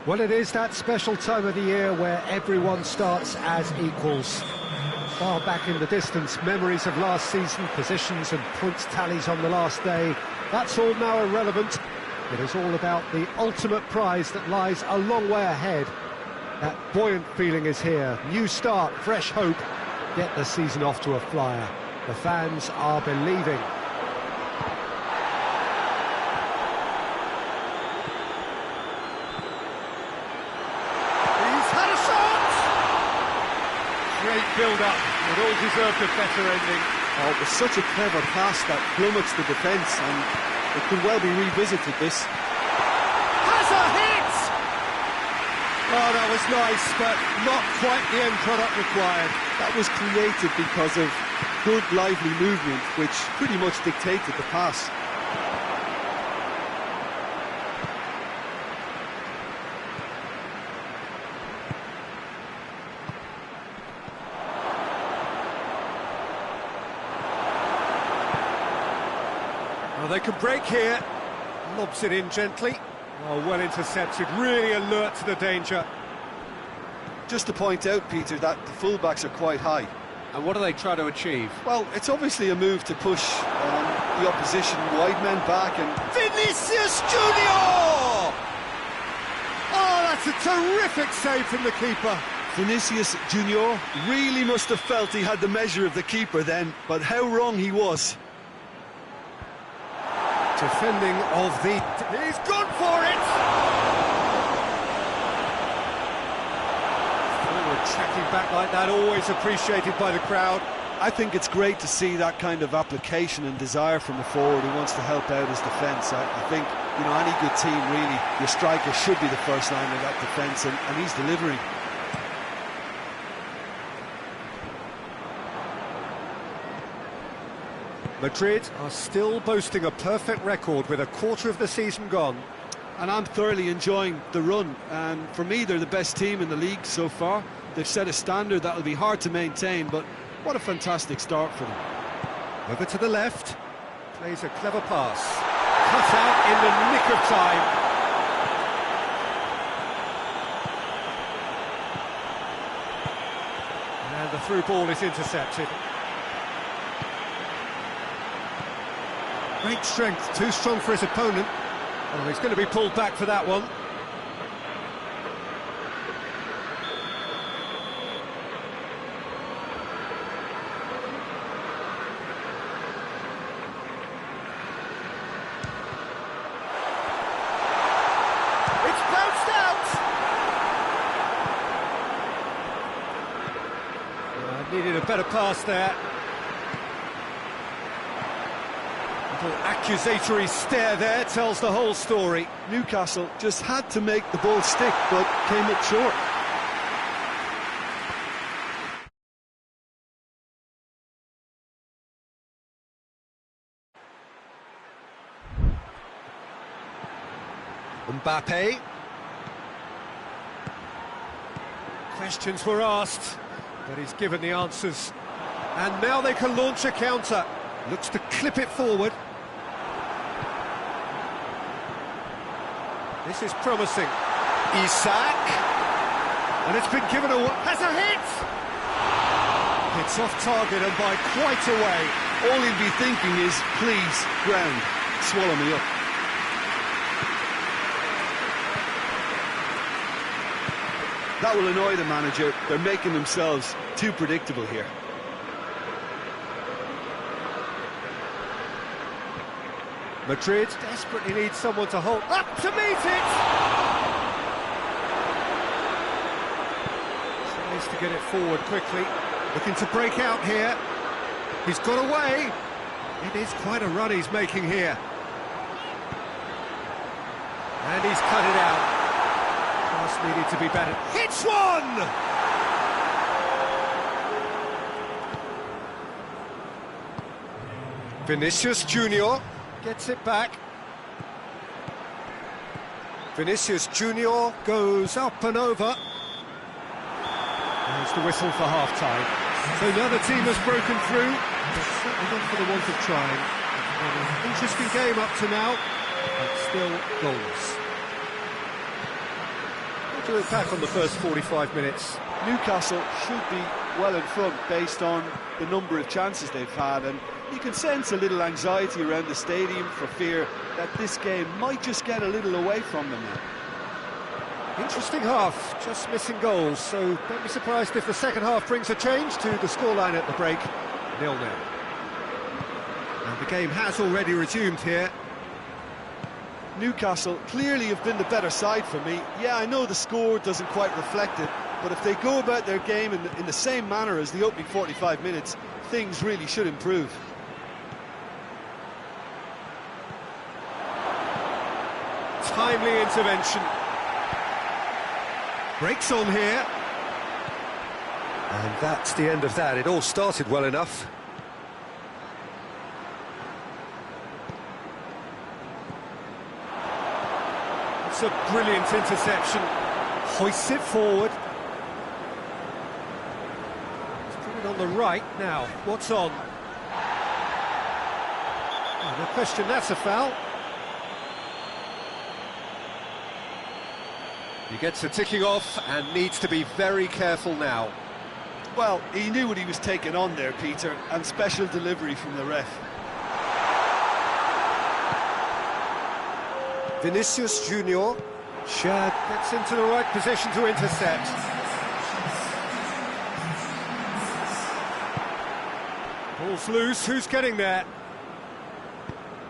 Well, it is that special time of the year where everyone starts as equals. Far back in the distance, memories of last season, positions and points tallies on the last day, that's all now irrelevant. It is all about the ultimate prize that lies a long way ahead. That buoyant feeling is here. New start, fresh hope. Get the season off to a flyer. The fans are believing. Great build-up, it all deserved a better ending. Oh, it was such a clever pass that plummets the defence, and it could well be revisited, this. Has a hit! Oh, that was nice, but not quite the end product required. That was created because of good, lively movement, which pretty much dictated the pass. Well, they can break here. Lobs it in gently. Oh, well intercepted, really alert to the danger. Just to point out, Peter, that the fullbacks are quite high. And what do they try to achieve? Well, it's obviously a move to push the opposition wide men back and... Vinicius Junior! Oh, that's a terrific save from the keeper. Vinicius Junior really must have felt he had the measure of the keeper then, but how wrong he was. Defending of the... He's gone for it! Forward tracking back like that, always appreciated by the crowd. I think it's great to see that kind of application and desire from a forward who wants to help out his defence. I think, you know, any good team, really, your striker should be the first line of that defence, and he's delivering. Madrid are still boasting a perfect record with a quarter of the season gone. And I'm thoroughly enjoying the run, and for me they're the best team in the league so far. They've set a standard that will be hard to maintain, but what a fantastic start for them. Over to the left, plays a clever pass. Cut out in the nick of time. And the through ball is intercepted. Great strength, too strong for his opponent. Oh, he's going to be pulled back for that one. It's bounced out! Needed a better pass there. Accusatory stare there tells the whole story. Newcastle just had to make the ball stick, but came up short. Mbappe. Questions were asked, but he's given the answers. And now they can launch a counter. Looks to clip it forward. This is promising. Isak. And it's been given away. Has a hit! It's off target and by quite a way. All he'd be thinking is, please, ground, swallow me up. That will annoy the manager. They're making themselves too predictable here. Madrid desperately needs someone to hold Up to meet it! Tries to get it forward quickly. Looking to break out here. He's got away. It is quite a run he's making here. And he's cut it out. Pass needed to be better. Hits one! Vinicius Junior gets it back. Vinicius Junior goes up and over. There's the whistle for half-time. So now the team has broken through. They're certainly not for the want of trying. An interesting game up to now, but still goals. to attack on the first 45 minutes. Newcastle should be well in front based on the number of chances they've had, and you can sense a little anxiety around the stadium for fear that this game might just get a little away from them now. Interesting half, just missing goals, so don't be surprised if the second half brings a change to the scoreline at the break, 0-0. And the game has already resumed here. Newcastle clearly have been the better side for me. Yeah, I know the score doesn't quite reflect it, but if they go about their game in the same manner as the opening 45 minutes, things really should improve. Timely intervention. Breaks on here. And that's the end of that. It all started well enough. It's a brilliant interception. Hoists it forward. Let's put it on the right now. What's on? Oh, no question, that's a foul. He gets a ticking off and needs to be very careful now. Well, he knew what he was taking on there, Peter, and special delivery from the ref. Vinicius Junior. Shad gets into the right position to intercept. Ball's loose, who's getting there?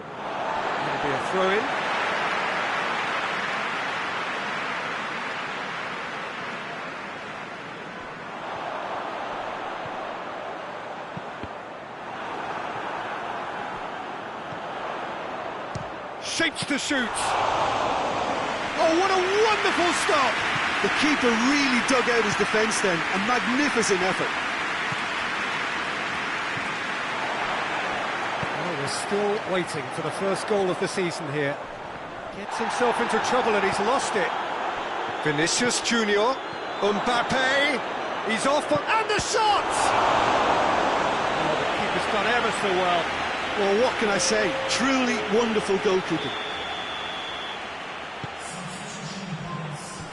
That'll be a throw-in. Shapes to shoot. Oh, what a wonderful stop! The keeper really dug out his defence then. A magnificent effort. Oh, we're still waiting for the first goal of the season here. Gets himself into trouble and he's lost it. Vinicius Junior. Mbappe. He's off, and the shot! Oh, the keeper's done ever so well. Well, what can I say? Truly wonderful goalkeeping.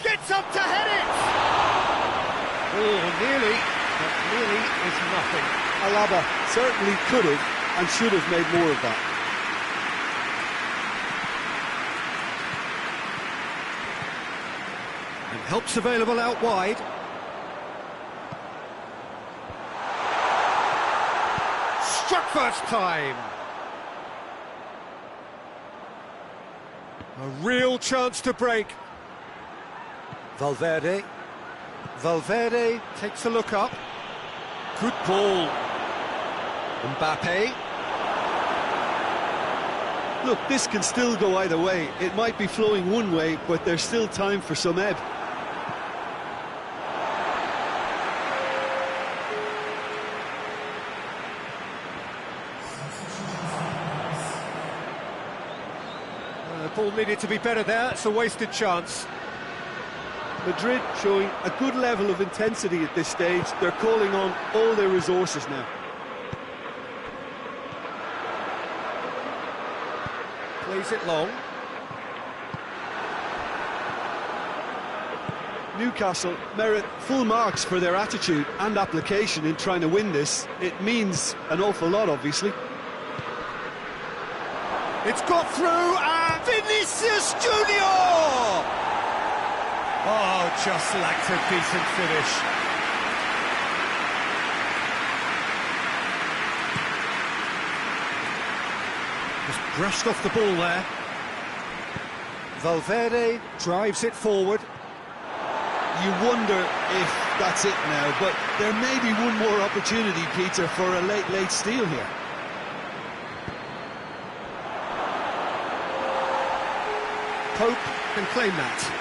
Gets up to head it! Oh, nearly, but nearly is nothing. Alaba certainly could have and should have made more of that. And help's available out wide. Struck first time. A real chance to break. Valverde. Valverde takes a look up. Good ball. Mbappe. Look, this can still go either way. It might be flowing one way, but there's still time for some ebb. The ball needed to be better there. It's a wasted chance. Madrid showing a good level of intensity at this stage. They're calling on all their resources now. Plays it long. Newcastle merit full marks for their attitude and application in trying to win this. It means an awful lot, obviously. It's got through, and Vinicius Junior! Oh, just lacked a decent finish. Just brushed off the ball there. Valverde drives it forward. You wonder if that's it now, but there may be one more opportunity, Peter, for a late steal here. Pope can claim that.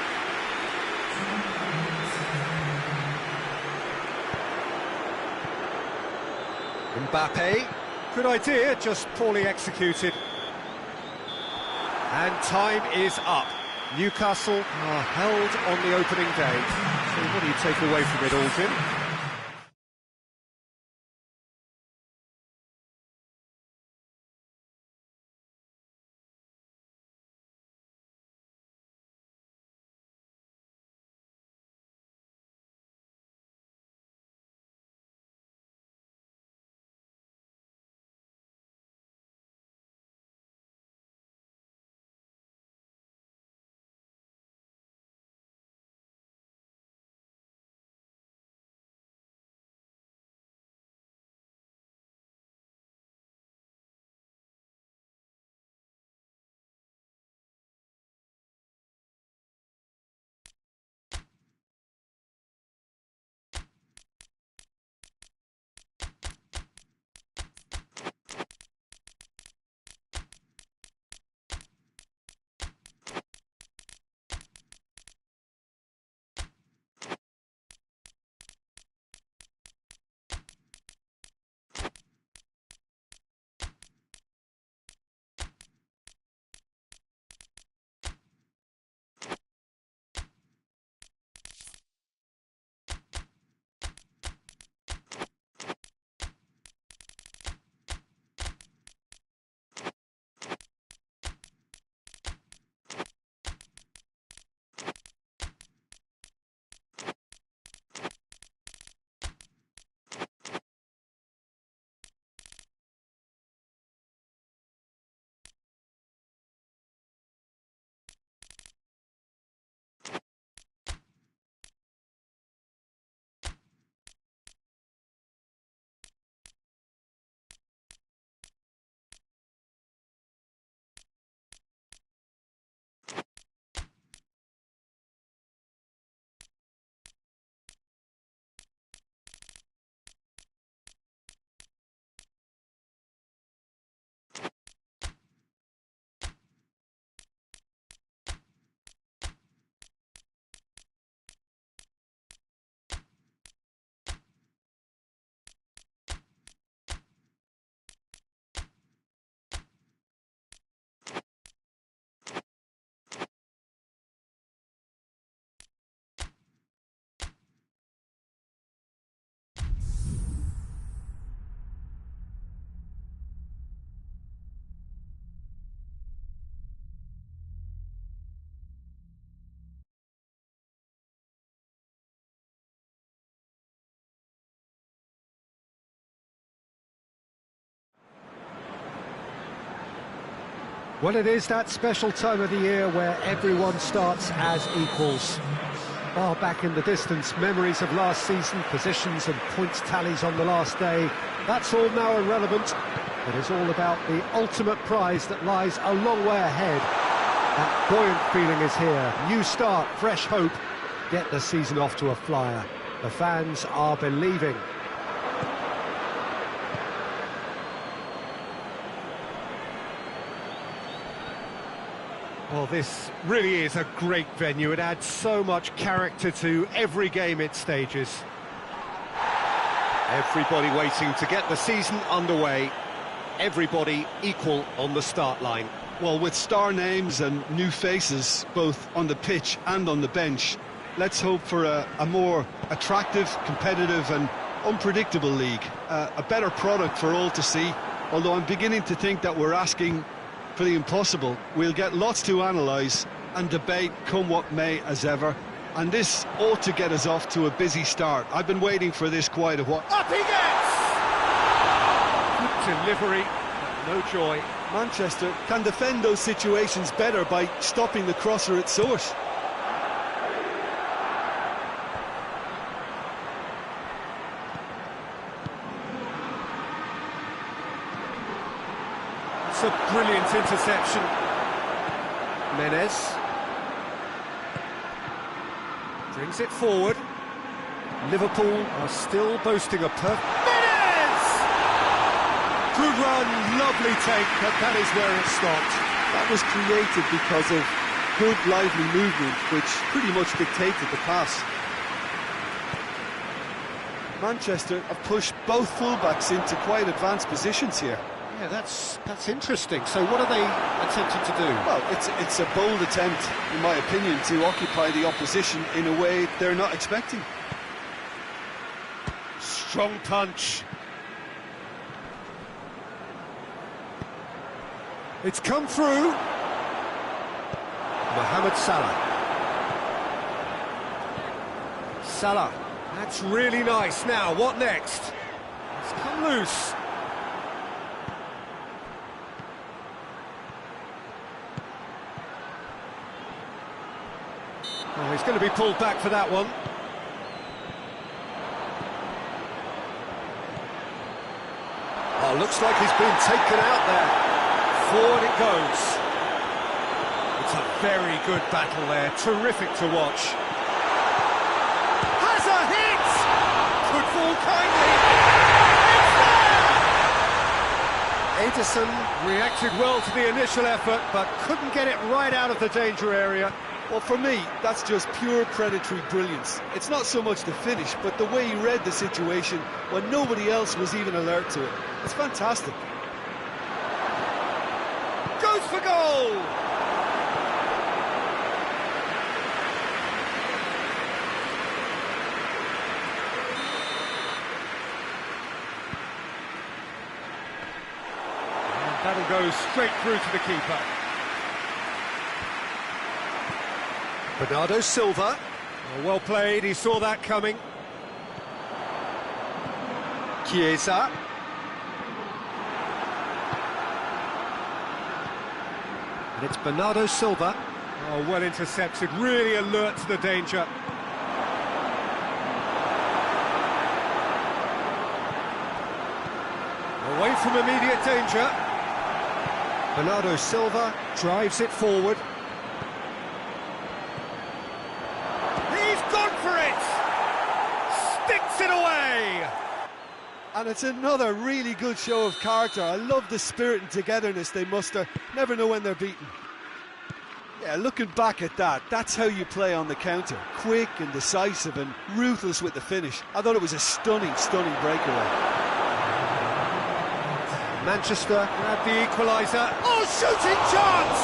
Mbappe. Good idea, just poorly executed. And time is up. Newcastle are held on the opening day. So what do you take away from it all, Jim? Well, it is that special time of the year where everyone starts as equals. Far back in the distance, memories of last season, positions and points tallies on the last day, that's all now irrelevant. It is all about the ultimate prize that lies a long way ahead. That buoyant feeling is here. New start, fresh hope. Get the season off to a flyer. The fans are believing. Well, this really is a great venue. It adds so much character to every game it stages. Everybody waiting to get the season underway. Everybody equal on the start line. Well, with star names and new faces, both on the pitch and on the bench, let's hope for a more attractive, competitive and unpredictable league. A better product for all to see, although I'm beginning to think that we're asking for the impossible. We'll get lots to analyse and debate, come what may, as ever. And this ought to get us off to a busy start. I've been waiting for this quite a while. Up he gets! Good delivery, no joy. Manchester can defend those situations better by stopping the crosser at source. It's a brilliant interception. Menez brings it forward. Liverpool are still boasting a Menez! Good run, lovely take, but that is where it stopped. That was created because of good, lively movement, which pretty much dictated the pass. Manchester have pushed both fullbacks into quite advanced positions here. Yeah, that's interesting. So what are they attempting to do? Well, it's a bold attempt, in my opinion, to occupy the opposition in a way they're not expecting. Strong punch. It's come through. Mohamed Salah. Salah. That's really nice. Now, what next? It's come loose. Oh, he's going to be pulled back for that one. Oh, looks like he's been taken out there. Forward it goes. It's a very good battle there. Terrific to watch. Has a hit! Could fall kindly. Edison reacted well to the initial effort, but couldn't get it right out of the danger area. Well, for me, that's just pure predatory brilliance. It's not so much the finish, but the way he read the situation when nobody else was even alert to it. It's fantastic. Goes for goal! And that'll go straight through to the keeper. Bernardo Silva. Oh, well played, he saw that coming. Chiesa. And it's Bernardo Silva. Oh, well intercepted, really alert to the danger. Away from immediate danger. Bernardo Silva drives it forward. Sticks it away! And it's another really good show of character. I love the spirit and togetherness they muster. Never know when they're beaten. Yeah, looking back at that, that's how you play on the counter. Quick and decisive and ruthless with the finish. I thought it was a stunning, stunning breakaway. Manchester had the equaliser. Oh, shooting chance!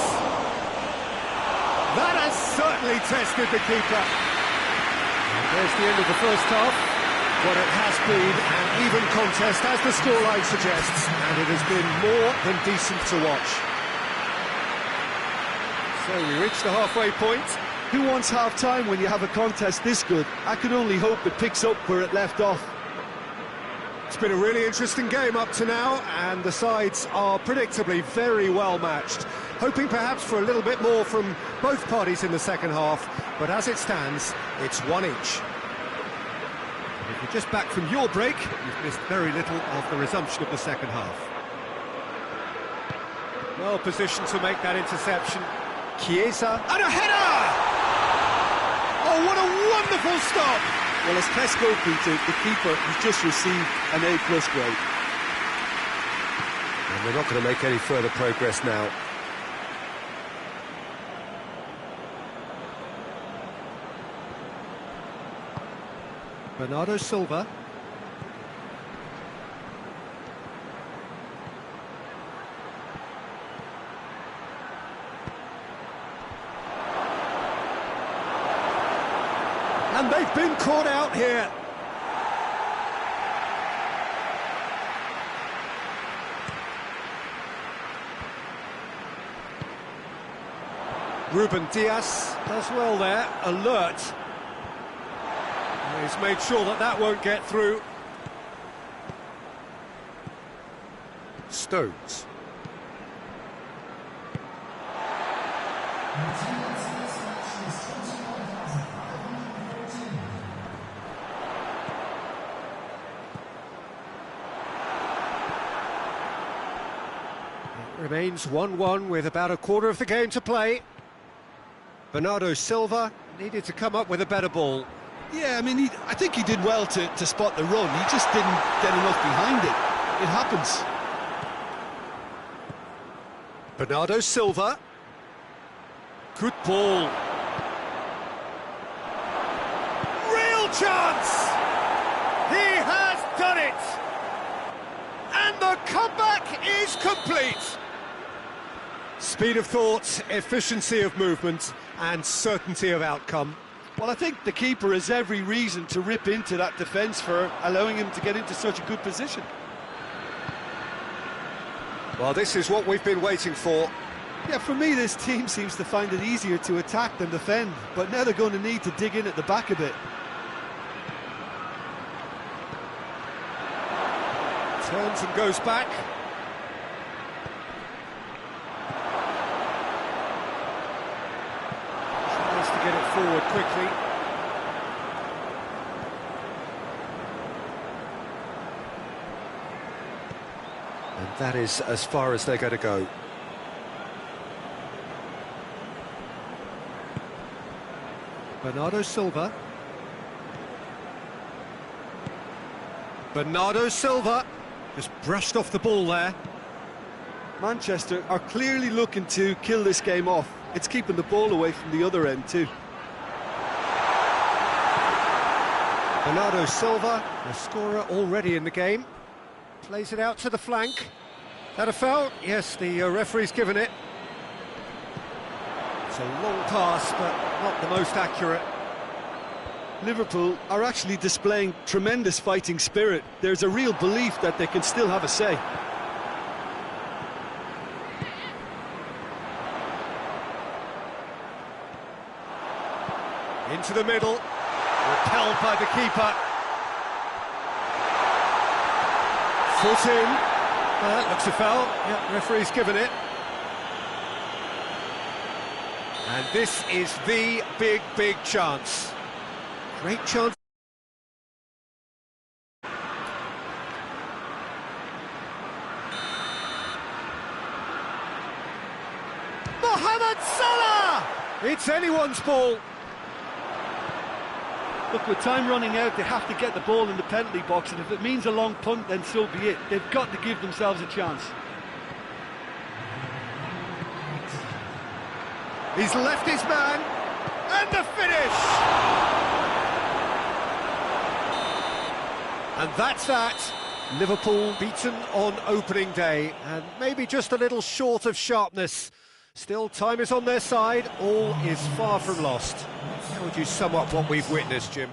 That has certainly tested the keeper. And there's the end of the first half. What it has been an even contest, as the scoreline suggests, and it has been more than decent to watch. So we reach the halfway point. Who wants half-time when you have a contest this good? I can only hope it picks up where it left off. It's been a really interesting game up to now, and the sides are predictably very well matched. hoping perhaps for a little bit more from both parties in the second half, but as it stands, it's one each. If you're just back from your break, you've missed very little of the resumption of the second half. Well positioned to make that interception. Chiesa, and a header! Oh, what a wonderful stop! Well, as test goalkeeper, the keeper has just received an A+ grade. And they're not going to make any further progress now. Bernardo Silva. And they've been caught out here. Ruben Diaz does well there, alert. And he's made sure that that won't get through. Stones. Remains 1-1 with about a quarter of the game to play. Bernardo Silva needed to come up with a better ball. Yeah, I mean, I think he did well to spot the run. He just didn't get enough behind it. It happens. Bernardo Silva. Good ball. Real chance! He has done it! And the comeback is complete! Speed of thought, efficiency of movement, and certainty of outcome. Well, I think the keeper has every reason to rip into that defence for allowing him to get into such a good position. Well, this is what we've been waiting for. Yeah, for me, this team seems to find it easier to attack than defend, but now they're going to need to dig in at the back a bit. Turns and goes back. Tries to get it forward quickly. And that is as far as they're going to go. Bernardo Silva. Bernardo Silva just brushed off the ball there. Manchester are clearly looking to kill this game off. It's keeping the ball away from the other end too. Bernardo Silva, the scorer already in the game. Plays it out to the flank. Is that a foul? Yes, the referee's given it. It's a long pass, but not the most accurate. Liverpool are actually displaying tremendous fighting spirit. There's a real belief that they can still have a say. Into the middle, repelled by the keeper. Foot in. That looks a foul. Yep, referee's given it. And this is the big chance. Great chance. Mohamed Salah! It's anyone's ball. Look, with time running out, they have to get the ball in the penalty box, and if it means a long punt, then so be it. They've got to give themselves a chance. He's left his man, and the finish! And that's that. Liverpool beaten on opening day, and maybe just a little short of sharpness. Still, time is on their side, all is far from lost. How would you sum up what we've witnessed, Jim?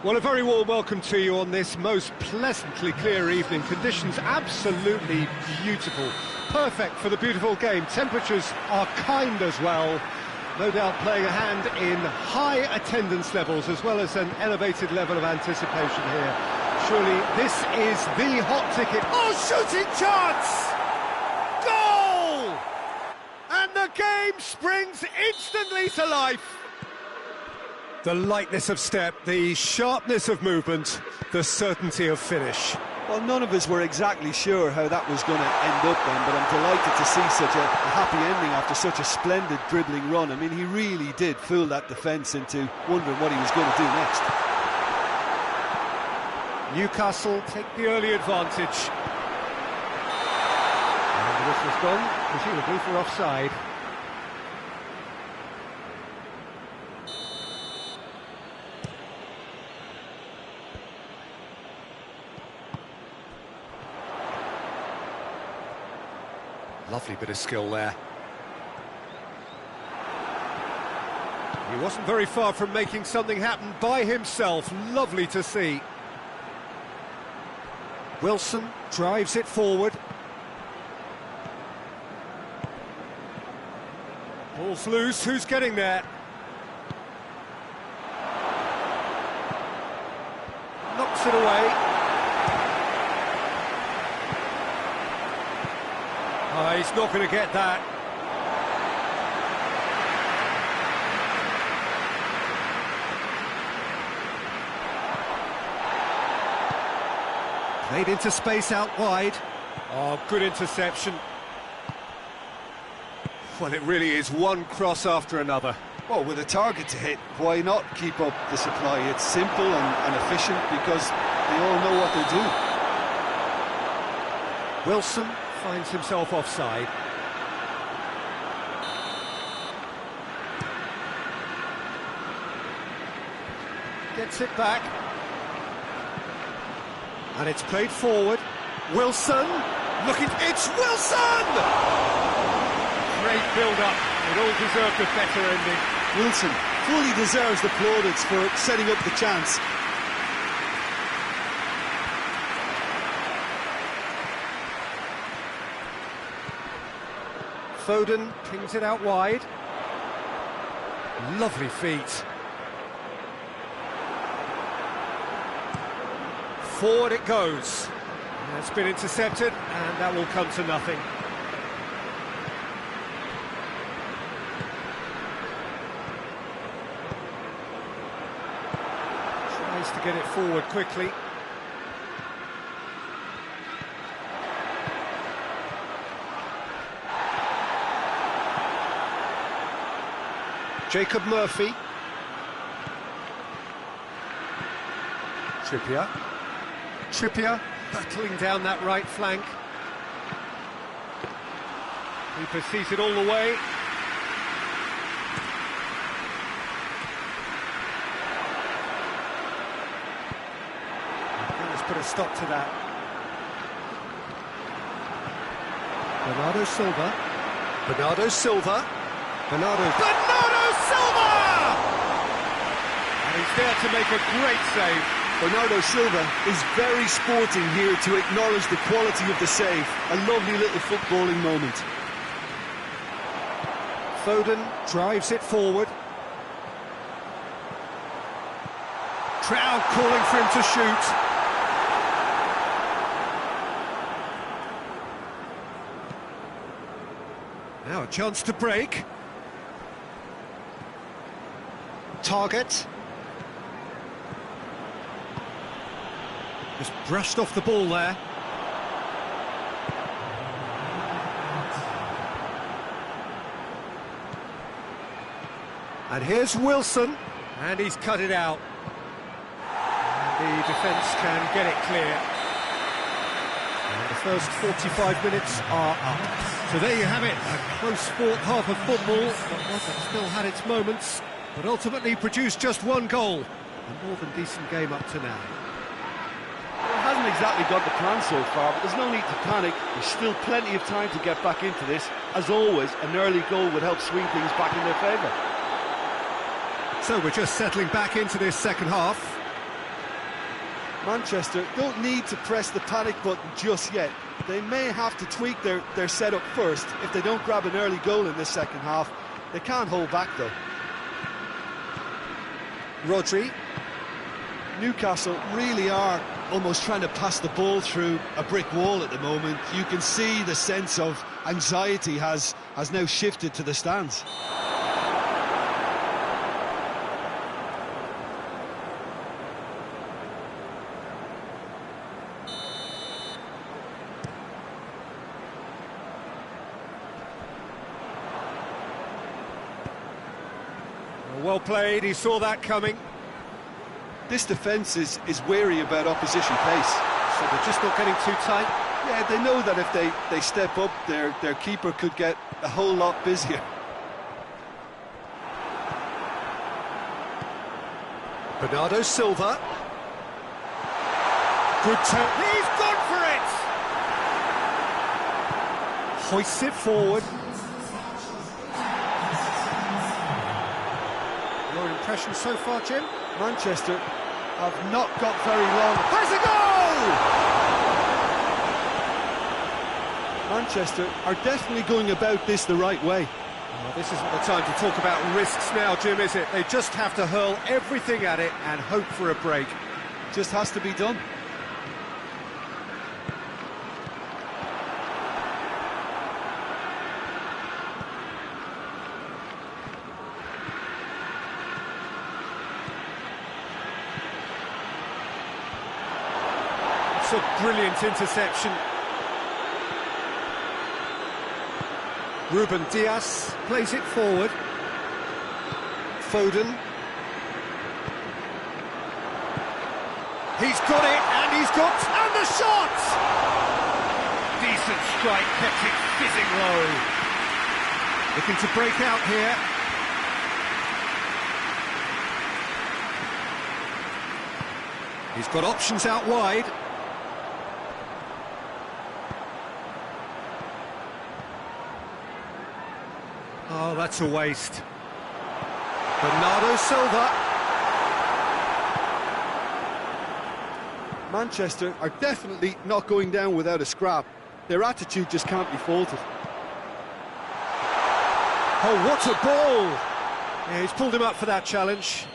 Well, a very warm welcome to you on this most pleasantly clear evening. Conditions absolutely beautiful. Perfect for the beautiful game. Temperatures are kind as well. No doubt playing a hand in high attendance levels as well as an elevated level of anticipation here. Surely this is the hot ticket. Oh, shooting chance! Goal! And the game springs instantly to life. The lightness of step, the sharpness of movement, the certainty of finish. Well, none of us were exactly sure how that was going to end up then, but I'm delighted to see such a happy ending after such a splendid dribbling run. I mean, he really did fool that defence into wondering what he was going to do next. Newcastle take the early advantage. And the whistle's gone, presumably for offside. Lovely bit of skill there. He wasn't very far from making something happen by himself. Lovely to see. Wilson drives it forward. Ball's loose, who's getting there? Knocks it away. Oh, he's not going to get that. Played into space out wide. Oh, good interception. Well, it really is one cross after another. Well, with a target to hit, why not keep up the supply? It's simple and efficient because they all know what they're doing. Wilson finds himself offside. Gets it back. And it's played forward. Wilson, looking, it's Wilson! Great build-up, it all deserved a better ending. Wilson fully deserves the plaudits for setting up the chance. Foden pings it out wide. Lovely feet. Forward it goes. It's been intercepted, and that will come to nothing. Tries to get it forward quickly. Jacob Murphy. Trippier battling down that right flank. Keeper sees it all the way. Let's put a stop to that. Bernardo Silva. Bernardo Silva. And he's there to make a great save. Bernardo Silva is very sporting here to acknowledge the quality of the save. A lovely little footballing moment. Foden drives it forward. Crowd calling for him to shoot. Now a chance to break. Target. Just brushed off the ball there. And here's Wilson. And he's cut it out. And the defence can get it clear. And the first 45 minutes are up. So there you have it, a close-fought half of football, but one that still had its moments, but ultimately produced just one goal. A more than decent game up to now. Well, it hasn't exactly got the plan so far, but there's no need to panic. There's still plenty of time to get back into this. As always, an early goal would help swing things back in their favour. So we're just settling back into this second half. Manchester don't need to press the panic button just yet. They may have to tweak their setup first if they don't grab an early goal in this second half. They can't hold back though. Rodri. Newcastle really are almost trying to pass the ball through a brick wall at the moment. You can see the sense of anxiety has now shifted to the stands. Well played, he saw that coming. This defence is wary about opposition pace. So they're just not getting too tight. Yeah, they know that if they step up, their keeper could get a whole lot busier. Bernardo Silva. Good turn. He's gone for it! Hoists it forward. Your impression so far, Jim? Manchester have not got very long. Has a goal! Manchester are definitely going about this the right way. Well, this isn't the time to talk about risks now, Jim, is it? They just have to hurl everything at it and hope for a break. Just has to be done. It's a brilliant interception. Ruben Dias plays it forward. Foden. He's got it, and and the shot! Decent strike, kept it fizzing low. Looking to break out here. He's got options out wide. Oh, that's a waste. Bernardo Silva. Manchester are definitely not going down without a scrap. Their attitude just can't be faulted. Oh, what a ball! Yeah, he's pulled him up for that challenge.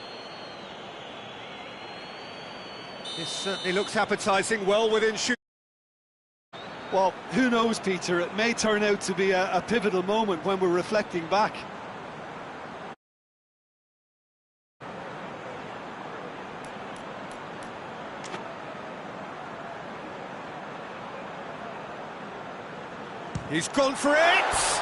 This certainly looks appetising, well within shoot. Well, who knows, Peter? It may turn out to be a pivotal moment when we're reflecting back. He's gone for it!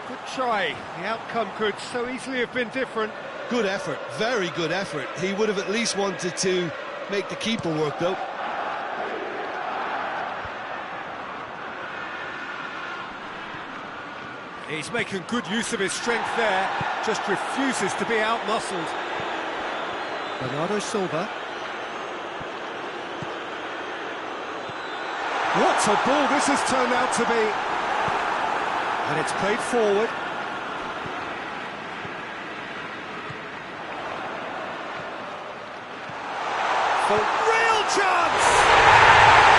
Good try. The outcome could so easily have been different. Good effort, very good effort. He would have at least wanted to make the keeper work, though. He's making good use of his strength there, just refuses to be out-muscled. Bernardo Silva. What a ball this has turned out to be. And it's played forward. For real chance!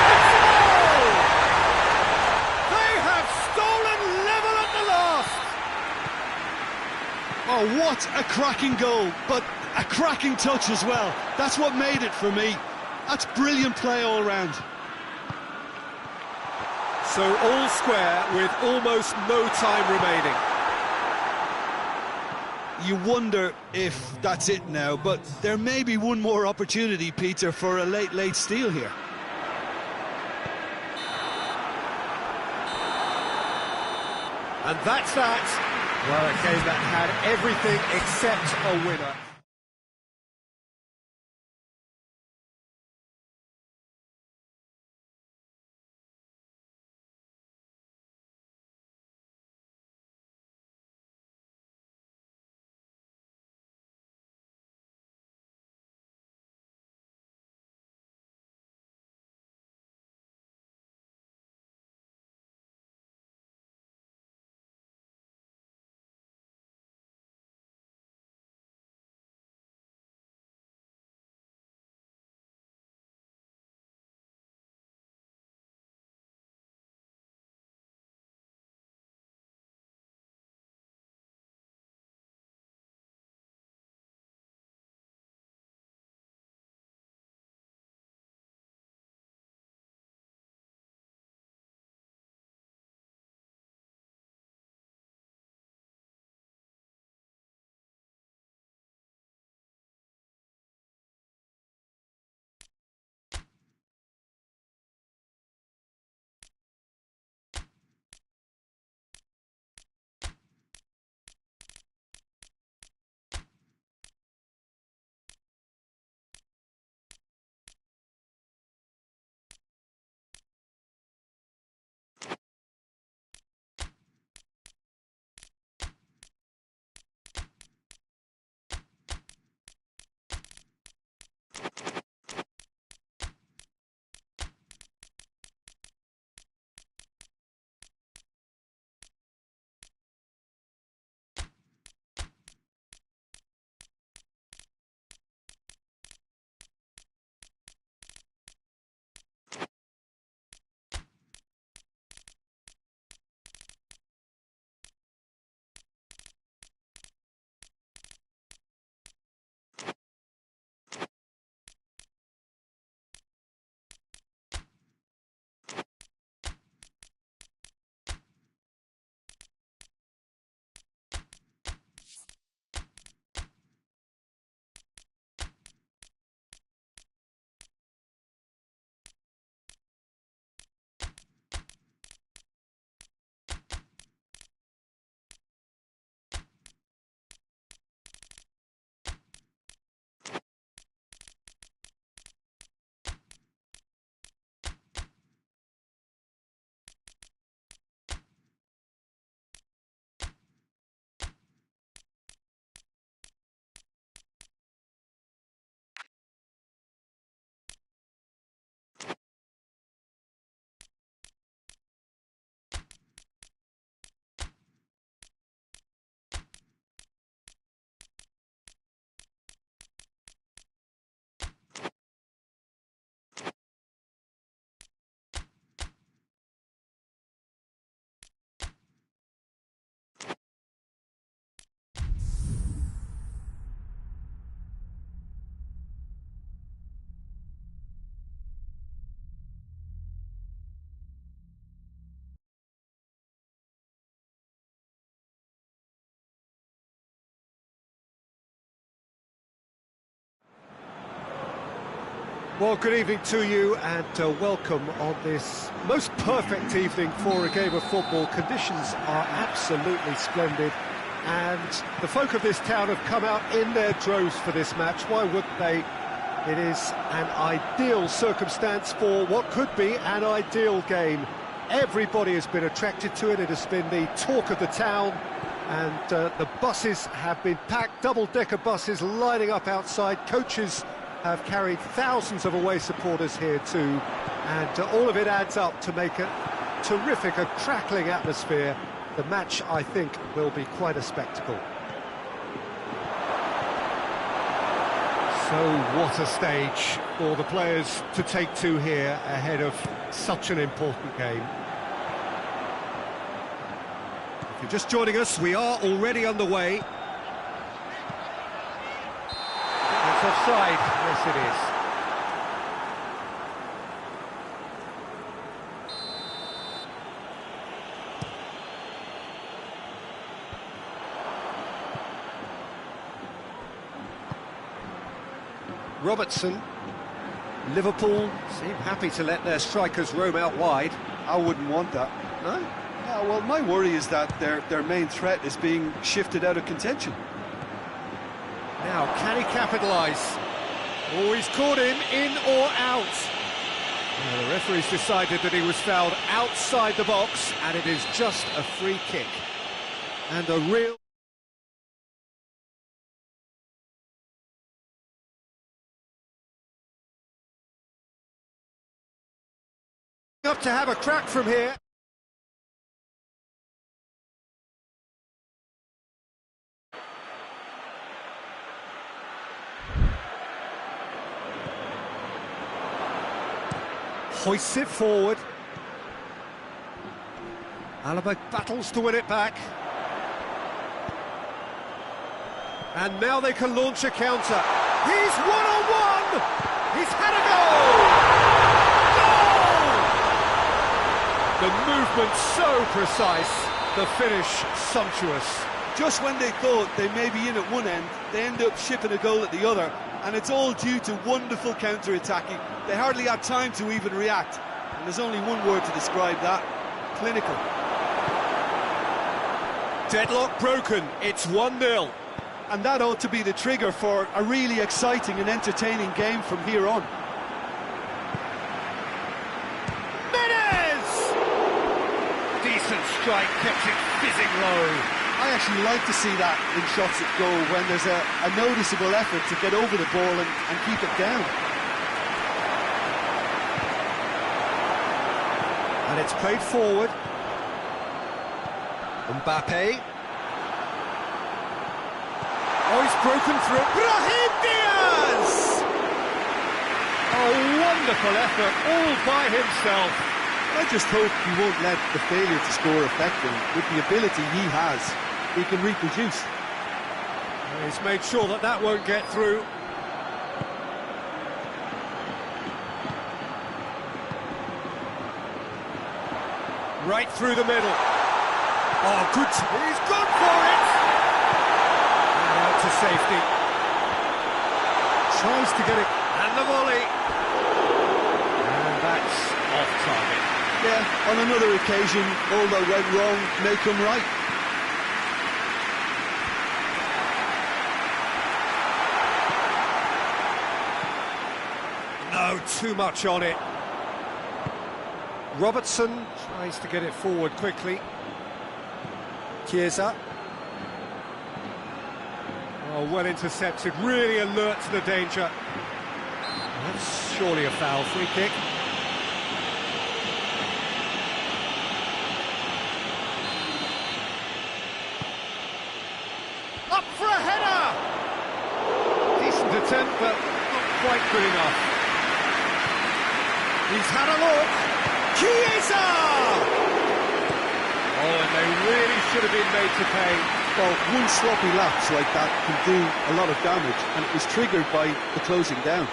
It's a goal! They have stolen level at the last! Oh, what a cracking goal, but a cracking touch as well. That's what made it for me. That's brilliant play all round. So all square with almost no time remaining. You wonder if that's it now, but there may be one more opportunity, Peter, for a late steal here. And that's that. Well, a game that had everything except a winner. Well, good evening to you and welcome on this most perfect evening for a game of football. Conditions are absolutely splendid and the folk of this town have come out in their droves for this match. Why wouldn't they? It is an ideal circumstance for what could be an ideal game. Everybody has been attracted to it. It has been the talk of the town and the buses have been packed, double-decker buses lining up outside. Coaches have carried thousands of away supporters here too, and all of it adds up to make a terrific, a crackling atmosphere. The match, I think, will be quite a spectacle. So what a stage for the players to take to here ahead of such an important game. If you're just joining us, we are already underway. It's offside, yes it is. Robertson, Liverpool seem happy to let their strikers roam out wide. I wouldn't want that. No? Yeah, well, my worry is that their main threat is being shifted out of contention. Now, can he capitalise? Oh, he's caught him, in or out. Well, the referee's decided that he was fouled outside the box, and it is just a free kick. And a real... up to have a crack from here. Hoists it forward. Alaba battles to win it back. And now they can launch a counter. He's one-on-one! He's had a goal! Goal! The movement so precise, the finish sumptuous. Just when they thought they may be in at one end, they end up shipping a goal at the other, and it's all due to wonderful counter-attacking. They hardly had time to even react, and there's only one word to describe that: clinical. Deadlock broken, it's 1-0. And that ought to be the trigger for a really exciting and entertaining game from here on. Decent strike, kept it fizzing low. I actually like to see that in shots at goal, when there's a noticeable effort to get over the ball and keep it down. And it's played forward. Mbappe. Oh, he's broken through. Brahim Diaz! A wonderful effort, all by himself. I just hope he won't let the failure to score affect him. With the ability he has, he can reproduce. He's made sure that that won't get through. Right through the middle. Oh, good. He's gone for it! And out to safety. Tries to get it. And the volley. And that's off target. Yeah, on another occasion, all that went wrong may come right. No, too much on it. Robertson tries to get it forward quickly. Chiesa. Oh, well intercepted, really alert to the danger. That's surely a foul. Free kick. Up for a header! Decent attempt, but not quite good enough. He's had a look. Chiesa! Oh, and they really should have been made to pay. Well, one sloppy lapse like that can do a lot of damage, and it was triggered by the closing down.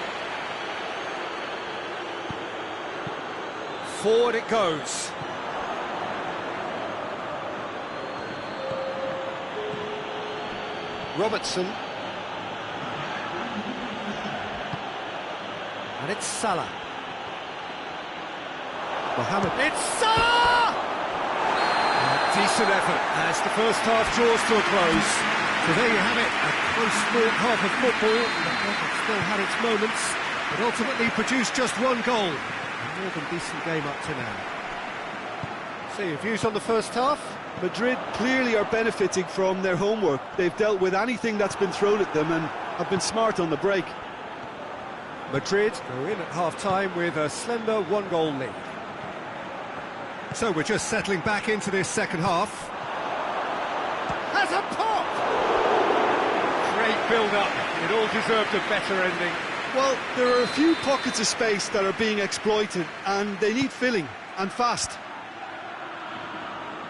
Forward it goes. Robertson. And it's Salah. Mohamed, it's Salah! Decent effort as the first half draws to a close. So there you have it, a close-fought half of football. It still had its moments, but ultimately produced just one goal. A more than decent game up to now. So your views on the first half? Madrid clearly are benefiting from their homework. They've dealt with anything that's been thrown at them and have been smart on the break. Madrid go in at half-time with a slender one-goal lead. So we're just settling back into this second half. Has a pop! Great build-up. It all deserved a better ending. Well, there are a few pockets of space that are being exploited, and they need filling, and fast.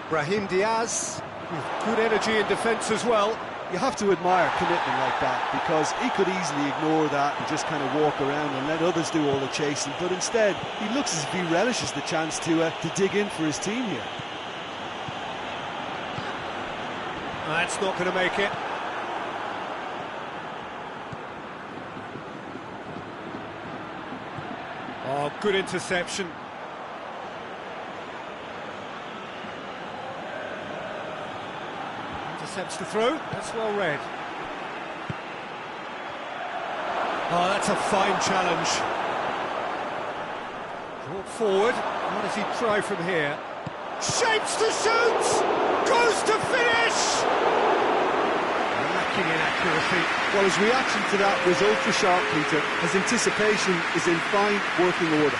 Brahim Diaz, with good energy in defence as well. You have to admire commitment like that, because he could easily ignore that and just kind of walk around and let others do all the chasing, but instead he looks as if he relishes the chance to dig in for his team here. That's not going to make it. Oh, good interception. Intercepts the throw, that's well read. Oh, that's a fine challenge. Brought forward, what does he try from here? Shapes to shoot! Goes to finish! Lacking in accuracy. Well, his reaction to that was ultra sharp, Peter. His anticipation is in fine working order.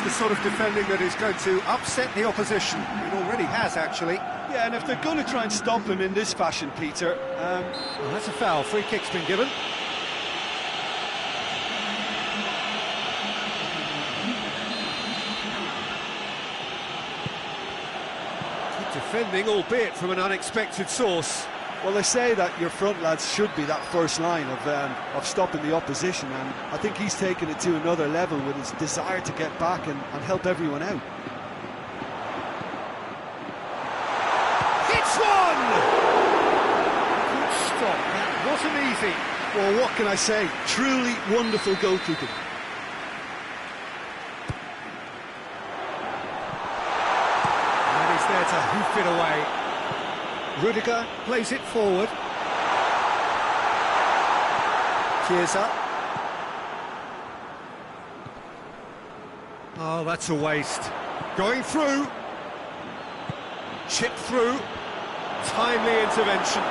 The sort of defending that is going to upset the opposition. It already has, actually. Yeah, and if they're going to try and stop him in this fashion, Peter... Well, that's a foul. Free kick's been given. Good defending, albeit from an unexpected source. Well, they say that your front lads should be that first line of stopping the opposition, and I think he's taken it to another level with his desire to get back and help everyone out. It's one! Good stop, that wasn't easy. Well, what can I say? Truly wonderful goalkeeping. And he's there to hoof it away. Rudiger plays it forward. Chiesa. Oh, that's a waste. Going through. Chip through. Timely intervention.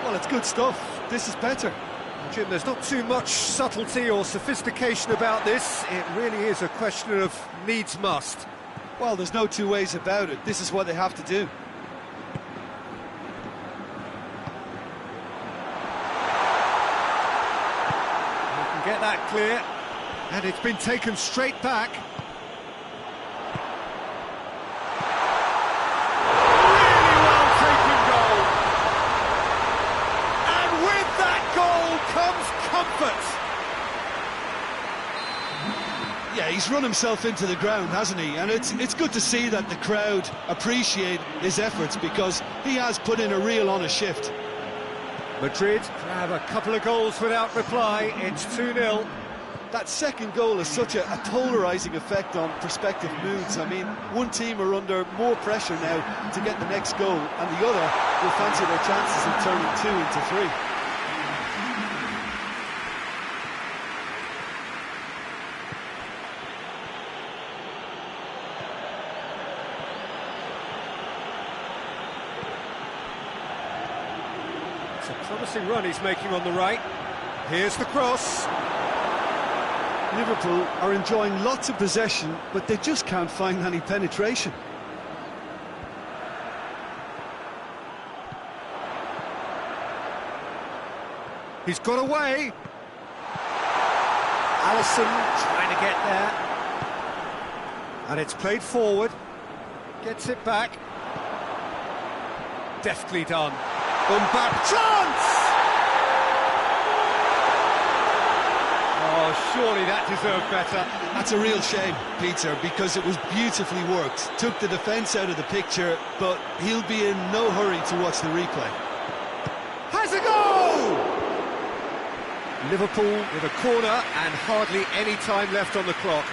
Well, it's good stuff. This is better. Jim, there's not too much subtlety or sophistication about this. It really is a question of needs must. Well, there's no two ways about it. This is what they have to do. Get that clear, and it's been taken straight back. Really well taken goal. And with that goal comes comfort. Yeah, he's run himself into the ground, hasn't he? And it's good to see that the crowd appreciate his efforts, because he has put in a real honest shift. Madrid grab a couple of goals without reply. It's 2-0. That second goal has such a polarising effect on prospective moods. I mean, one team are under more pressure now to get the next goal, and the other will fancy their chances of turning 2 into 3. It's a promising run he's making on the right. Here's the cross. Liverpool are enjoying lots of possession, but they just can't find any penetration. He's got away. Alisson trying to get there. And it's played forward. Gets it back. Deftly done. Mbappe, chance! Oh, surely that deserved better. That's a real shame, Peter, because it was beautifully worked. Took the defence out of the picture, but he'll be in no hurry to watch the replay. Has a goal! Liverpool with a corner and hardly any time left on the clock.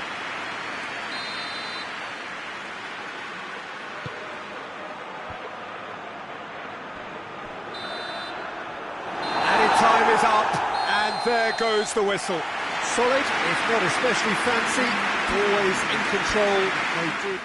Added time is up, and there goes the whistle. Solid, if not especially fancy, always in control. They did.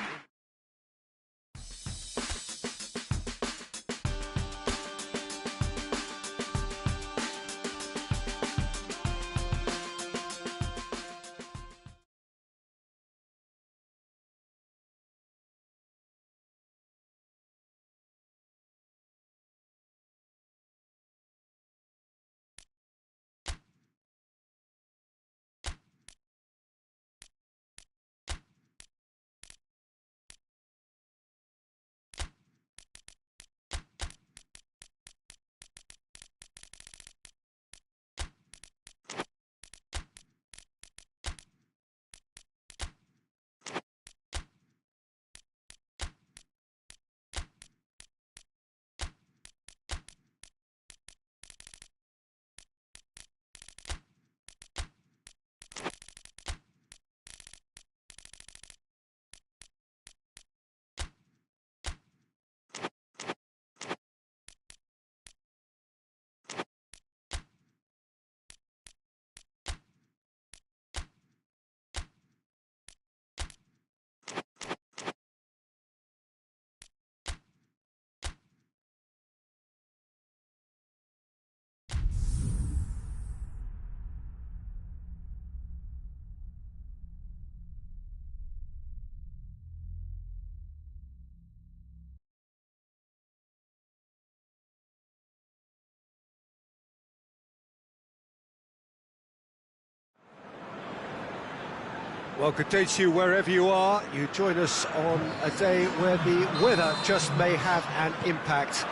Well, good day to you wherever you are. You join us on a day where the weather just may have an impact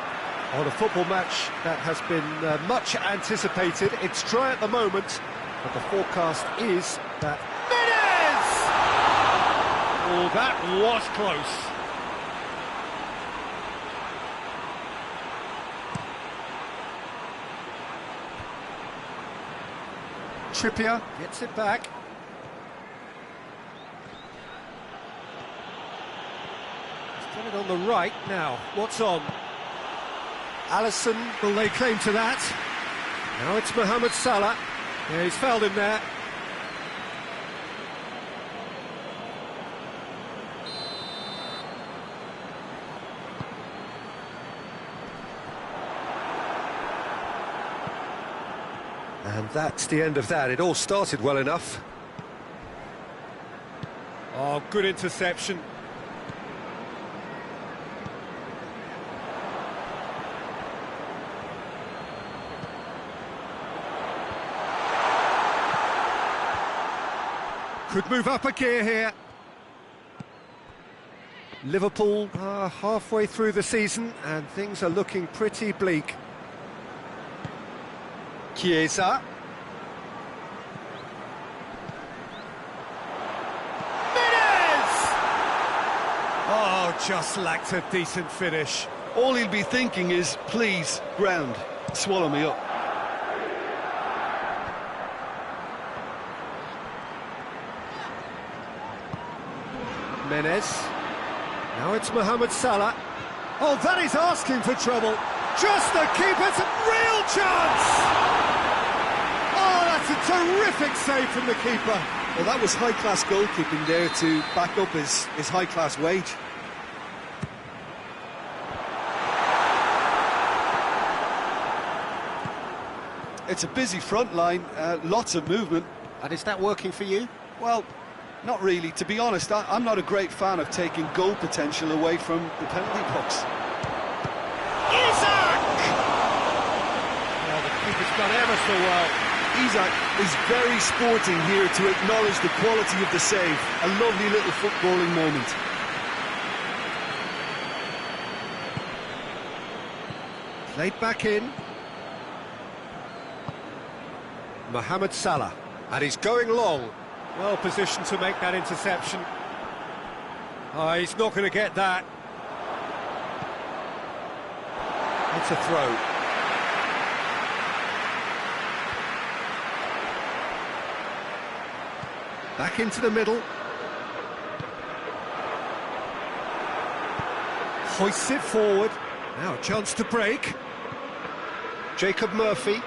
on a football match that has been much anticipated. It's dry at the moment, but the forecast is that... Menez! Oh, that was close. Trippier gets it back. He's got it on the right now. What's on? Alisson, will lay claim to that? Now it's Mohamed Salah. Yeah, he's fouled him there. And that's the end of that. It all started well enough. Oh, good interception. Could move up a gear here. Liverpool are halfway through the season and things are looking pretty bleak. Chiesa. Menez! Oh, just lacked a decent finish. All he'll be thinking is, please, ground, swallow me up. Menez. Now it's Mohamed Salah. Oh, that is asking for trouble. Just the keeper's real chance! Oh, that's a terrific save from the keeper. Well, that was high-class goalkeeping there to back up his high-class wage. It's a busy front line, lots of movement. And is that working for you? Well, not really. To be honest, I'm not a great fan of taking goal potential away from the penalty box. Isaac! Oh, the keeper's done ever so well. Isaac is very sporting here to acknowledge the quality of the save. A lovely little footballing moment. Played back in. Mohamed Salah. And he's going long. Well positioned to make that interception. Oh, he's not going to get that. It's a throw. Back into the middle. Hoists it forward. Now a chance to break. Jacob Murphy.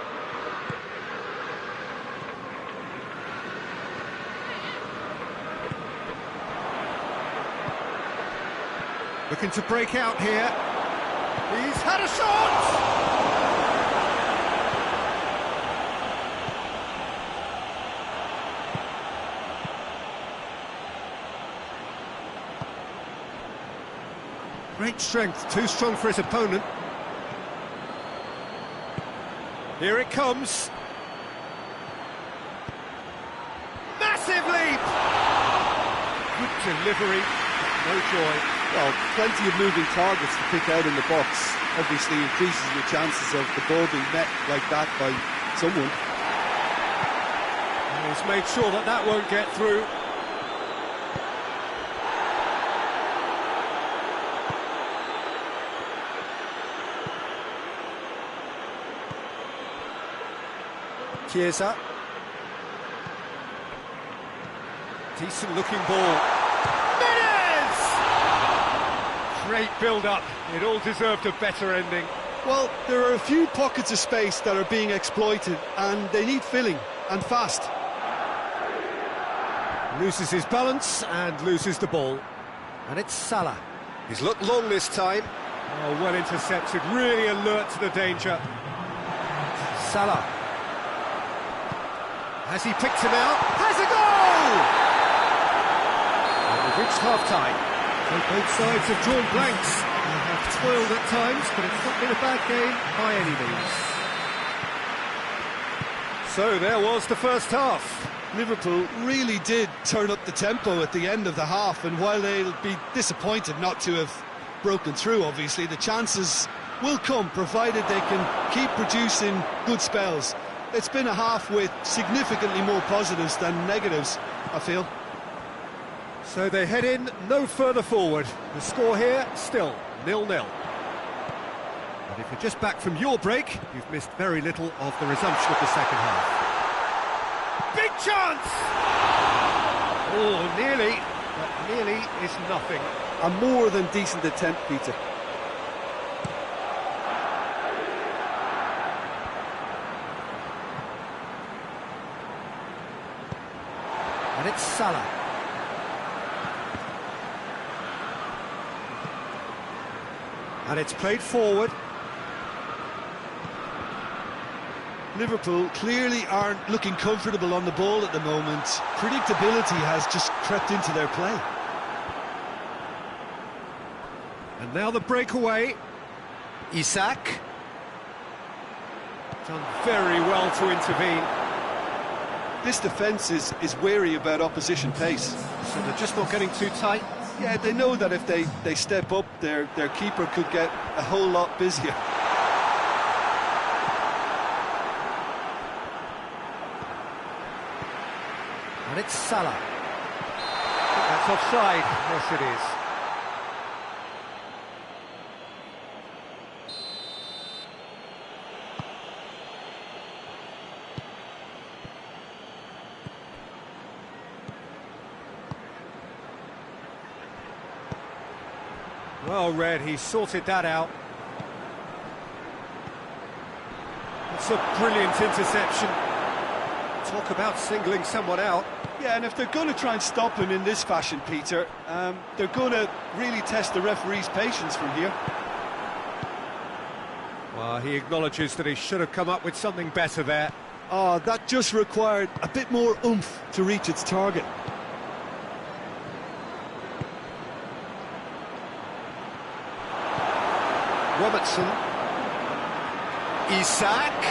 Looking to break out here. He's had a shot! Great strength, too strong for his opponent. Here it comes. Massive leap! Good delivery, no joy. Well, plenty of moving targets to pick out in the box. Obviously increases your chances of the ball being met like that by someone. And he's made sure that that won't get through. Chiesa. Decent looking ball. Great build-up. It all deserved a better ending. Well, there are a few pockets of space that are being exploited, and they need filling, and fast. Loses his balance and loses the ball. And it's Salah. He's looked long this time. Oh, well intercepted, really alert to the danger. Salah. Has he picked him out? Has a goal! And we've reached half-time. So both sides have drawn blanks. They have toiled at times, but it's not been a bad game by any means. So there was the first half. Liverpool really did turn up the tempo at the end of the half, and while they'll be disappointed not to have broken through, obviously, the chances will come, provided they can keep producing good spells. It's been a half with significantly more positives than negatives, I feel. So they head in no further forward. The score here, still 0-0. And if you're just back from your break, you've missed very little of the resumption of the second half. Big chance! Oh, nearly, but nearly is nothing. A more than decent attempt, Peter. And it's Salah. And it's played forward. Liverpool clearly aren't looking comfortable on the ball at the moment. Predictability has just crept into their play. And now the breakaway. Isak. Done very well to intervene. This defence is wary about opposition pace. So they're just not getting too tight. Yeah, they know that if they step up, their keeper could get a whole lot busier. And it's Salah. That's offside. Yes, it is. Well read, he sorted that out. It's a brilliant interception. Talk about singling someone out. Yeah, and if they're going to try and stop him in this fashion, Peter, they're going to really test the referee's patience from here. Well, he acknowledges that he should have come up with something better there. Oh, that just required a bit more oomph to reach its target. Robertson. Isak.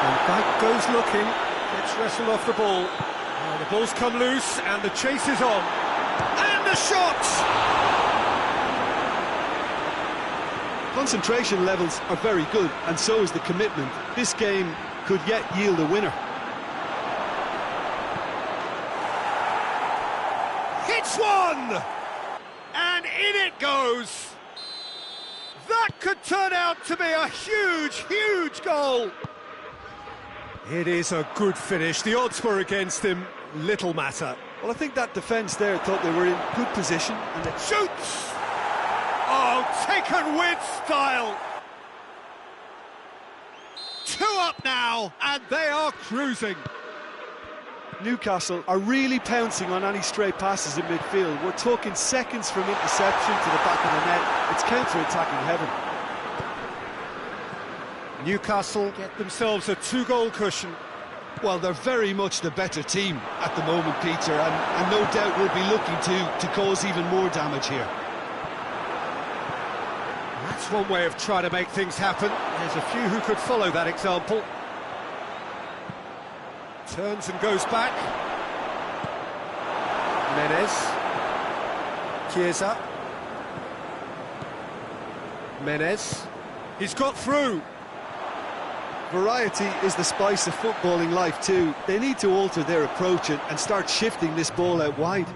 And back goes looking. Gets wrestled off the ball. Oh, the ball's come loose and the chase is on. And the shot! Concentration levels are very good, and so is the commitment. This game could yet yield a winner. Hits one! And in it goes! That could turn out to be a huge, huge goal! It is a good finish. The odds were against him. little matter. Well, I think that defence there thought they were in good position and it Shoots! Oh, taken with style! 2 up now, and they are cruising. Newcastle are really pouncing on any stray passes in midfield. We're talking seconds from interception to the back of the net. It's counter-attacking heaven. Newcastle get themselves a 2-goal cushion. Well, they're very much the better team at the moment, Peter, and no doubt will be looking to cause even more damage here. That's one way of trying to make things happen. There's a few who could follow that example. Turns and goes back. Menez. Chiesa. Menez. He's got through. Variety is the spice of footballing life too. They need to alter their approach and start shifting this ball out wide.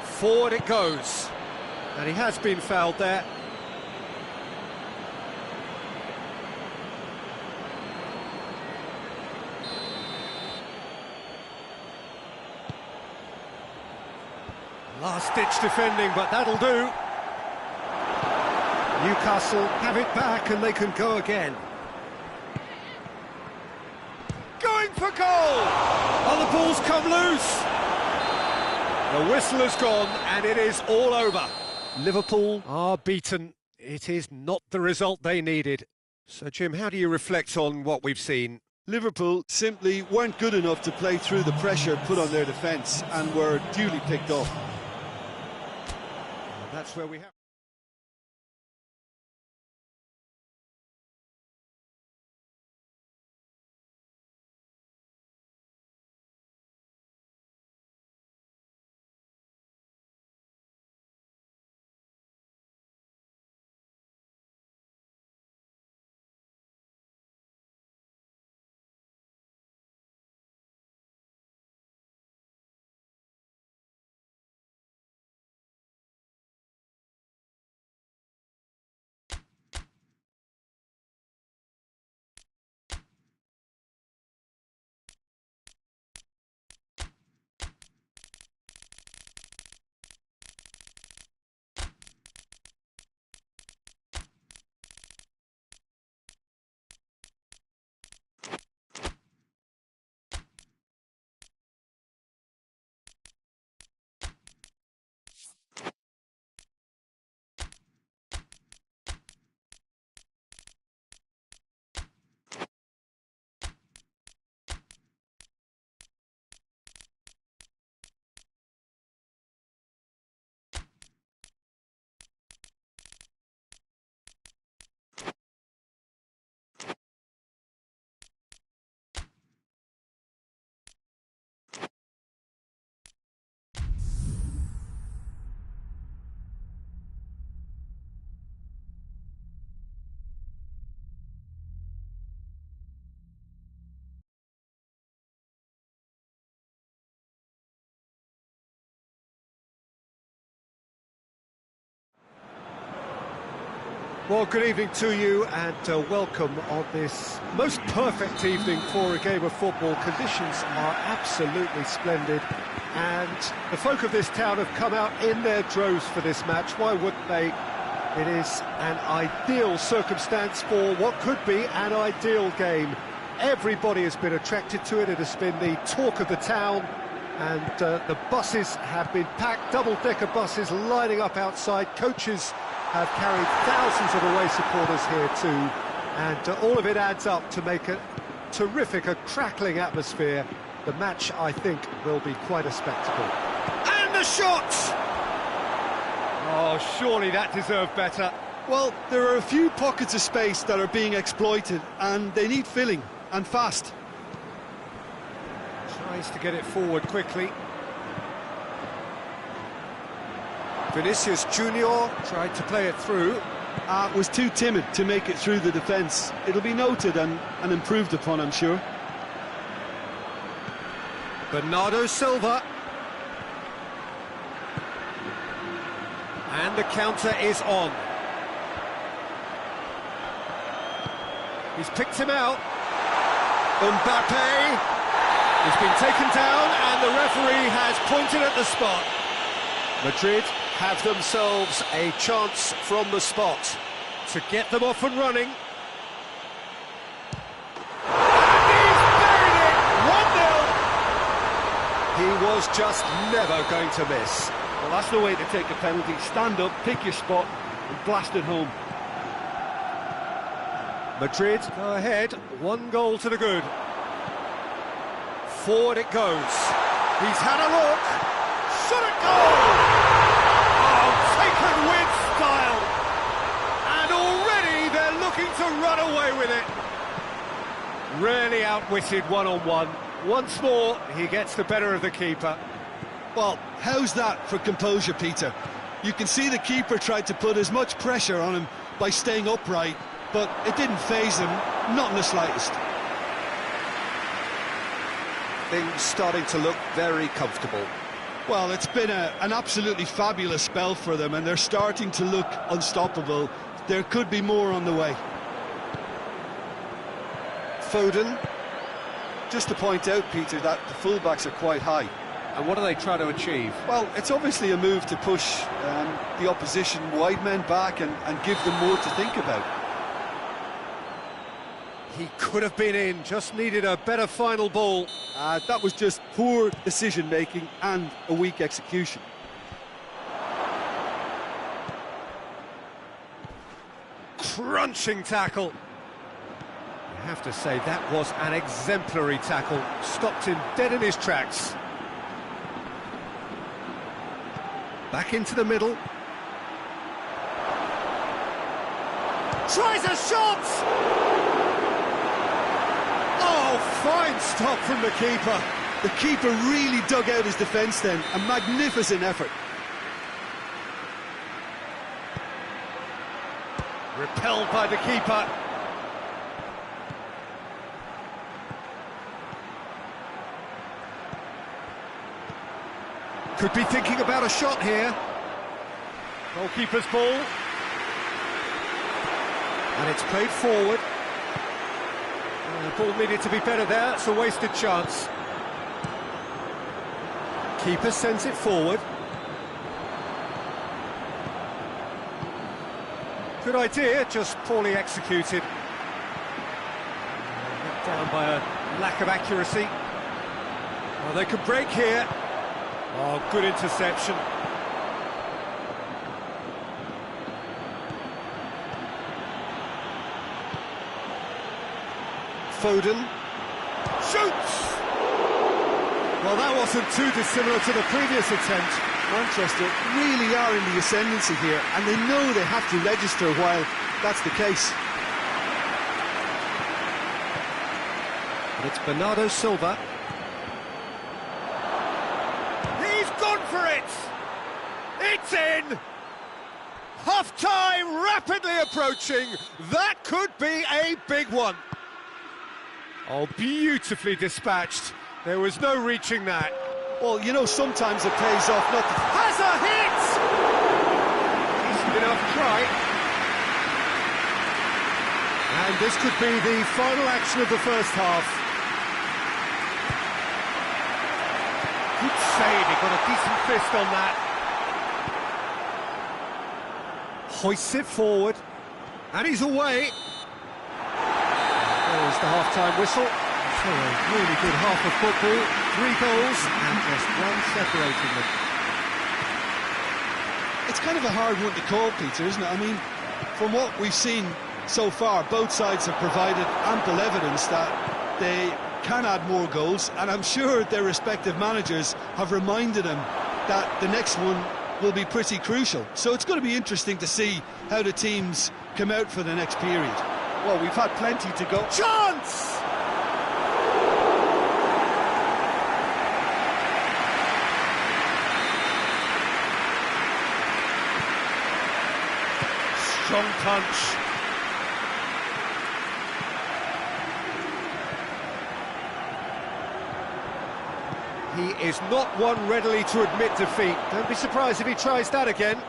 Forward it goes. And he has been fouled there. Last-ditch defending, but that'll do. Newcastle have it back and they can go again. Going for goal! Oh, the ball's come loose! The whistle has gone and it is all over. Liverpool are beaten. It is not the result they needed. So, Jim, how do you reflect on what we've seen? Liverpool simply weren't good enough to play through the pressure put on their defence and were duly picked off. That's where we have... Well, good evening to you and welcome on this most perfect evening for a game of football. Conditions are absolutely splendid and the folk of this town have come out in their droves for this match. Why wouldn't they? It is an ideal circumstance for what could be an ideal game. Everybody has been attracted to it. It has been the talk of the town and the buses have been packed, double-decker buses lining up outside. Coaches have carried thousands of away supporters here too, and all of it adds up to make a terrific, a crackling atmosphere. The match, I think, will be quite a spectacle. And the shot! Oh, surely that deserved better. Well, there are a few pockets of space that are being exploited, and they need filling, and fast. Tries to get it forward quickly. Vinicius Junior tried to play it through. Was too timid to make it through the defence. It'll be noted and improved upon, I'm sure. Bernardo Silva. And the counter is on. He's picked him out. Mbappe has been taken down and the referee has pointed at the spot. Madrid have themselves a chance from the spot to get them off and running. And he's buried it! 1-0! He was just never going to miss. Well, that's the way to take a penalty. Stand up, pick your spot, and blast it home. Madrid go ahead, 1 goal to the good. Forward it goes. He's had a look. Shot at goal! Oh, taken with style. And already they're looking to run away with it. Really outwitted one-on-one. Once more, he gets the better of the keeper. Well, how's that for composure, Peter? You can see the keeper tried to put as much pressure on him by staying upright, but it didn't faze him, not in the slightest. Things starting to look very comfortable. Well, it's been an absolutely fabulous spell for them, and they're starting to look unstoppable. There could be more on the way. Foden. Just to point out, Peter, that the fullbacks are quite high. And what are they trying to achieve? Well, it's obviously a move to push the opposition wide men back and give them more to think about. He could have been in, just needed a better final ball. That was just poor decision-making and a weak execution. Crunching tackle. I have to say, that was an exemplary tackle. Stopped him dead in his tracks. Back into the middle. Tries a shot! Oh, fine stop from the keeper. The keeper really dug out his defence then. A magnificent effort. Repelled by the keeper. Could be thinking about a shot here. Goalkeeper's ball. And it's played forward. The ball needed to be better there. It's a wasted chance. Keeper sends it forward. Good idea, just poorly executed. Knocked down by a lack of accuracy. Well, they could break here. Oh, good interception. Foden shoots! Well, that wasn't too dissimilar to the previous attempt. Manchester really are in the ascendancy here, and they know they have to register while that's the case. But it's Bernardo Silva. He's gone for it! It's in! Half-time rapidly approaching. That could be a big one. Oh, beautifully dispatched. There was no reaching that. Well, you know, sometimes it pays off not to... Has a hit! Decent enough try. And this could be the final action of the first half. Good save, he got a decent fist on that. Hoists it forward. And he's away. There's the half-time whistle. So a really good half of football. 3 goals and just one separating them. It's kind of a hard one to call, Peter, isn't it? I mean, from what we've seen so far, both sides have provided ample evidence that they can add more goals, and I'm sure their respective managers have reminded them that the next one will be pretty crucial. So it's going to be interesting to see how the teams come out for the next period. Well, we've had plenty to go. Chance! Strong punch. He is not one readily to admit defeat. Don't be surprised if he tries that again.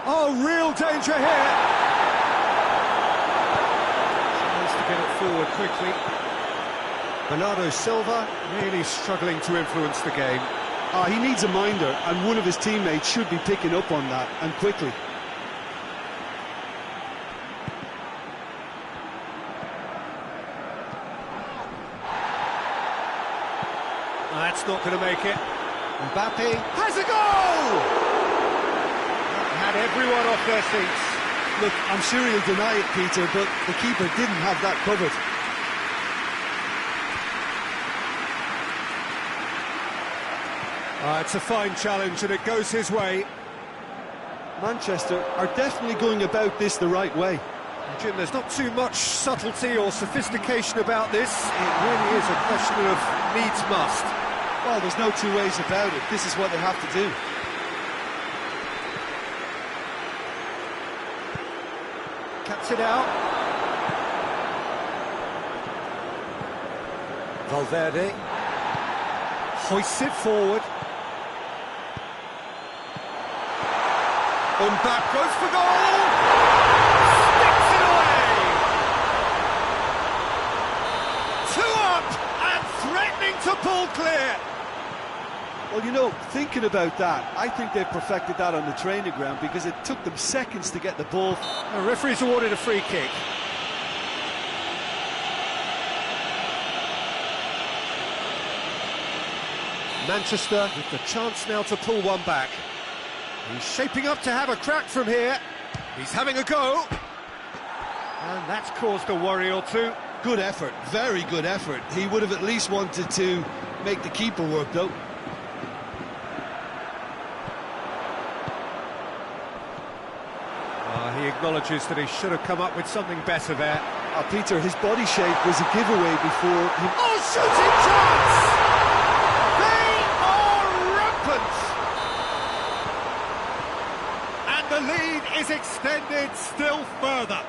Oh, real danger here. forward quickly. Bernardo Silva really struggling to influence the game. He needs a minder, and one of his teammates should be picking up on that, and quickly. That's not going to make it. Mbappe. Has a goal! That had everyone off their seats. Look, I'm sure he'll deny it, Peter, but the keeper didn't have that covered. It's a fine challenge and it goes his way. Manchester are definitely going about this the right way. Jim, there's not too much subtlety or sophistication about this. It really is a question of needs must. Well, there's no two ways about it. This is what they have to do. Cuts it out. Valverde hoists it forward. Mbappe goes for goal! Sticks it away! 2 up and threatening to pull clear. Well, you know, thinking about that, I think they perfected that on the training ground because it took them seconds to get the ball. The referee's awarded a free kick. Manchester with the chance now to pull one back. He's shaping up to have a crack from here. He's having a go. And that's caused a worry or two. Good effort, very good effort. He would have at least wanted to make the keeper work, though. He acknowledges that he should have come up with something better there. Peter, his body shape was a giveaway before he... Oh, shooting chance! They are rampant! And the lead is extended still further.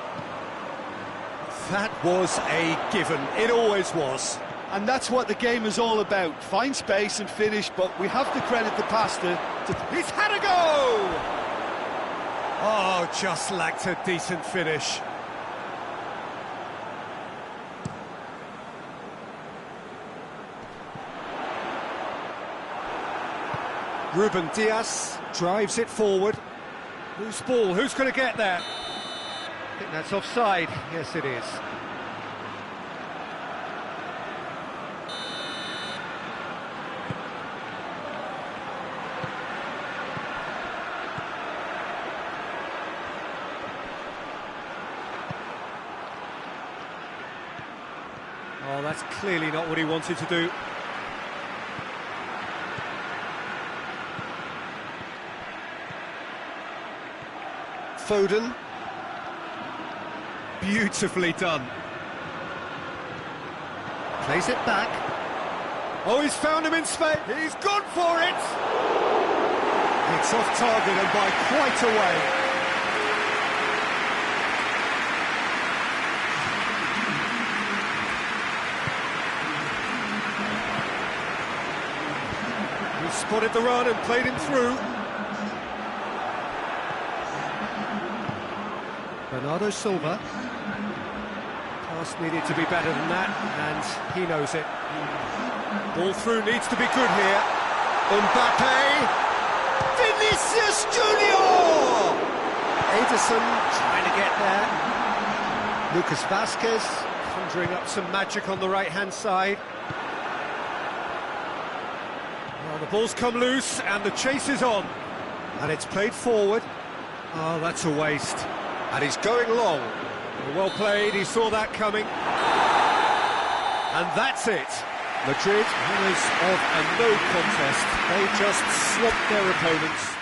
That was a given. It always was. And that's what the game is all about. Find space and finish, but we have to credit the pass to... He's had a go! Oh, just lacked a decent finish. Ruben Diaz drives it forward. Loose ball, who's going to get there? I think that's offside. Yes, it is. Oh, that's clearly not what he wanted to do. Foden. Beautifully done. Plays it back. Oh, he's found him in space. He's gone for it. It's off target and by quite a way. He spotted the run and played him through. Bernardo Silva. Pass needed to be better than that, and he knows it. Ball through needs to be good here. Mbappe. Vinicius Junior. Ederson trying to get there. Lucas Vazquez conjuring up some magic on the right-hand side. Well, the ball's come loose and the chase is on. And it's played forward. Oh, that's a waste. And he's going long. Well played, he saw that coming. And that's it. Madrid, winners of a no contest. They just swamped their opponents.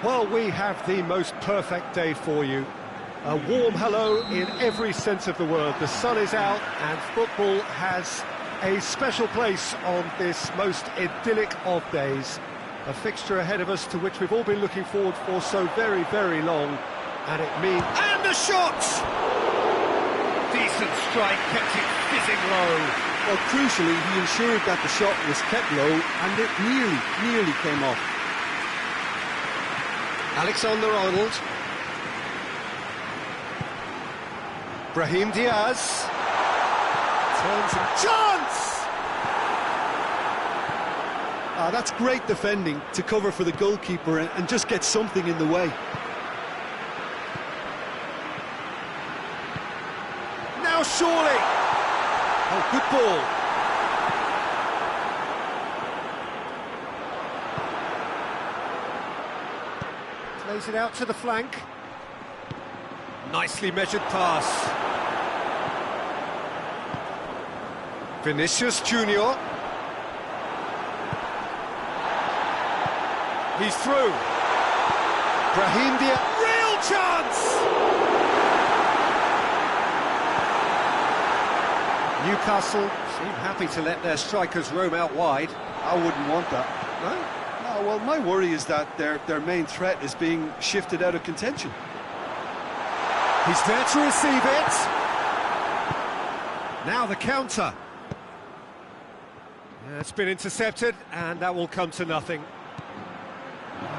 Well, we have the most perfect day for you. A warm hello in every sense of the word. The sun is out and football has a special place on this most idyllic of days. A fixture ahead of us to which we've all been looking forward for so very, very long. And it means... And the shot! Decent strike, kept it fizzing low. Well, crucially, he ensured that the shot was kept low and it nearly came off. Alexander-Arnold. Brahim Diaz. Turns and chance! That's great defending to cover for the goalkeeper and just get something in the way. Now surely! Oh, good ball. Plays it out to the flank. Nicely measured pass. Vinicius Junior. He's through. Brahim Diaz. Real chance! Newcastle seem happy to let their strikers roam out wide. I wouldn't want that. No? No, well, my worry is that their main threat is being shifted out of contention. He's there to receive it. Now the counter. Yeah, it's been intercepted, and that will come to nothing.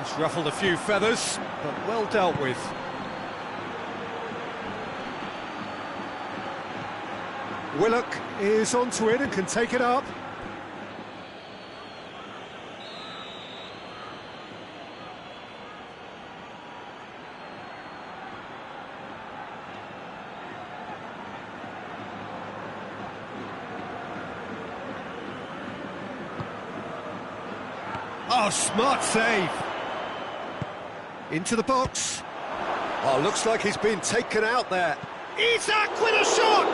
It's ruffled a few feathers, but well dealt with. Willock is onto it and can take it up. Oh, smart save. Into the box. Oh, looks like he's been taken out there. Isak with a shot!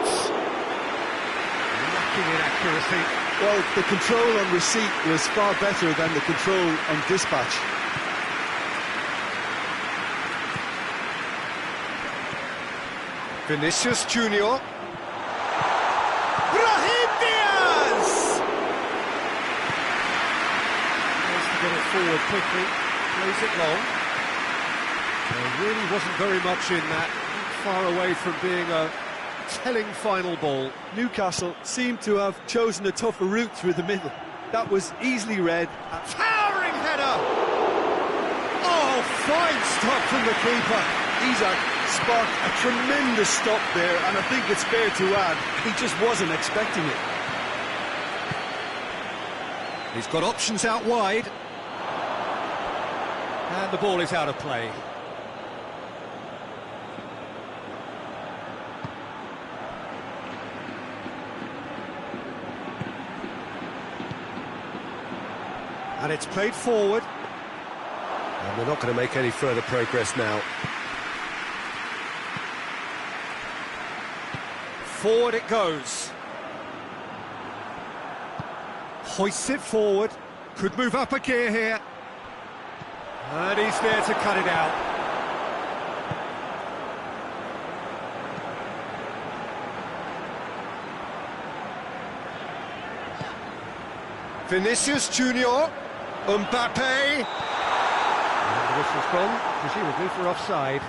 Lacking in accuracy. Well, the control on receipt was far better than the control on dispatch. Vinicius Junior. Brahim Diaz! Tries to get it forward quickly, plays it long. There really wasn't very much in that, not far away from being a telling final ball. Newcastle seemed to have chosen a tougher route through the middle. That was easily read. Towering header! Oh, fine stop from the keeper. Isak sparked a tremendous stop there, and I think it's fair to add, he just wasn't expecting it. He's got options out wide. And the ball is out of play. And it's played forward. And they're not going to make any further progress now. Forward it goes. Hoists it forward. Could move up a gear here. And he's there to cut it out. Vinicius Junior. Mbappe. And the whistle's gone, presumably for offside.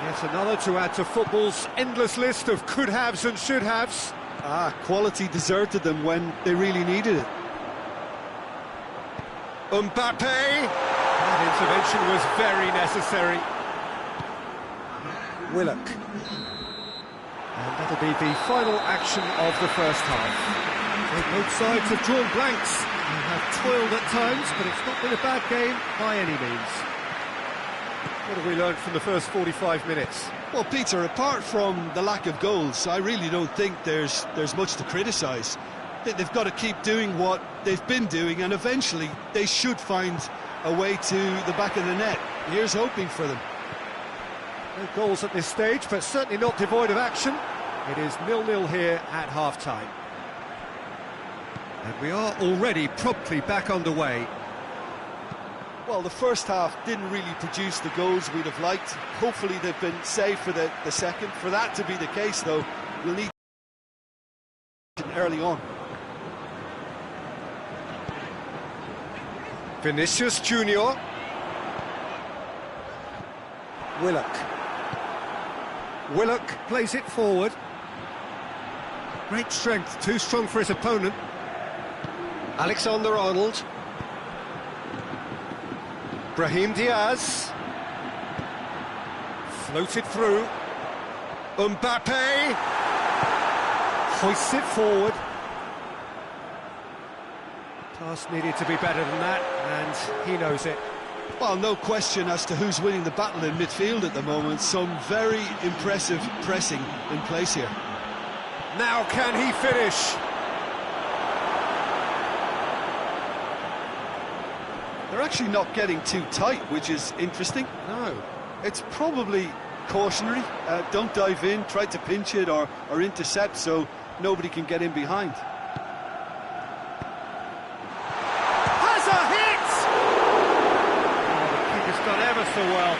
Yet another to add to football's endless list of could-haves and should-haves. Quality deserted them when they really needed it. Mbappe! That intervention was very necessary. Willock. And that'll be the final action of the first half. So both sides have drawn blanks and have toiled at times, but it's not been a bad game by any means. What have we learned from the first 45 minutes? Well, Peter, apart from the lack of goals, I really don't think there's much to criticise. They've got to keep doing what they've been doing, and eventually they should find a way to the back of the net. Here's hoping for them. No goals at this stage, but certainly not devoid of action. It is 0-0 here at half-time. And we are already promptly back underway. Well, the first half didn't really produce the goals we'd have liked. Hopefully they've been saved for the second. For that to be the case, though, we'll need early on. Vinicius Junior. Willock plays it forward. Great strength, too strong for his opponent. Alexander-Arnold. Brahim Diaz. Floated through. Mbappe. Hoists it forward. Pass needed to be better than that, and he knows it. Well, no question as to who's winning the battle in midfield at the moment. Some very impressive pressing in place here. Now can he finish? They're actually not getting too tight, which is interesting. No. It's probably cautionary. Don't dive in, try to pinch it or intercept so nobody can get in behind. Has a hit! Oh, the keeper's done ever so well.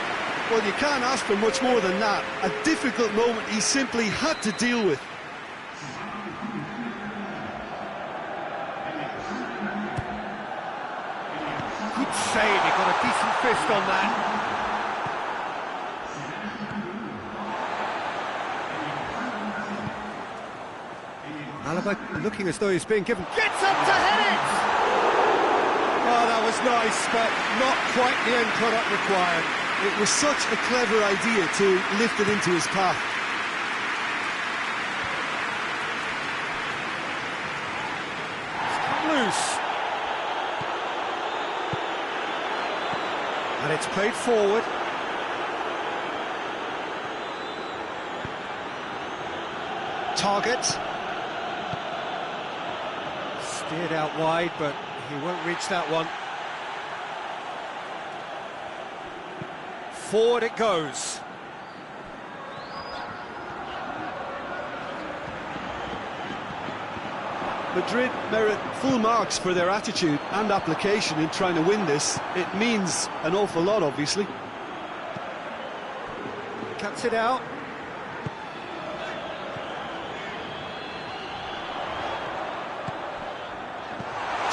Well, you can't ask for much more than that. A difficult moment he simply had to deal with. Good save, he got a decent fist on that. Alaba looking as though he's being given... Gets up to hit it! Oh, that was nice, but not quite the end product required. It was such a clever idea to lift it into his path. It's come loose. And it's played forward. Target. Steered out wide, but he won't reach that one. Forward it goes. Madrid merit full marks for their attitude and application in trying to win this. It means an awful lot, obviously. Cuts it out.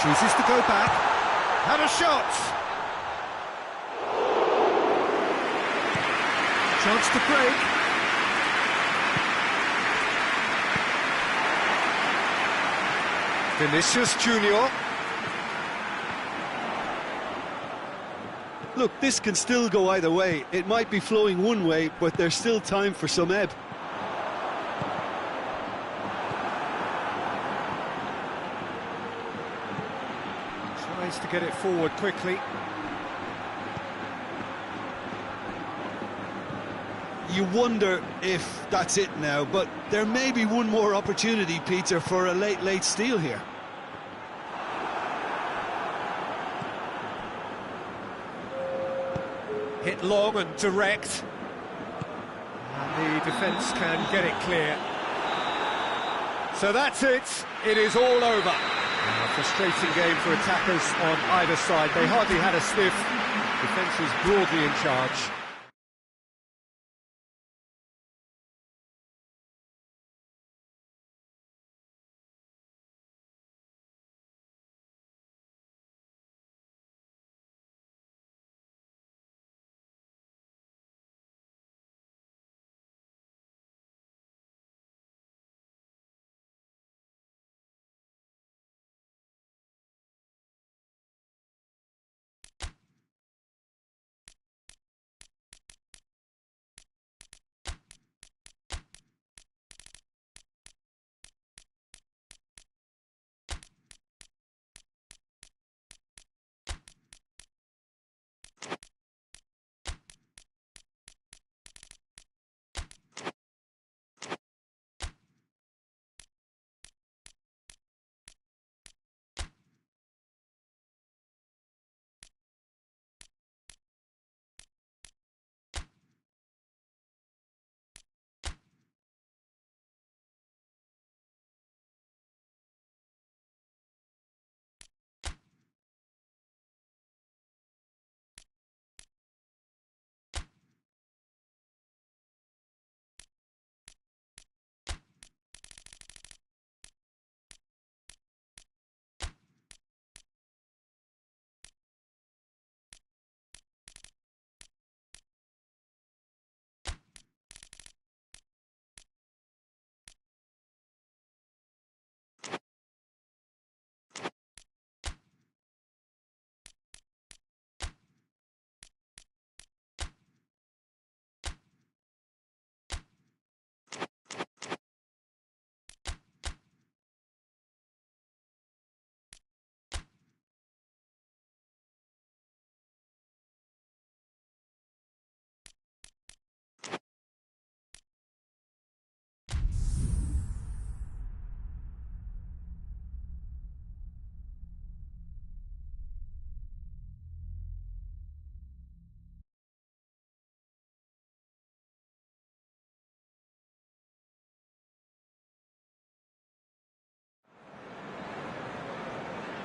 Chooses to go back. Had a shot. Chance to break. Vinicius Junior. Look, this can still go either way. It might be flowing one way, but there's still time for some ebb. Tries to get it forward quickly. You wonder if that's it now, but there may be one more opportunity, Peter, for a late steal here. Hit long and direct. And the defence can get it clear. So that's it. It is all over. A frustrating game for attackers on either side. They hardly had a sniff. Defence was broadly in charge.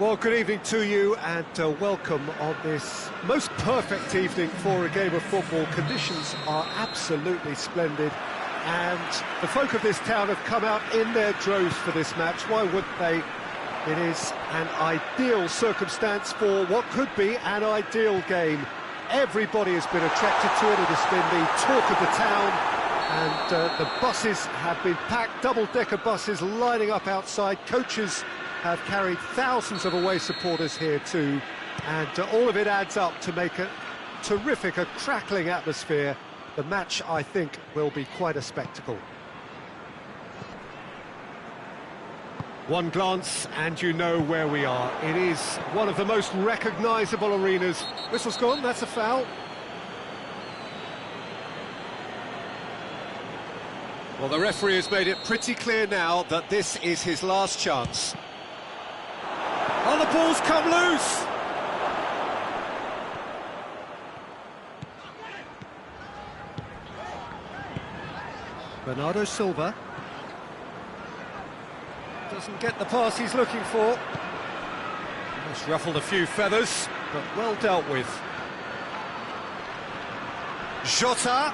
Well, good evening to you and welcome on this most perfect evening for a game of football. Conditions are absolutely splendid and the folk of this town have come out in their droves for this match. Why wouldn't they? It is an ideal circumstance for what could be an ideal game. Everybody has been attracted to it. It has been the talk of the town, and the buses have been packed, double-decker buses lining up outside. Coaches have carried thousands of away supporters here too, and all of it adds up to make a terrific, a crackling atmosphere. The match, I think, will be quite a spectacle. One glance and you know where we are. It is one of the most recognisable arenas. Whistle's gone, that's a foul. Well, the referee has made it pretty clear now that this is his last chance. Oh, the ball's come loose! Bernardo Silva doesn't get the pass he's looking for. Almost ruffled a few feathers, but well dealt with. Jota.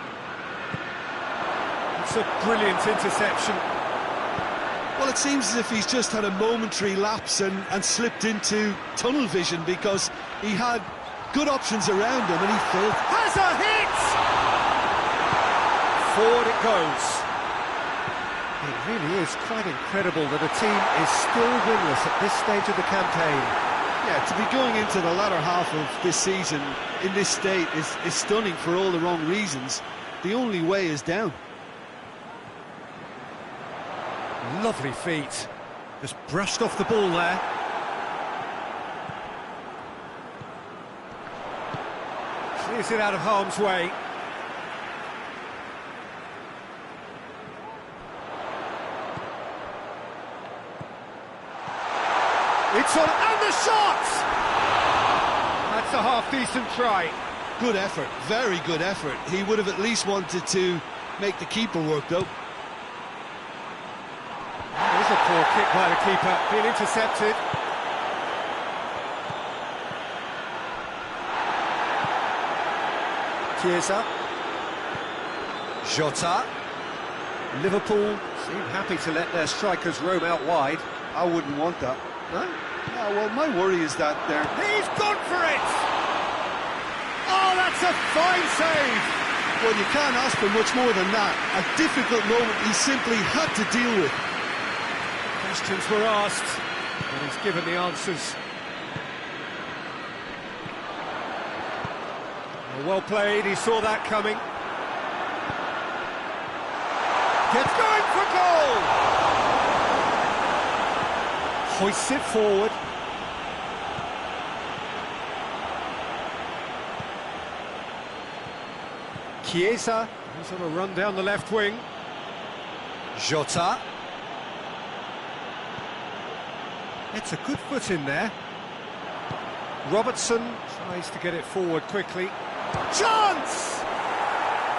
It's a brilliant interception. Well, it seems as if he's just had a momentary lapse and slipped into tunnel vision, because he had good options around him and he failed. Has a hit! Forward it goes. It really is quite incredible that a team is still winless at this stage of the campaign. Yeah, to be going into the latter half of this season in this state is stunning for all the wrong reasons. The only way is down. Lovely feet. Just brushed off the ball there. Clears it out of harm's way. It's on, and the shot! That's a half-decent try. Good effort, very good effort. He would have at least wanted to make the keeper work, though. There's a poor kick by the keeper, being intercepted. Chiesa. Jota. Liverpool seem happy to let their strikers roam out wide. I wouldn't want that. No? No, well, my worry is that they're... He's gone for it! Oh, that's a fine save! Well, you can't ask for much more than that. A difficult moment he simply had to deal with. Questions were asked, and he's given the answers. Well played, he saw that coming. Gets going for goal! Hoists it forward. Chiesa, he's on a run down the left wing. Jota. It's a good foot in there. Robertson tries to get it forward quickly. Chance!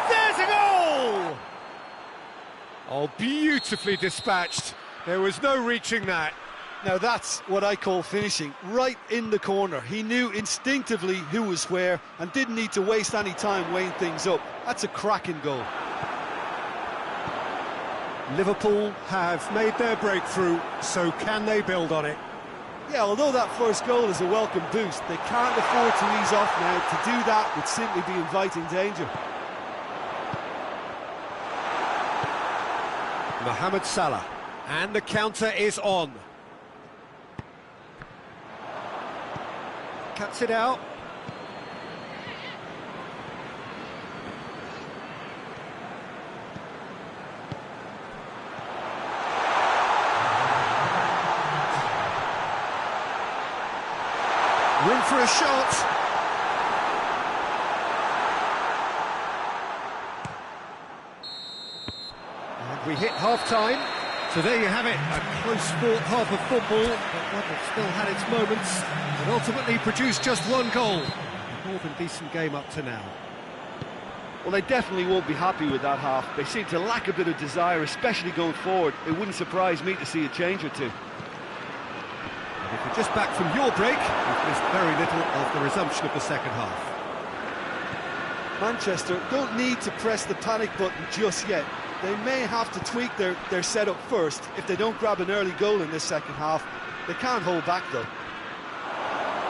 There's a goal! Oh, beautifully dispatched. There was no reaching that. Now that's what I call finishing, right in the corner. He knew instinctively who was where and didn't need to waste any time weighing things up. That's a cracking goal. Liverpool have made their breakthrough, so can they build on it? Yeah, although that first goal is a welcome boost, they can't afford to ease off now. To do that would simply be inviting danger. Mohamed Salah, and the counter is on. Cuts it out. Room for a shot. And we hit half-time. So there you have it, a close-fought half of football, but one that still had its moments, and ultimately produced just one goal. A more than decent game up to now. Well, they definitely won't be happy with that half. They seem to lack a bit of desire, especially going forward. It wouldn't surprise me to see a change or two. And if you Just back from your break, we've missed very little of the resumption of the second half. Manchester don't need to press the panic button just yet. They may have to tweak their setup first. If they don't grab an early goal in this second half, they can't hold back though.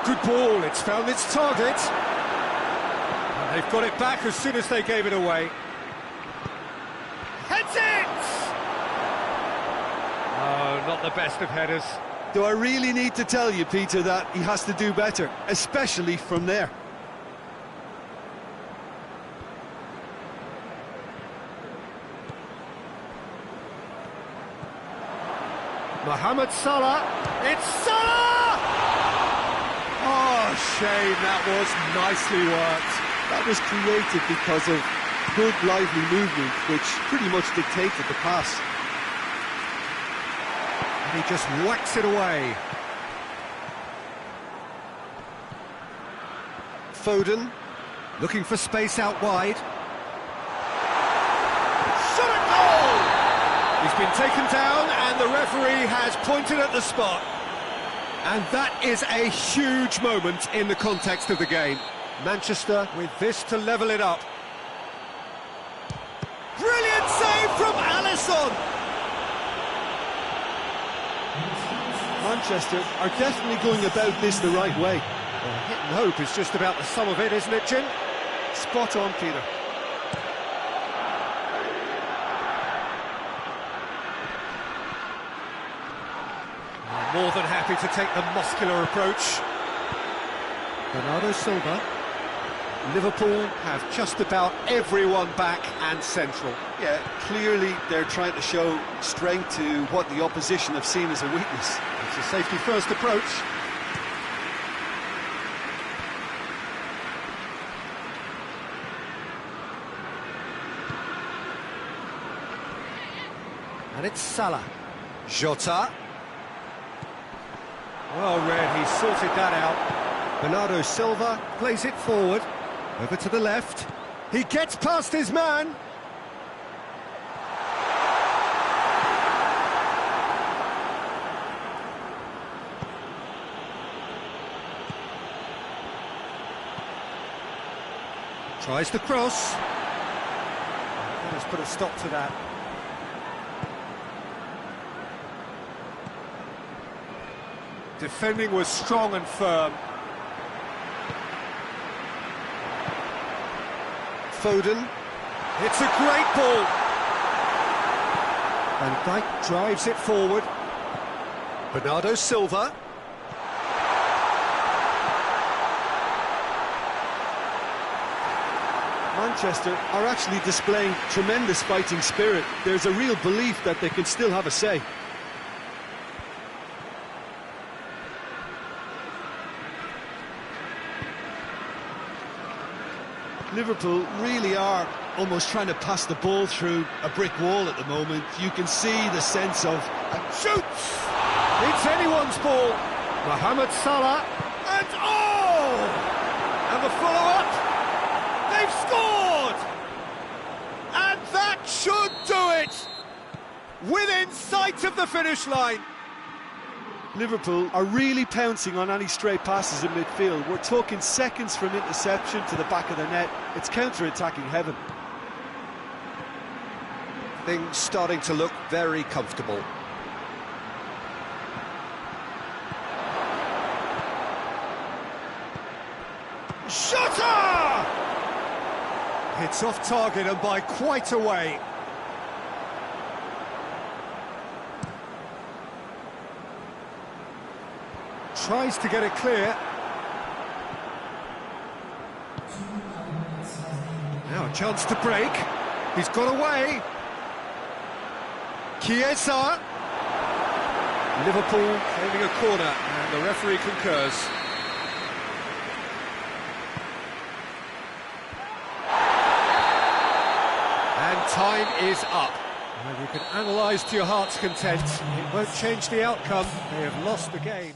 Good ball, it's found its target. And they've got it back as soon as they gave it away. Heads it! Oh, not the best of headers. Do I really need to tell you, Peter, that he has to do better, especially from there? Mohamed Salah, it's Salah! Oh, shame, that was nicely worked. That was created because of good, lively movement, which pretty much dictated the pass. And he just whacks it away. Foden, looking for space out wide. Shot at goal! He's been taken down and the referee has pointed at the spot. And that is a huge moment in the context of the game. Manchester with this to level it up. Brilliant save from Alisson! Manchester are definitely going about this the right way. Well, hit and hope is just about the sum of it, isn't it, Jim? Spot on, Peter. More than happy to take the muscular approach. Bernardo Silva. Liverpool have just about everyone back and central. Yeah, clearly they're trying to show strength to what the opposition have seen as a weakness. It's a safety-first approach. And it's Salah. Jota. Well read, he sorted that out. Bernardo Silva plays it forward. Over to the left. He gets past his man. Tries the cross. Let's put a stop to that. Defending was strong and firm. Foden. It's a great ball. Van Dijk drives it forward. Bernardo Silva. Manchester are actually displaying tremendous fighting spirit. There's a real belief that they can still have a say. Liverpool really are almost trying to pass the ball through a brick wall at the moment. You can see the sense of... And shoots! It's anyone's ball. Mohamed Salah. And oh! And the follow-up. They've scored! And that should do it! Within sight of the finish line. Liverpool are really pouncing on any stray passes in midfield. We're talking seconds from interception to the back of the net. It's counter-attacking heaven. Things starting to look very comfortable. Shota! It's off target and by quite a way. Tries to get it clear. Now a chance to break. He's got away. Chiesa. Liverpool claiming a corner, and the referee concurs. And time is up. Well, you can analyse to your heart's content. It won't change the outcome. They have lost the game.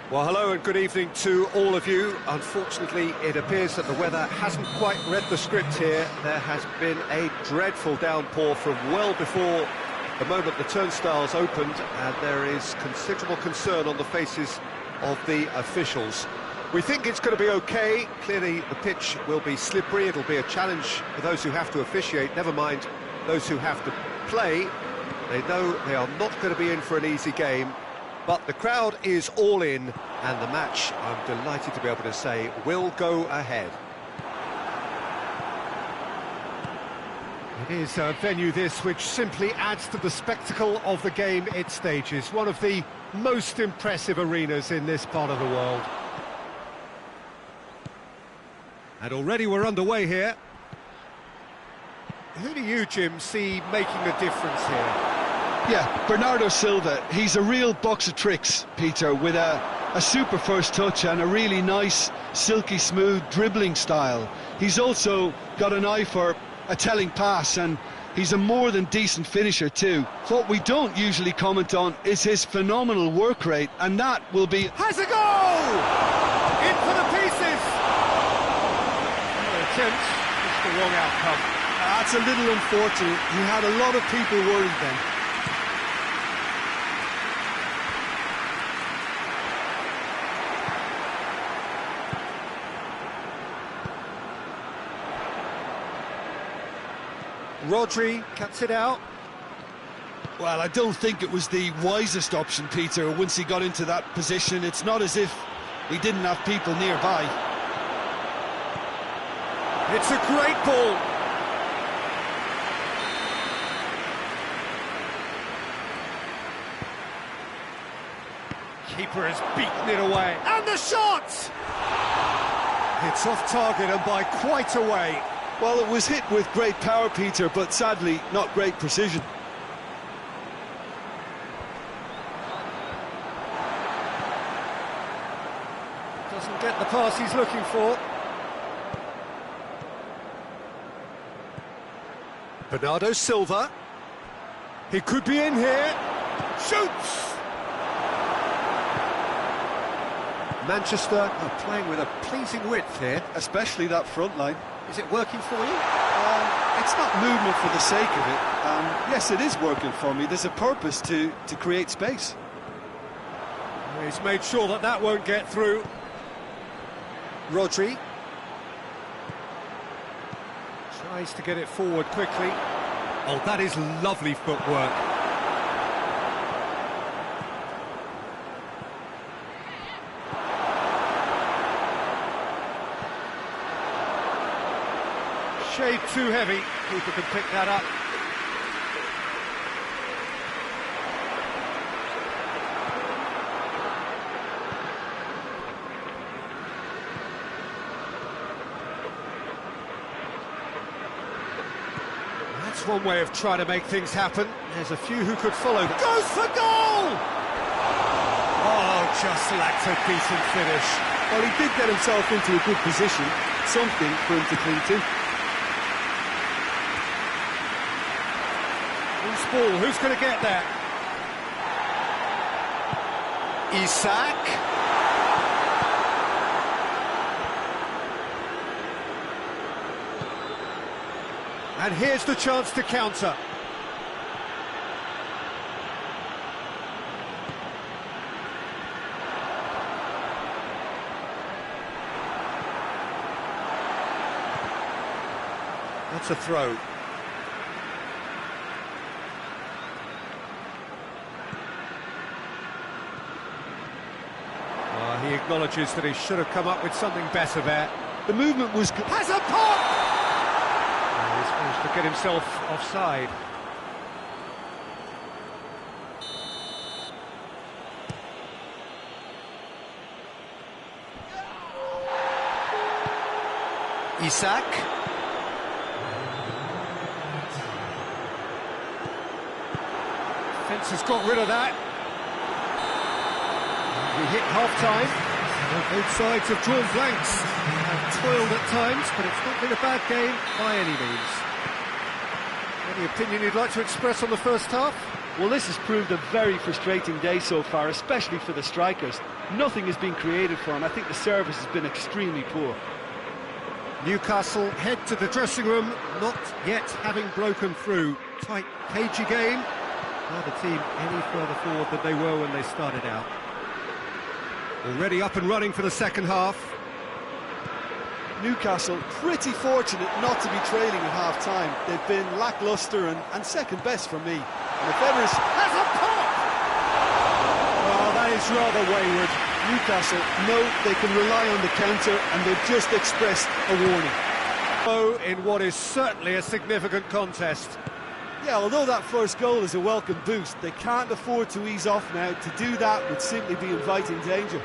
Well, hello and good evening to all of you. Unfortunately, it appears that the weather hasn't quite read the script here. There has been a dreadful downpour from well before the moment the turnstiles opened, and there is considerable concern on the faces of the officials. We think it's going to be okay. Clearly, the pitch will be slippery. It'll be a challenge for those who have to officiate, never mind those who have to play. They know they are not going to be in for an easy game. But the crowd is all in, and the match, I'm delighted to be able to say, will go ahead. It is a venue this which simply adds to the spectacle of the game it stages. One of the most impressive arenas in this part of the world. And already we're underway here. Who do you, Jim, see making the difference here? Yeah, Bernardo Silva, he's a real box of tricks, Peter, with a super first touch and a really nice, silky smooth dribbling style. He's also got an eye for a telling pass, and he's a more than decent finisher too. What we don't usually comment on is his phenomenal work rate, and that will be... Has a goal! In for the pieces! Attempt, just the wrong outcome. That's a little unfortunate. He had a lot of people worried then. Rodri cuts it out. Well, I don't think it was the wisest option, Peter, once he got into that position. It's not as if he didn't have people nearby. It's a great ball. Keeper has beaten it away. And the shot! It's off target and by quite a way. Well, it was hit with great power, Peter, but sadly not great precision. Doesn't get the pass he's looking for. Bernardo Silva. He could be in here. Shoots! Manchester are playing with a pleasing width here. Especially that front line. Is it working for you? It's not movement for the sake of it. Yes, it is working for me. There's a purpose to create space. He's made sure that that won't get through. Rodri tries to get it forward quickly. Oh, that is lovely footwork. Shade too heavy. Keeper can pick that up. That's one way of trying to make things happen. There's a few who could follow. Goes for goal! Oh, just lacked a decent finish. Well, he did get himself into a good position. Something for him to cling to. Ball. Who's going to get that? Isak. And here's the chance to counter. That's a throw. He acknowledges that he should have come up with something better there. The movement was good. Has a pop! He's managed to get himself offside. Isak. Fence has got rid of that. We hit half-time. Both sides have drawn blanks. Have toiled at times, but it's not been a bad game by any means. Any opinion you'd like to express on the first half? Well, this has proved a very frustrating day so far, especially for the strikers. Nothing has been created for them. I think the service has been extremely poor. Newcastle head to the dressing room, not yet having broken through. Tight, cagey game. Are the team any further forward than they were when they started out? Already up and running for the second half. Newcastle pretty fortunate not to be trailing at half-time. They've been lacklustre and second best for me. And if Evers has a pop! Oh, that is rather wayward. Newcastle know they can rely on the counter, and they've just expressed a warning. Oh, in what is certainly a significant contest. Yeah, although that first goal is a welcome boost, they can't afford to ease off now. To do that would simply be inviting danger.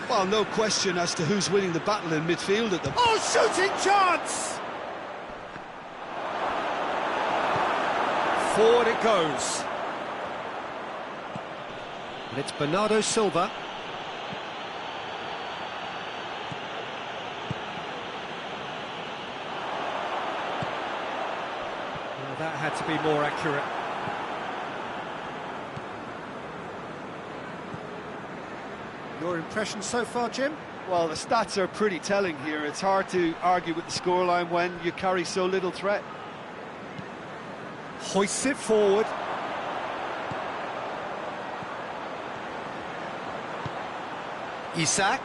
Well, no question as to who's winning the battle in midfield at the... Oh, shooting chance! Forward it goes. And it's Bernardo Silva. Well, that had to be more accurate. Your impression so far, Jim? Well, the stats are pretty telling here. It's hard to argue with the scoreline when you carry so little threat. Hoists it forward. Isak.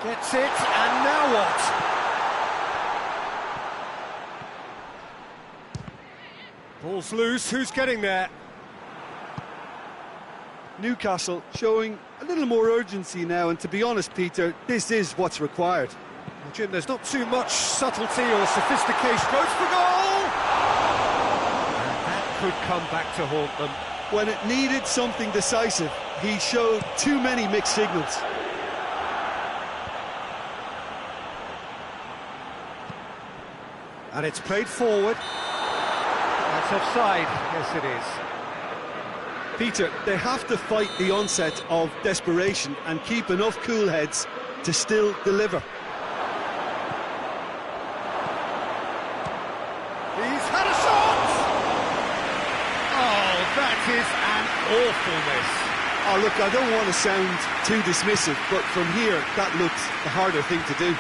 Gets it, and now what? Ball's loose, who's getting there? Newcastle showing a little more urgency now, and to be honest, Peter, this is what's required. Well, Jim, there's not too much subtlety or sophistication. Goes for goal! And that could come back to haunt them. When it needed something decisive, he showed too many mixed signals. And it's played forward. That's offside. Yes, it is. Peter, they have to fight the onset of desperation and keep enough cool heads to still deliver. He's had a shot! Oh, that is an awful miss. Oh, look, I don't want to sound too dismissive, but from here, that looks the harder thing to do.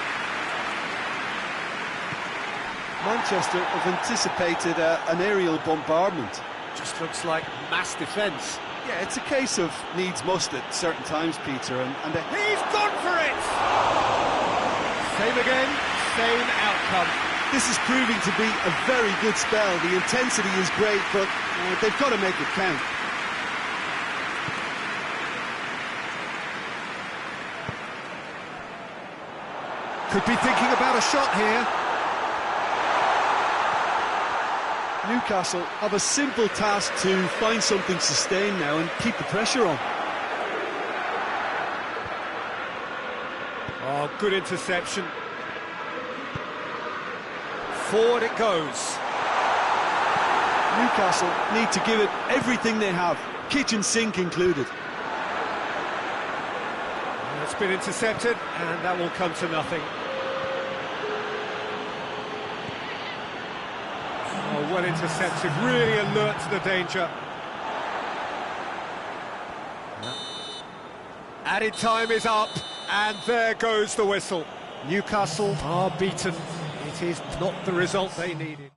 Manchester have anticipated an aerial bombardment. Just looks like mass defence. Yeah, it's a case of needs must at certain times, Peter, and He's gone for it! Same again, same outcome. this is proving to be a very good spell. The intensity is great, but they've got to make it count. Could be thinking about a shot here. Newcastle have a simple task to find something sustained now and keep the pressure on. Oh, good interception. Forward it goes. Newcastle need to give it everything they have, kitchen sink included. It's been intercepted, and that will come to nothing. Oh, well intercepted, really alert to the danger. Added time is up, and there goes the whistle. Newcastle are beaten. It is not the result they needed.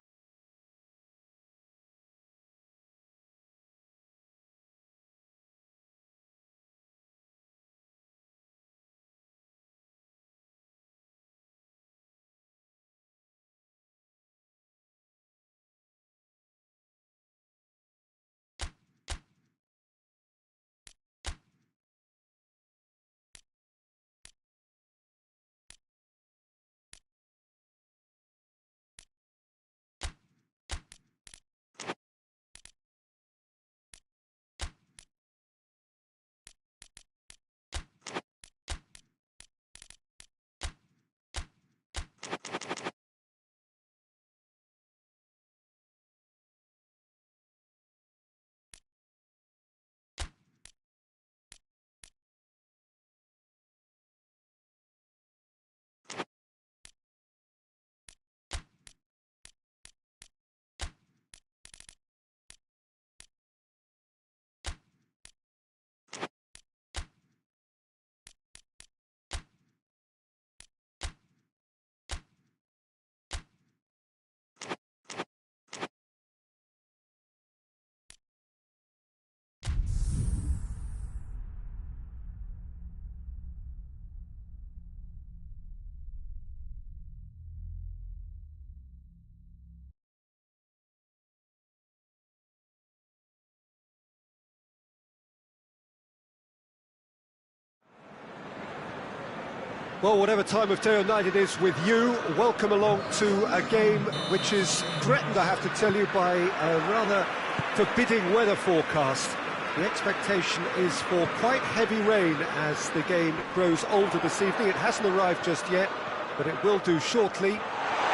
Well, whatever time of day or night it is with you, welcome along to a game which is threatened, I have to tell you, by a rather forbidding weather forecast. The expectation is for quite heavy rain as the game grows older this evening. It hasn't arrived just yet, but it will do shortly.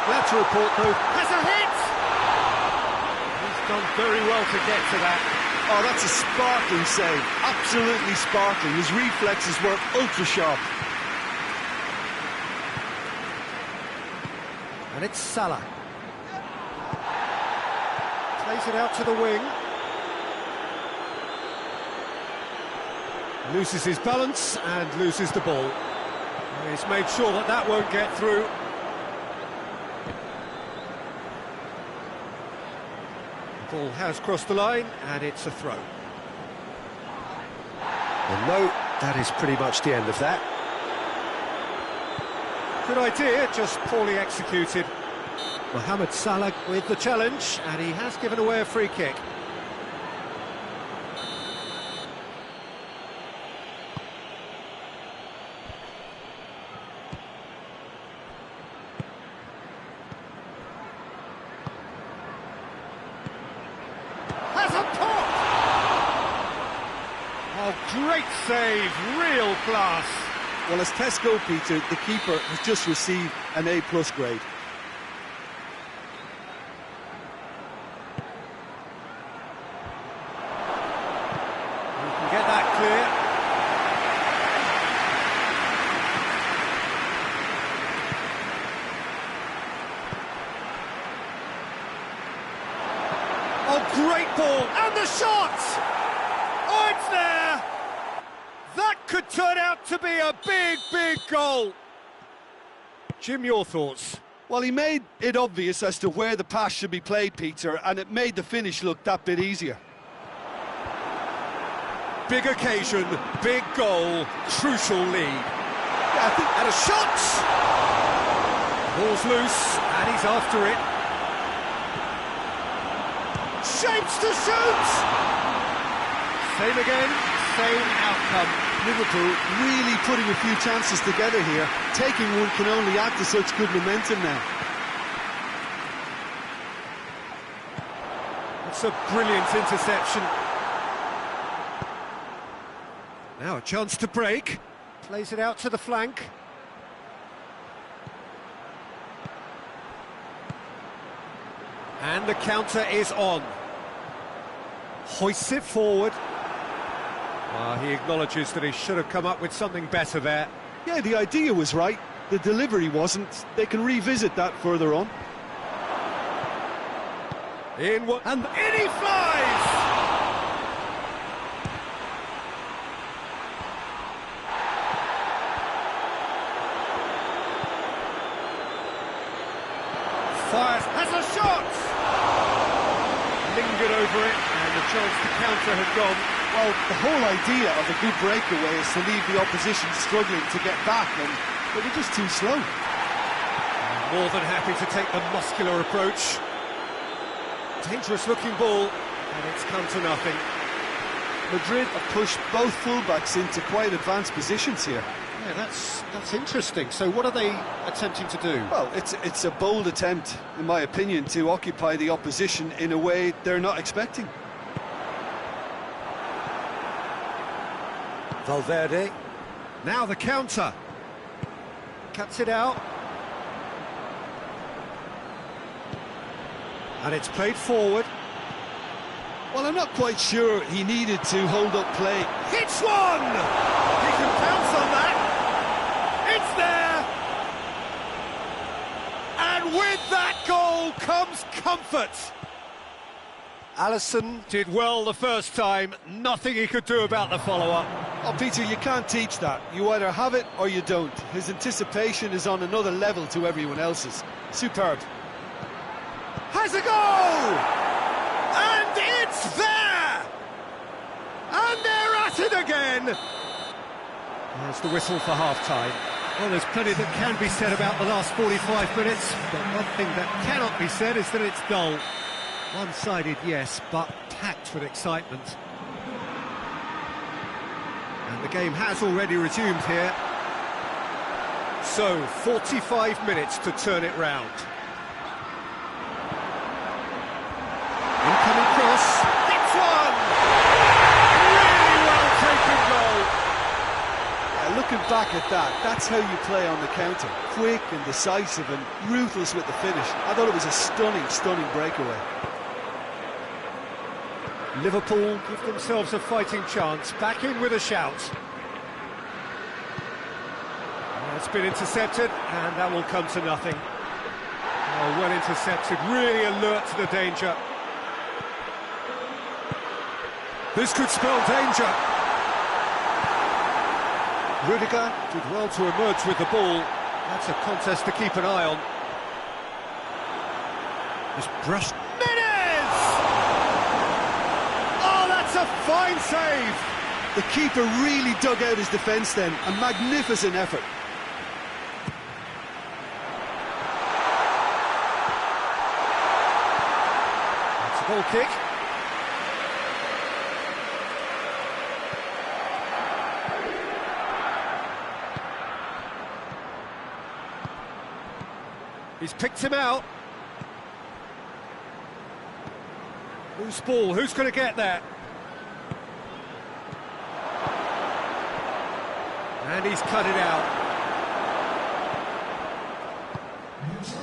Glad to report, though, has a hit! He's done very well to get to that. Oh, that's a sparkling save. Absolutely sparkling. His reflexes were ultra sharp. And it's Salah. Plays it out to the wing. Loses his balance and loses the ball. He's made sure that that won't get through. The ball has crossed the line and it's a throw. And no, that is pretty much the end of that. Good idea, just poorly executed. Mohamed Salah with the challenge, and he has given away a free kick. Has a pop! Oh, great save, real class. Well, as tests go, Peter, the keeper has just received an A+ grade. You can get that clear. Oh, great ball! And the shot! Oh, it's there! That could turn out to be a big, big goal. Jim, your thoughts? Well, he made it obvious as to where the pass should be played, Peter, and it made the finish look that bit easier. Big occasion, big goal, crucial lead. Yeah, I think... And a shot! Ball's loose, and he's after it. Shapes to shoot! Same again, same outcome. Liverpool really putting a few chances together here. Taking one can only add to such good momentum now. It's a brilliant interception. Now a chance to break. Plays it out to the flank. And the counter is on. Hoists it forward. He acknowledges that he should have come up with something better there. Yeah, the idea was right. The delivery wasn't. They can revisit that further on. And in he flies! Fires, has a shot! Lingered over it, and the chance to counter had gone. Well, the whole idea of a good breakaway is to leave the opposition struggling to get back, and they were just too slow. More than happy to take the muscular approach. Dangerous looking ball, and it's come to nothing. Madrid have pushed both fullbacks into quite advanced positions here. Yeah, that's interesting. So what are they attempting to do? Well, it's a bold attempt, in my opinion, to occupy the opposition in a way they're not expecting. Valverde. Now the counter. Cuts it out. And it's played forward. Well, I'm not quite sure he needed to hold up play. Hits one! He can pounce on that. It's there! And with that goal comes comfort. Alisson did well the first time. Nothing he could do about the follow-up. Oh, Peter, you can't teach that. You either have it or you don't. His anticipation is on another level to everyone else's. Superb. Has a goal! And it's there! And they're at it again! There's the whistle for half-time. Well, there's plenty that can be said about the last 45 minutes, but one thing that cannot be said is that it's dull. One-sided, yes, but packed with excitement. And the game has already resumed here. So, 45 minutes to turn it round. Incoming cross. It's one! Really well taken goal. Yeah, looking back at that, that's how you play on the counter. Quick and decisive and ruthless with the finish. I thought it was a stunning, stunning breakaway. Liverpool give themselves a fighting chance. Back in with a shout. It's been intercepted, and that will come to nothing. Oh, well intercepted, really alert to the danger. This could spell danger. Rudiger did well to emerge with the ball. That's a contest to keep an eye on. This brush. Menez! Oh, that's a fine save! The keeper really dug out his defence then. A magnificent effort. It's a goal kick. He's picked him out. Whose ball? Who's going to get that? And he's cut it out.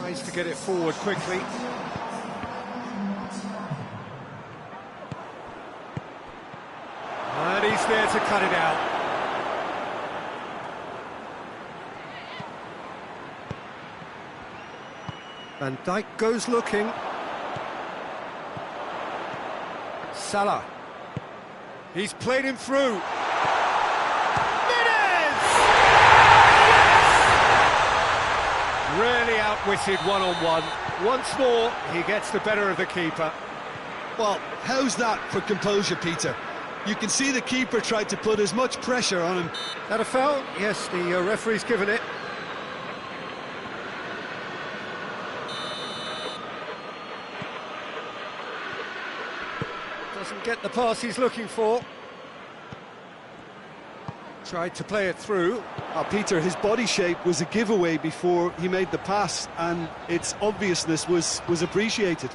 Tries to get it forward quickly. And he's there to cut it out. Van Dijk goes looking. Salah. He's played him through. Menez! Yes! Really outwitted one-on-one. Once more, he gets the better of the keeper. Well, how's that for composure, Peter? You can see the keeper tried to put as much pressure on him. That a foul? Yes, the referee's given it. Doesn't get the pass he's looking for. Tried to play it through. Peter, his body shape was a giveaway before he made the pass, and its obviousness was appreciated.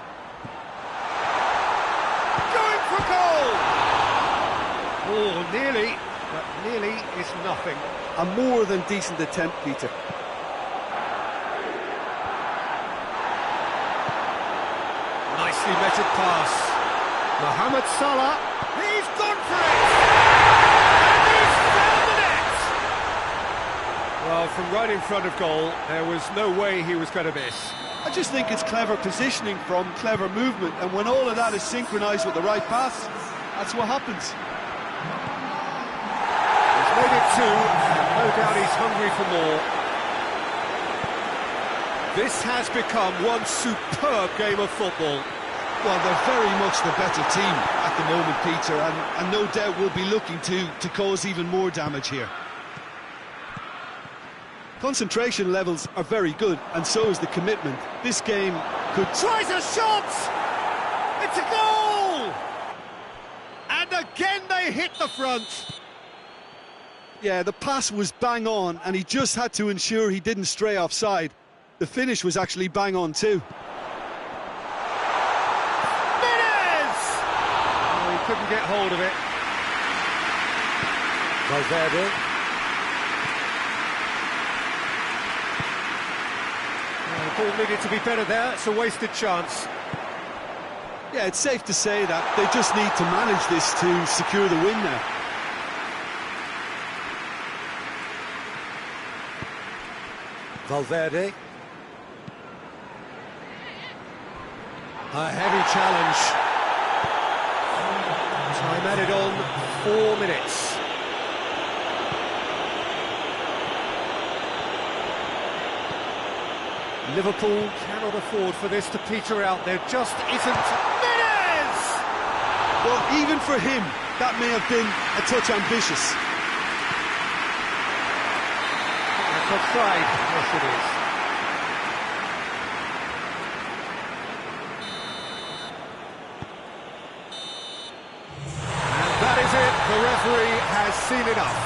Going for goal! Oh, nearly, but nearly is nothing. A more than decent attempt, Peter. Nicely measured pass. Mohamed Salah, he's gone for it! And he's found the net! Well, from right in front of goal, there was no way he was going to miss. I just think it's clever positioning from clever movement, and when all of that is synchronised with the right pass, that's what happens. He's made it two, and no doubt he's hungry for more. This has become one superb game of football. Well, they're very much the better team at the moment, Peter, and no doubt will be looking to cause even more damage here. Concentration levels are very good, and so is the commitment. This game could... Tries a shot! It's a goal! And again they hit the front. Yeah, the pass was bang on, and he just had to ensure he didn't stray offside. The finish was actually bang on too. Couldn't get hold of it. Valverde. The ball needed to be better there. It's a wasted chance. Yeah, it's safe to say that they just need to manage this to secure the win now. Valverde. A heavy challenge. Time added on 4 minutes. Liverpool cannot afford for this to peter out. There just isn't. Menez! Well, even for him, that may have been a touch ambitious. That's offside. Yes, it is. That is it, the referee has seen enough.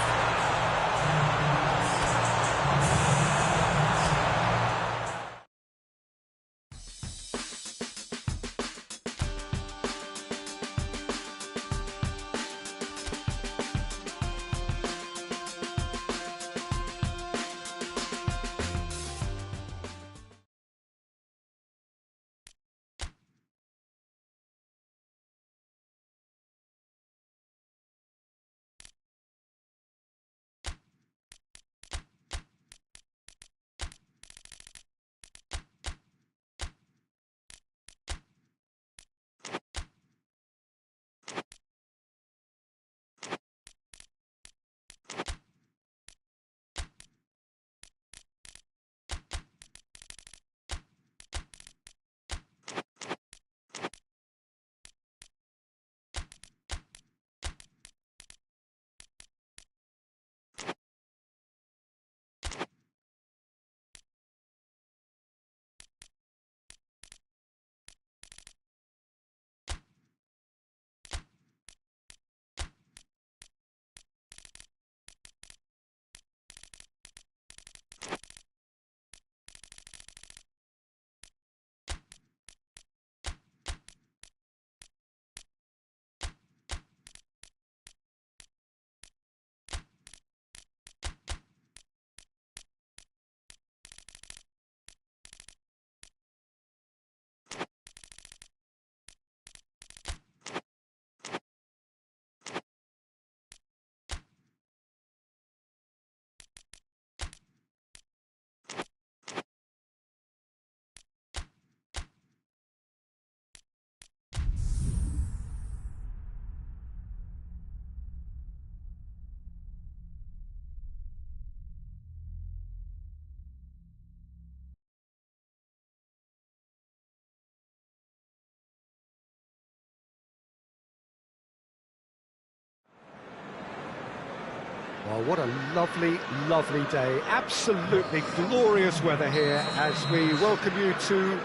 Oh, what a lovely, lovely day. Absolutely glorious weather here as we welcome you to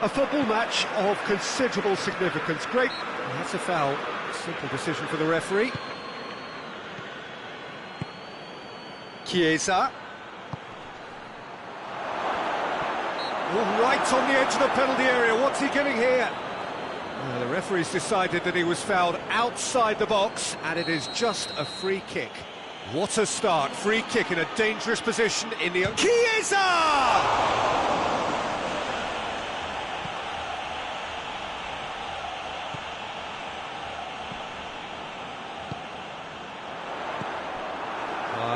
a football match of considerable significance. Great. That's a foul. Simple decision for the referee. Chiesa. Oh, right on the edge of the penalty area. What's he getting here? The referee's decided that he was fouled outside the box, and it is just a free kick. What a start. Free kick in a dangerous position in the... Chiesa!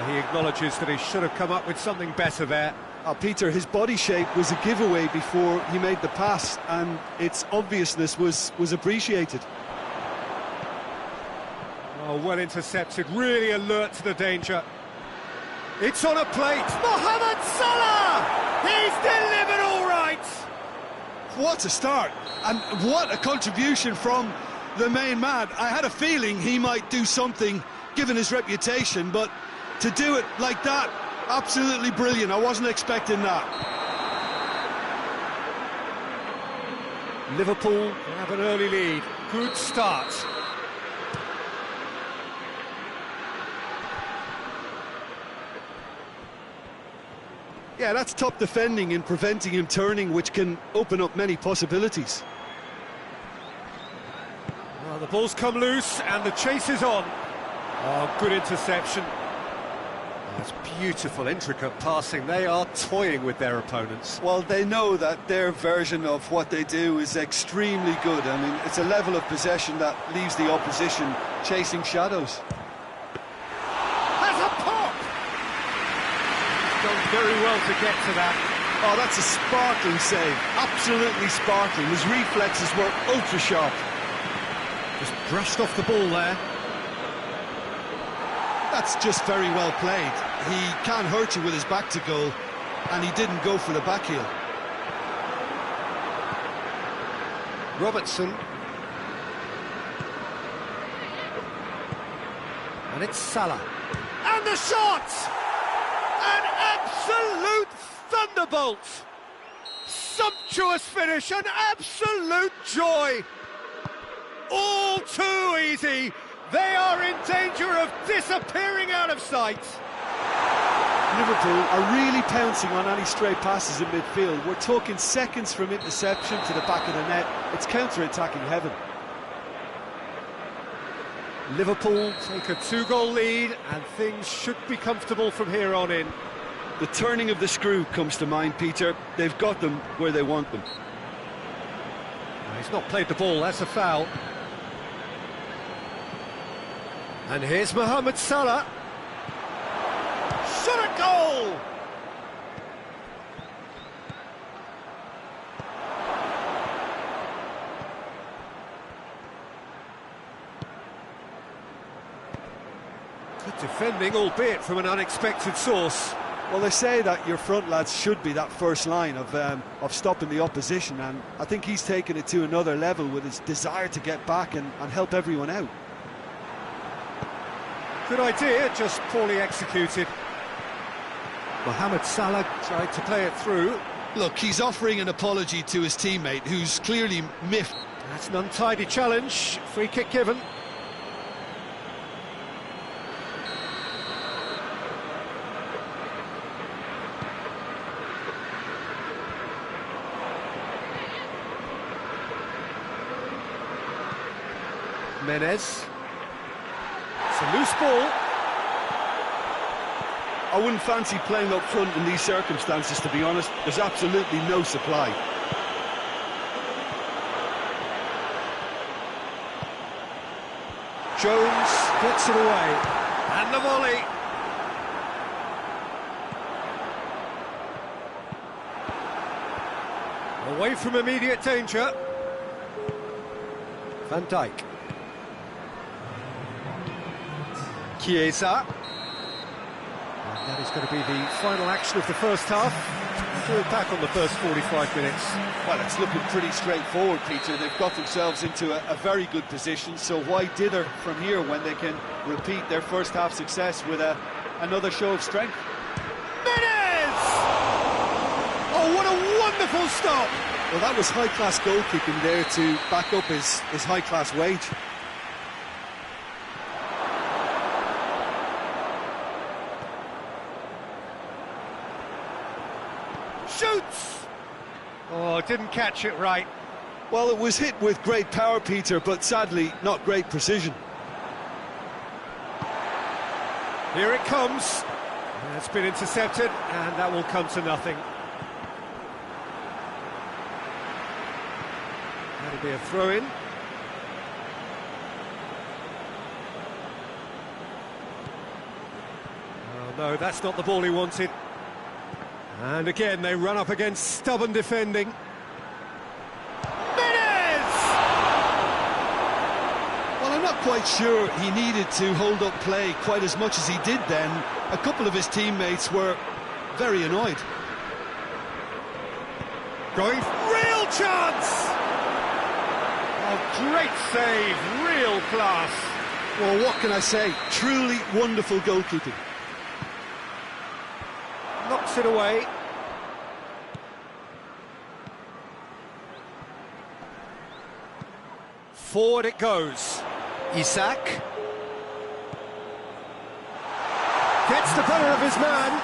He acknowledges that he should have come up with something better there. Peter, his body shape was a giveaway before he made the pass, and its obviousness was appreciated. Oh, well intercepted, really alert to the danger. It's on a plate. Mohamed Salah! He's delivered all right! What a start, and what a contribution from the main man. I had a feeling he might do something, given his reputation, but to do it like that, absolutely brilliant. I wasn't expecting that. Liverpool have an early lead. Good start. Yeah, that's top defending and preventing him turning, which can open up many possibilities. Well, the ball's come loose and the chase is on. Oh, good interception. That's beautiful, intricate passing. They are toying with their opponents. Well, they know that their version of what they do is extremely good. I mean, it's a level of possession that leaves the opposition chasing shadows. Has a pop! Done very well to get to that. Oh, that's a sparkling save. Absolutely sparkling. His reflexes were ultra sharp. Just brushed off the ball there. That's just very well played. He can hurt you with his back to goal, and he didn't go for the back heel. Robertson. And it's Salah. And the shot! An absolute thunderbolt! Sumptuous finish, an absolute joy! All too easy! They are in danger of disappearing out of sight. Liverpool are really pouncing on any stray passes in midfield. We're talking seconds from interception to the back of the net. It's counter-attacking heaven. Liverpool take a 2-goal lead and things should be comfortable from here on in. The turning of the screw comes to mind, Peter. They've got them where they want them. He's not played the ball, that's a foul. And here's Mohamed Salah. Shot a goal! Good defending, albeit from an unexpected source. Well, they say that your front lads should be that first line of stopping the opposition, and I think he's taken it to another level with his desire to get back and help everyone out. Good idea, just poorly executed. Mohamed Salah tried to play it through. Look, he's offering an apology to his teammate, who's clearly miffed. That's an untidy challenge. Free kick given. Menez. It's a loose ball. I wouldn't fancy playing up front in these circumstances, to be honest. There's absolutely no supply. Jones gets it away. And the volley. Away from immediate danger. Van Dijk. Chiesa. And that is going to be the final action of the first half. to attack on the first 45 minutes? Well, it's looking pretty straightforward, Peter. They've got themselves into a very good position, so why dither from here when they can repeat their first half success with another show of strength? Menez! Oh, what a wonderful stop! Well, that was high-class goalkeeping there to back up his high-class wage. Shoots! Oh, didn't catch it right. Well, it was hit with great power, Peter, but sadly not great precision. Here it comes. It's been intercepted, and that will come to nothing. That'll be a throw-in. Oh, no, that's not the ball he wanted. And again, they run up against stubborn defending. Menez! Well, I'm not quite sure he needed to hold up play quite as much as he did then. A couple of his teammates were very annoyed. Going, real chance! Oh, great save, real class. Well, what can I say? Truly wonderful goalkeeping. Knocks it away. Forward it goes. Isak. Gets the better of his man.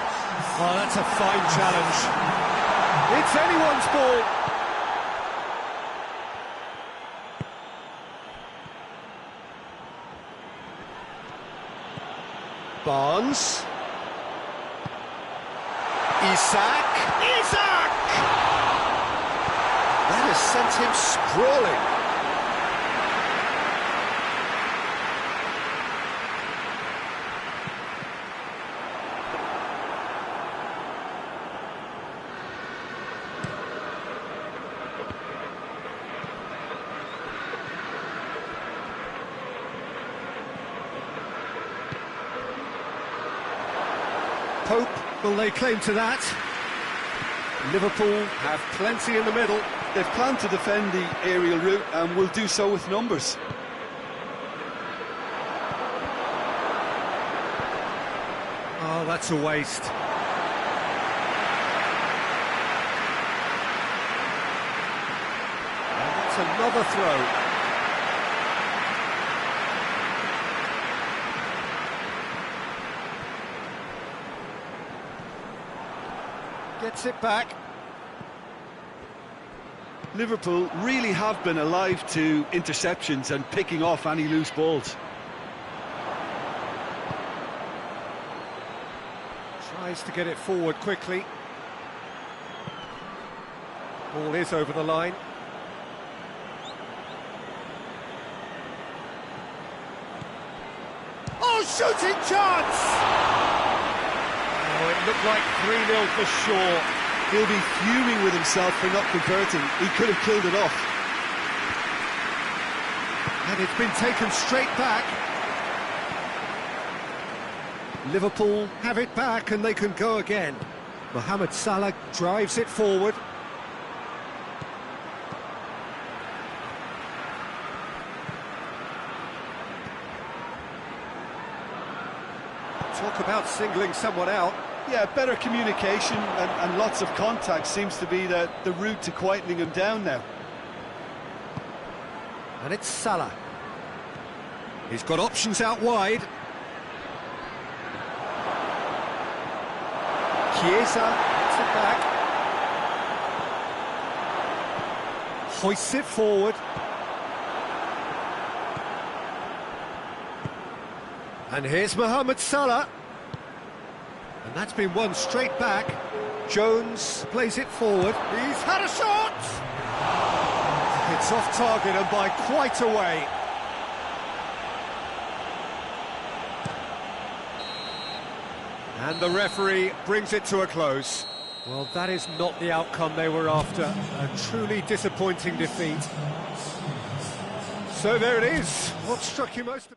Oh, that's a fine challenge. It's anyone's ball. Barnes. Isak! That has sent him sprawling. Pope will lay claim to that. Liverpool have plenty in the middle. They've planned to defend the aerial route and will do so with numbers. Oh, that's a waste. And that's another throw. Gets it back. Liverpool really have been alive to interceptions and picking off any loose balls. Tries to get it forward quickly. Ball is over the line. Oh, shooting chance! Oh, it looked like 3-0 for sure. He'll be fuming with himself for not converting. He could have killed it off. And it's been taken straight back. Liverpool have it back and they can go again. Mohamed Salah drives it forward. Talk about singling someone out. Yeah, better communication and lots of contact seems to be the route to quietening him down now. And it's Salah. He's got options out wide. Chiesa gets it back. Hoists it forward. And here's Mohamed Salah. And that's been won straight back. Jones plays it forward. He's had a shot! It's off target and by quite a way. And the referee brings it to a close. Well, that is not the outcome they were after. A truly disappointing defeat. So there it is. What struck you most?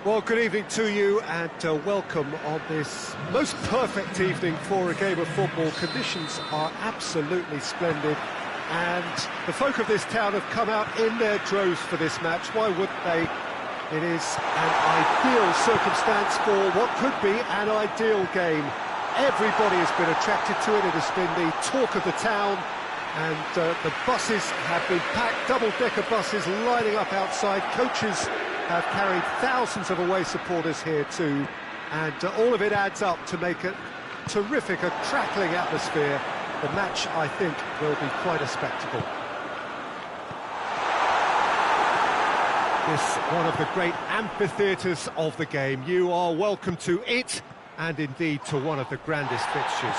Well, good evening to you and welcome on this most perfect evening for a game of football. Conditions are absolutely splendid and the folk of this town have come out in their droves for this match. Why wouldn't they? It is an ideal circumstance for what could be an ideal game. Everybody has been attracted to it. It has been the talk of the town, and the buses have been packed, double-decker buses lining up outside. Coaches have carried thousands of away supporters here too, and all of it adds up to make a terrific, a crackling atmosphere. The match, I think, will be quite a spectacle. This one of the great amphitheatres of the game. You are welcome to it, and indeed to one of the grandest fixtures.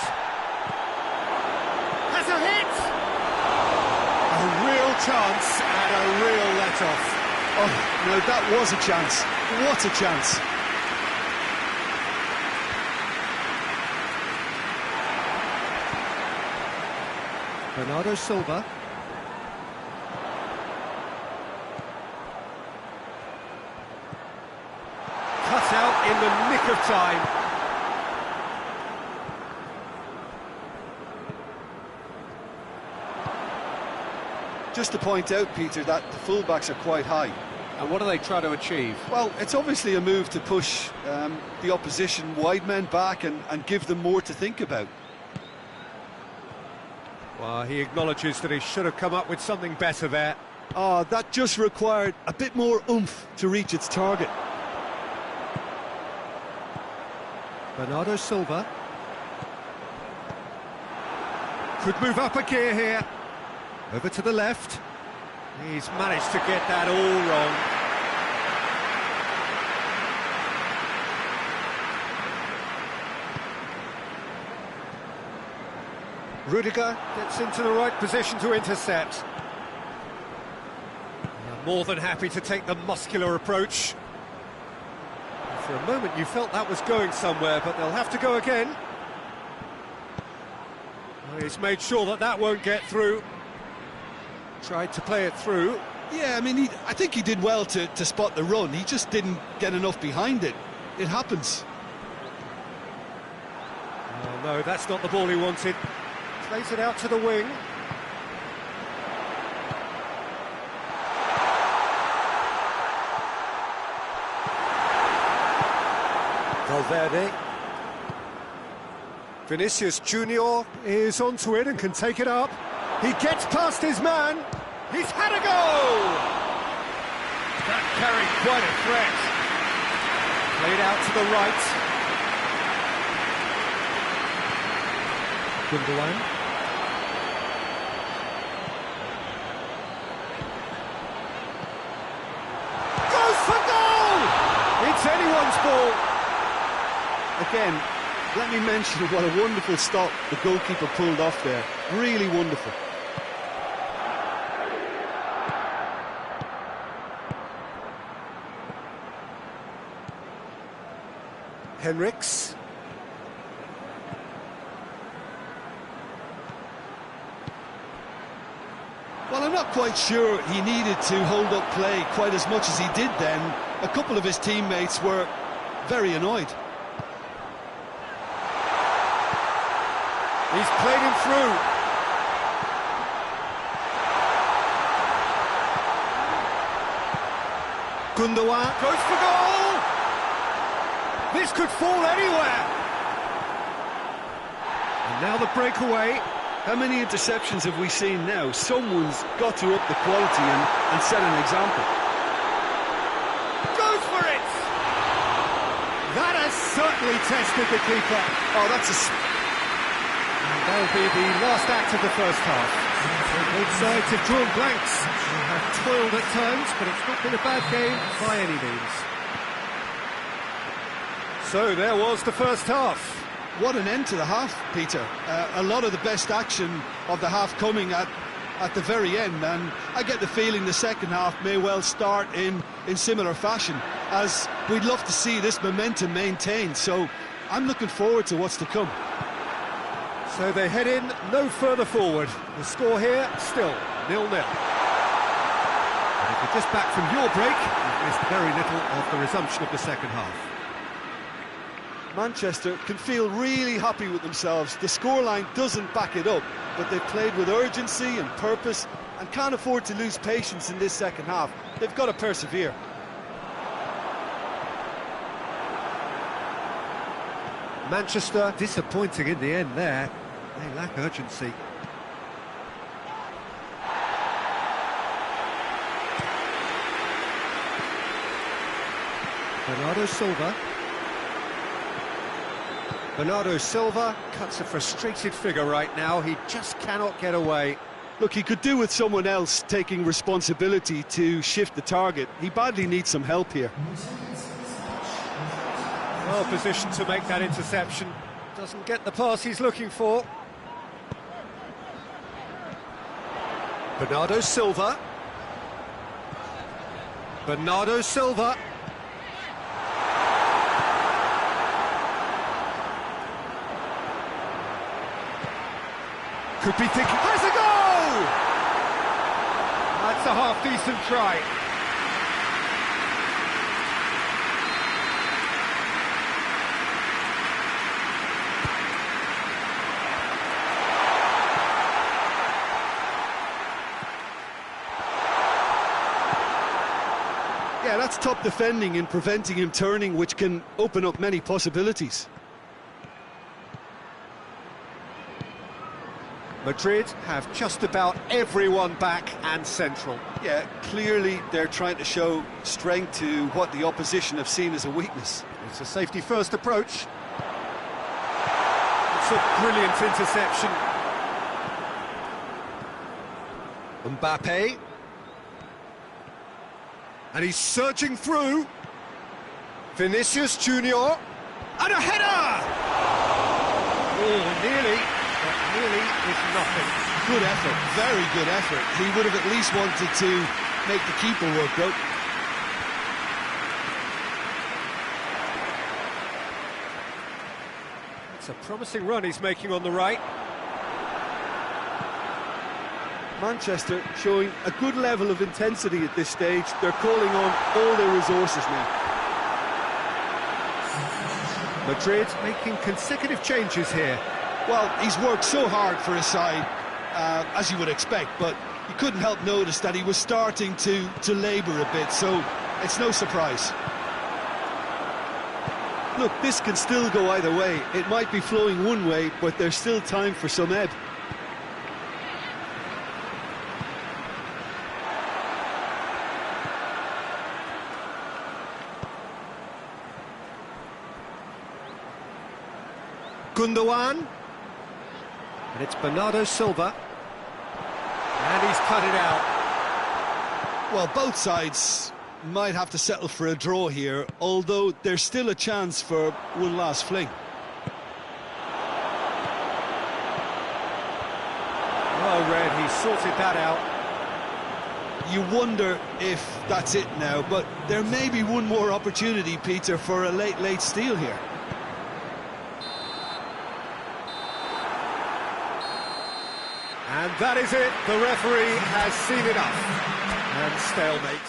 Has a hit! A real chance and a real let-off. Oh, no, that was a chance. What a chance. Bernardo Silva. Cut out in the nick of time. Just to point out, Peter, that the fullbacks are quite high. And what do they try to achieve? Well, it's obviously a move to push the opposition wide men back and give them more to think about. Well, he acknowledges that he should have come up with something better there. Oh, that just required a bit more oomph to reach its target. Bernardo Silva. Could move up a gear here. Over to the left. He's managed to get that all wrong. Rudiger gets into the right position to intercept. They're more than happy to take the muscular approach. For a moment you felt that was going somewhere, but they'll have to go again. Well, he's made sure that that won't get through. Tried to play it through. Yeah, I mean, I think he did well to spot the run. He just didn't get enough behind it. It happens. Oh, no, that's not the ball he wanted. Plays it out to the wing. Valverde. Vinicius Junior is onto it and can take it up. He gets past his man. He's had a go! That carried quite a threat. Played out to the right. Gundogan. Goes for goal! It's anyone's ball. Again, let me mention what a wonderful stop the goalkeeper pulled off there. Really wonderful. Henriks. Well, I'm not quite sure he needed to hold up play quite as much as he did then. A couple of his teammates were very annoyed. He's played him through. Gundogan goes for goal! This could fall anywhere! And now the breakaway. How many interceptions have we seen now? Someone's got to up the quality and set an example. Goes for it! That has certainly tested the keeper. Oh, that's a... And that'll be the last act of the first half. Both sides have drawn blanks. They have toiled at times, but it's not been a bad game by any means. So there was the first half. What an end to the half, Peter. A lot of the best action of the half coming at the very end, and I get the feeling the second half may well start in similar fashion, as we'd love to see this momentum maintained, so I'm looking forward to what's to come. So they head in no further forward. The score here, still 0-0. And if you're just back from your break, you've missed very little of the resumption of the second half. Manchester can feel really happy with themselves. The scoreline doesn't back it up, but they've played with urgency and purpose and can't afford to lose patience in this second half. They've got to persevere. Manchester disappointing in the end there. They lack urgency. Bernardo Silva. Bernardo Silva cuts a frustrated figure right now. He just cannot get away. Look, he could do with someone else taking responsibility to shift the target. He badly needs some help here. Well positioned to make that interception. Doesn't get the pass he's looking for. Bernardo Silva. Bernardo Silva. Could be thinking, has a goal! That's a half-decent try. Yeah, that's top defending and preventing him turning, which can open up many possibilities. Madrid have just about everyone back and central. Yeah, clearly they're trying to show strength to what the opposition have seen as a weakness. It's a safety-first approach. It's a brilliant interception. Mbappe. And he's surging through. Vinicius Junior. And a header! Oh, nearly. But nearly is nothing. Good effort, very good effort. He would have at least wanted to make the keeper work, though. It's a promising run he's making on the right. Manchester showing a good level of intensity at this stage. They're calling on all their resources now. Madrid making consecutive changes here. Well, he's worked so hard for his side, as you would expect, but you couldn't help notice that he was starting to labour a bit, so it's no surprise. Look, this can still go either way. It might be flowing one way, but there's still time for some ebb. Gundogan. And it's Bernardo Silva. And he's cut it out. Well, both sides might have to settle for a draw here, although there's still a chance for one last fling. Well read, he sorted that out. You wonder if that's it now, but there may be one more opportunity, Peter, for a late steal here. And that is it. The referee has seen enough. And stalemate.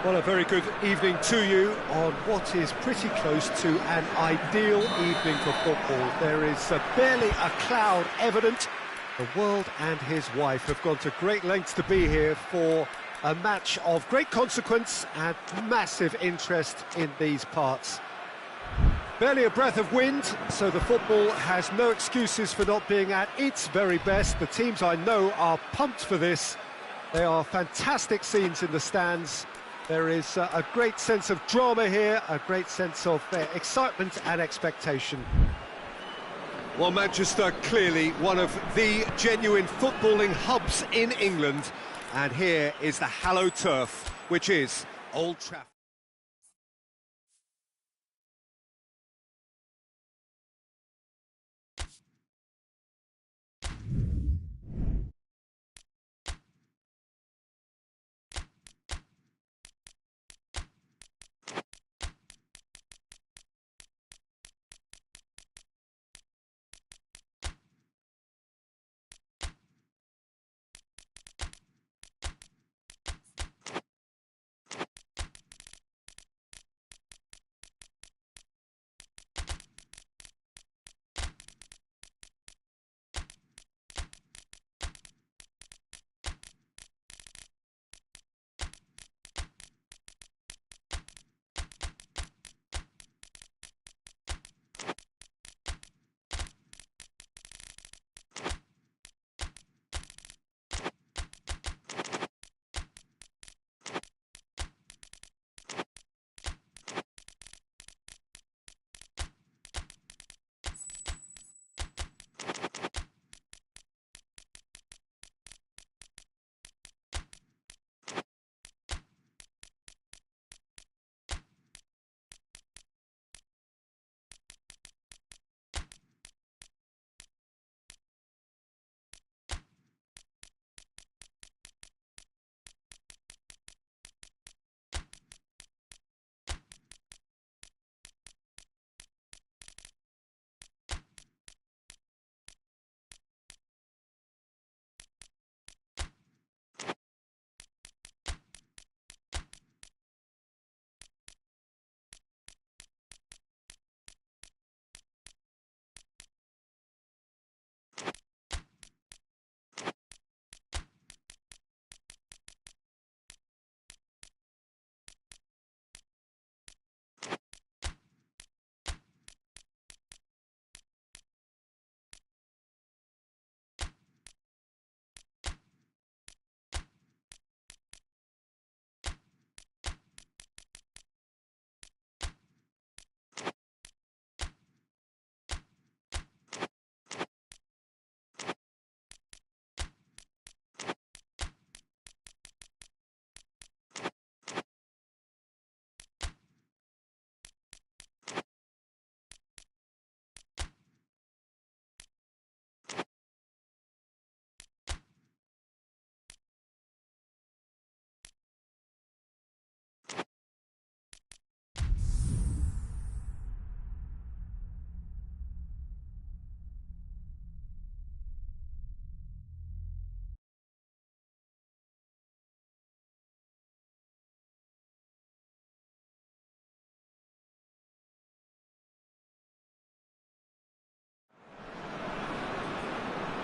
Well, a very good evening to you on what is pretty close to an ideal evening for football. There is barely a cloud evident. The world and his wife have gone to great lengths to be here for a match of great consequence and massive interest in these parts. Barely a breath of wind, so the football has no excuses for not being at its very best. The teams I know are pumped for this. They are fantastic scenes in the stands. There is a great sense of drama here, a great sense of excitement and expectation. Well, Manchester, clearly one of the genuine footballing hubs in England. And here is the hallowed turf, which is Old Trafford.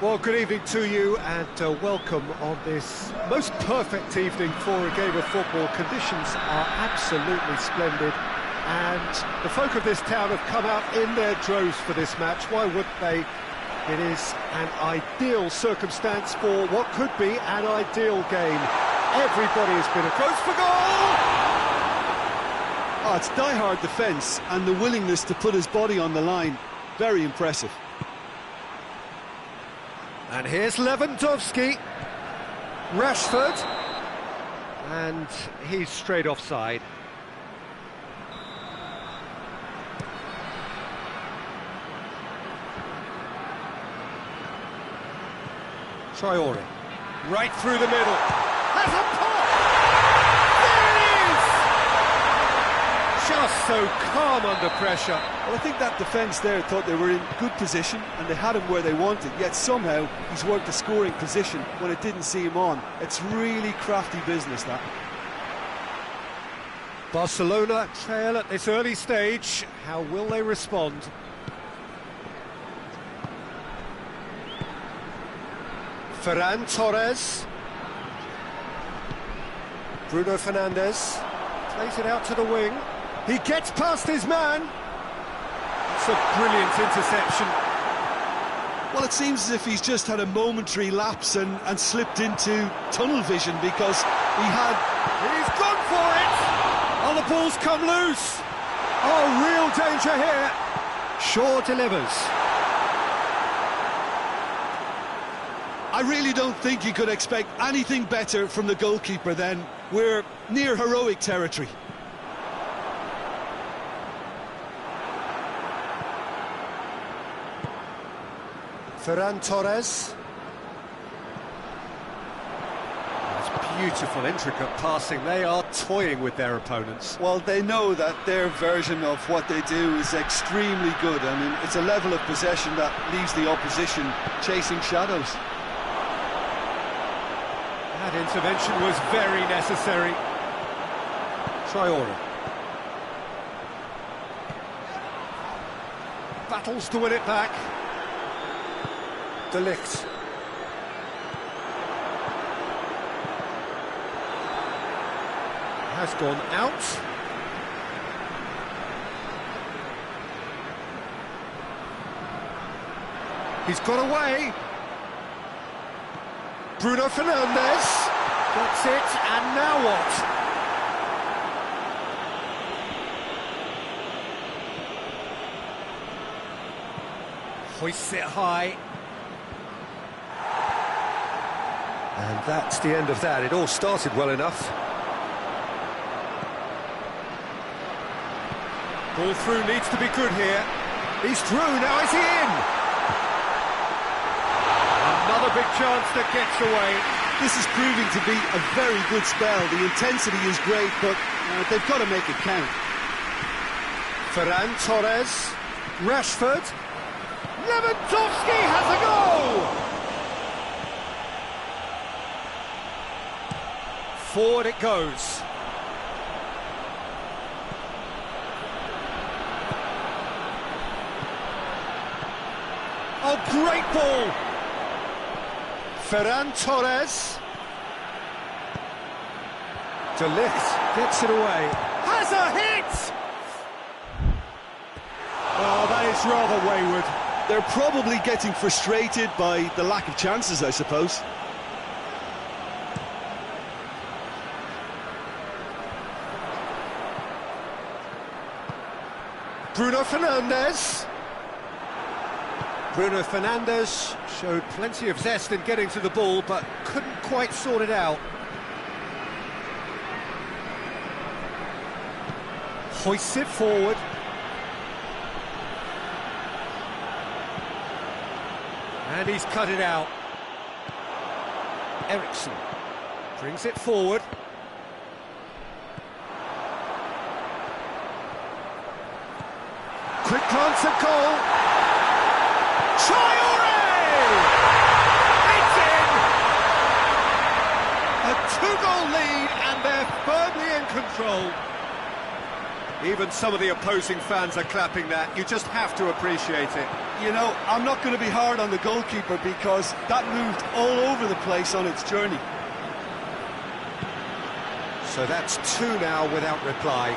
Well, good evening to you and welcome on this most perfect evening for a game of football. Conditions are absolutely splendid and the folk of this town have come out in their droves for this match. Why wouldn't they? It is an ideal circumstance for what could be an ideal game. Everybody has been approached for goal! Oh, it's die-hard defence and the willingness to put his body on the line. Very impressive. And here's Lewandowski, Rashford, and he's straight offside. Traore, right through the middle, has a pop! There it is! Just so calm under pressure. Well, I think that defence there thought they were in good position and they had him where they wanted, yet somehow he's worked a scoring position when it didn't see him on. It's really crafty business, that. Barcelona trail at this early stage. How will they respond? Ferran Torres. Bruno Fernandes plays it out to the wing. He gets past his man. It's a brilliant interception. Well, it seems as if he's just had a momentary lapse and slipped into tunnel vision, because he had... He's gone for it! Oh, the ball's come loose! Oh, real danger here! Shaw delivers. I really don't think you could expect anything better from the goalkeeper then. We're near heroic territory. Ferran Torres. That's beautiful, intricate passing. They are toying with their opponents. Well, they know that their version of what they do is extremely good. I mean, it's a level of possession that leaves the opposition chasing shadows. That intervention was very necessary. Traore. Battles to win it back. De Ligt. Has gone out. He's got away. Bruno Fernandes gets it, and now what? Hoists it high. And that's the end of that. It all started well enough. Ball through needs to be good here. He's through, now is he in? Another big chance that gets away. This is proving to be a very good spell. The intensity is great, but they've got to make it count. Ferran Torres. Rashford. Lewandowski has a goal! Forward it goes. Oh, great ball! Ferran Torres. De Ligt gets it away. Has a hit! Oh, that is rather wayward. They're probably getting frustrated by the lack of chances, I suppose. Bruno Fernandes. Bruno Fernandes showed plenty of zest in getting to the ball, but couldn't quite sort it out. Hoists it forward. And he's cut it out. Eriksson brings it forward. Quick glance at goal. Traore! It's in! A two-goal lead, and they're firmly in control. Even some of the opposing fans are clapping that. You just have to appreciate it. You know, I'm not going to be hard on the goalkeeper, because that moved all over the place on its journey. So that's two now without reply.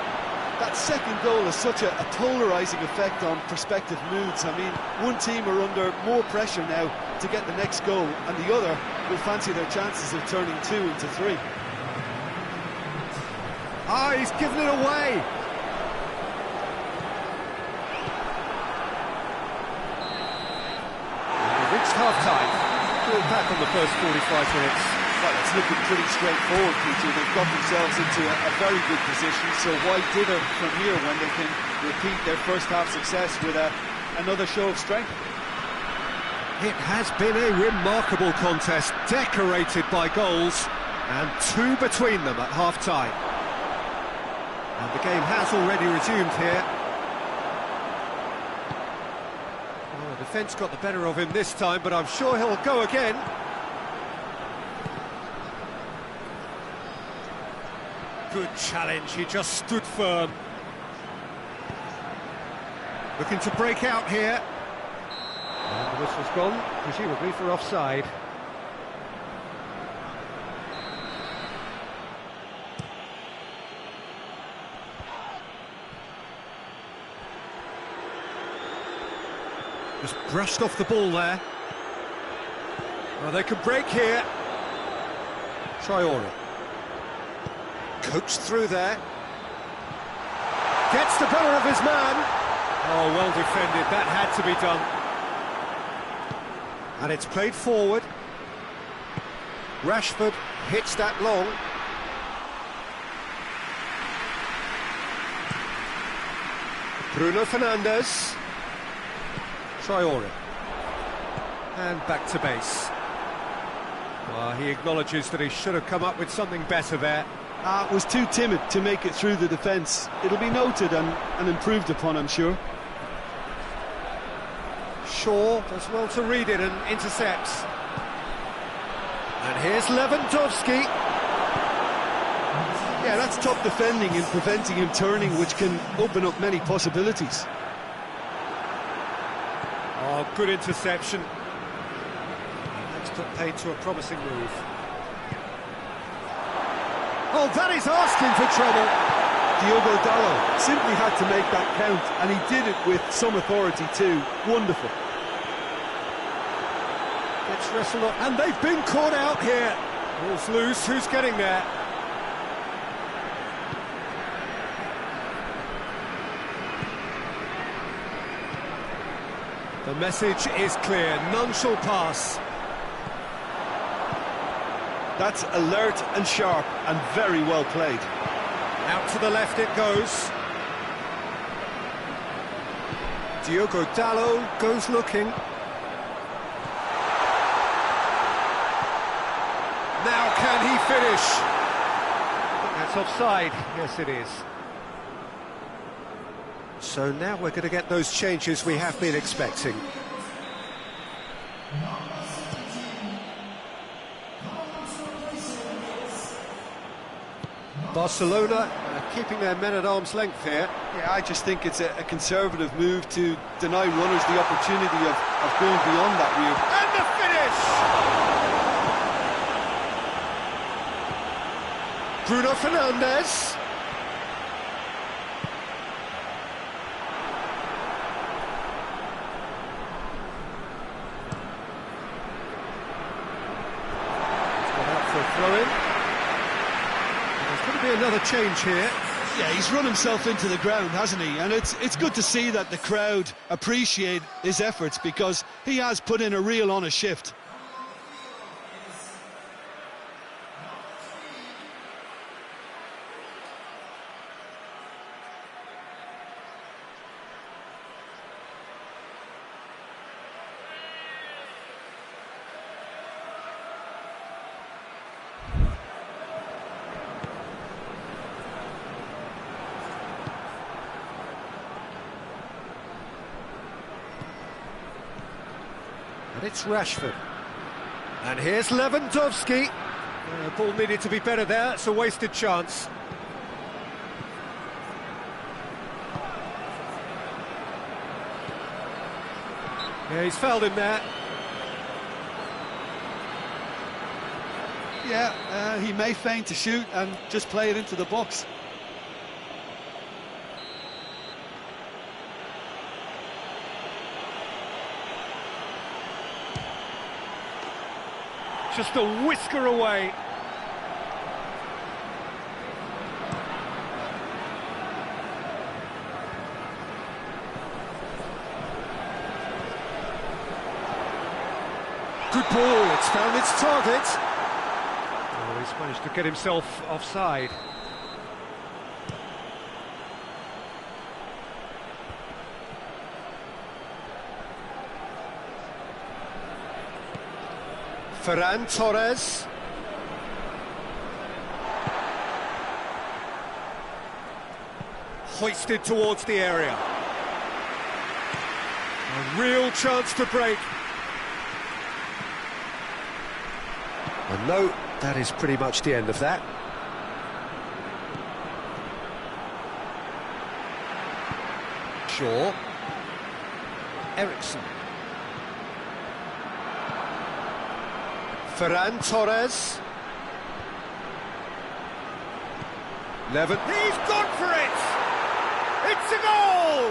That second goal has such a polarising effect on prospective moods. I mean, one team are under more pressure now to get the next goal, and the other will fancy their chances of turning 2 into 3. Ah, he's given it away. We've reached half-time. We're back on the first 45 minutes. Well, it's looking pretty straightforward, Peter. They've got themselves into a very good position, so why dither from here when they can repeat their first half success with another show of strength? It has been a remarkable contest, decorated by goals, and two between them at half-time. And the game has already resumed here. Well, the defence got the better of him this time, but I'm sure he'll go again. Good challenge, he just stood firm. Looking to break out here. And the whistle's gone, presumably for offside. Just brushed off the ball there. Well, they can break here. Traore. Coached through there. Gets the better of his man. Oh, well defended. That had to be done. And it's played forward. Rashford hits that long. Bruno Fernandes. Traore. And back to base. Well, he acknowledges that he should have come up with something better there. Was too timid to make it through the defence. It'll be noted and improved upon, I'm sure. Shaw does well to read it and intercepts. And here's Lewandowski. Yeah, that's top defending and preventing him turning, which can open up many possibilities. Oh, good interception. That's put paid to a promising move. Oh, that is asking for trouble. Diogo Dalot simply had to make that count, and he did it with some authority too. Wonderful. Gets wrestled up, and they've been caught out here. Ball's loose, who's getting there? The message is clear, none shall pass. That's alert and sharp and very well played. Out to the left it goes. Diogo Dalot goes looking. Now can he finish? That's offside. Yes, it is. So now we're going to get those changes we have been expecting. Barcelona keeping their men at arm's length here. Yeah, I just think it's a conservative move to deny runners the opportunity of going beyond that And the finish! Bruno Fernandes. Throw-in. There's going to be another change here. Yeah, he's run himself into the ground, hasn't he? And it's good to see that the crowd appreciate his efforts, because he has put in a real honest shift. And it's Rashford. And here's Lewandowski. Ball needed to be better there. It's a wasted chance. Yeah, he's fouled him there. Yeah, he may feign to shoot and just play it into the box. Just a whisker away. Good ball, it's found its target. Oh, he's managed to get himself offside. Ferran Torres. Hoisted towards the area. A real chance to break. And no, that is pretty much the end of that. Shaw. Ericsson. Ferran Torres. Levin. He's gone for it! It's a goal!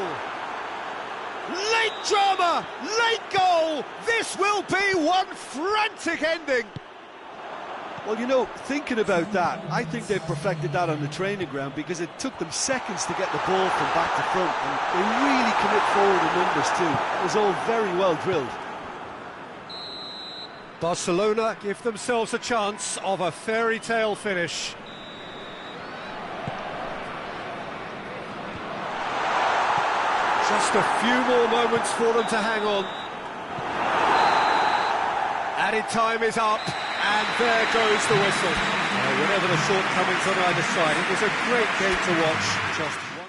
Late drama, late goal! This will be one frantic ending! Well, you know, thinking about that, I think they perfected that on the training ground because it took them seconds to get the ball from back to front, and they really commit forward in numbers too. It was all very well drilled. Barcelona give themselves a chance of a fairy tale finish. Just a few more moments for them to hang on. Added time is up, and there goes the whistle. Whatever the shortcomings on either side, it was a great game to watch. Just one.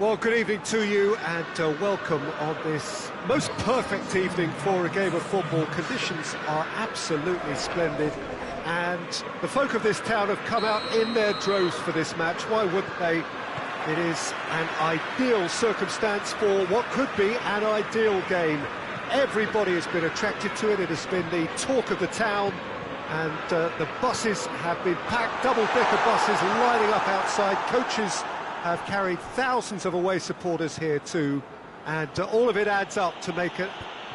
Well, good evening to you and welcome on this most perfect evening for a game of football. Conditions are absolutely splendid. and the folk of this town have come out in their droves for this match. Why wouldn't they? It is an ideal circumstance for what could be an ideal game. Everybody has been attracted to it. It has been the talk of the town, and the buses have been packed, double-decker buses lining up outside. Coaches have carried thousands of away supporters here too, and all of it adds up to make a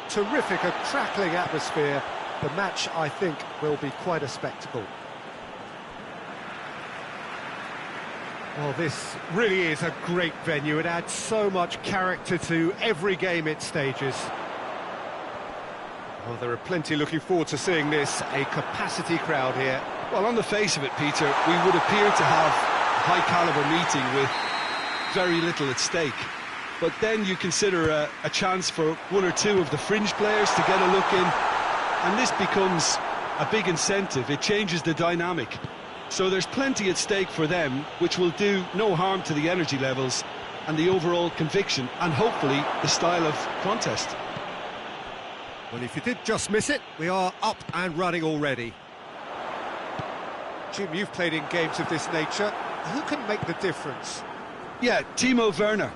terrific, a crackling atmosphere. The match, I think, will be quite a spectacle. Well, this really is a great venue. It adds so much character to every game it stages. Well, there are plenty looking forward to seeing this, a capacity crowd here. Well, on the face of it, Peter, we would appear to have a high-caliber meeting with very little at stake. But then you consider a chance for one or two of the fringe players to get a look in, and this becomes a big incentive. It changes the dynamic. So there's plenty at stake for them, which will do no harm to the energy levels and the overall conviction, and hopefully the style of contest. Well, if you did just miss it, we are up and running already. Jim, you've played in games of this nature. Who can make the difference? Yeah, Timo Werner.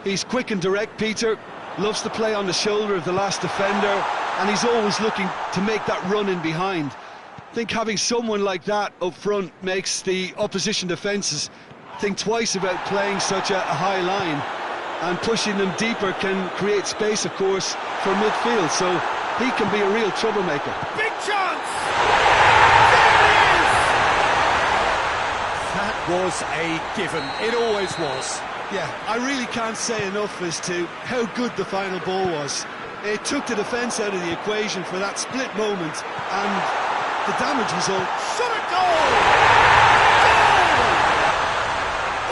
He's quick and direct, Peter, loves to play on the shoulder of the last defender, and he's always looking to make that run in behind. I think having someone like that up front makes the opposition defences think twice about playing such a high line, and pushing them deeper can create space, of course, for midfield, so he can be a real troublemaker. Big chance! That was a given. It always was. Yeah, I really can't say enough as to how good the final ball was. It took the defence out of the equation for that split moment, and the damage was all... Shot a goal! Goal!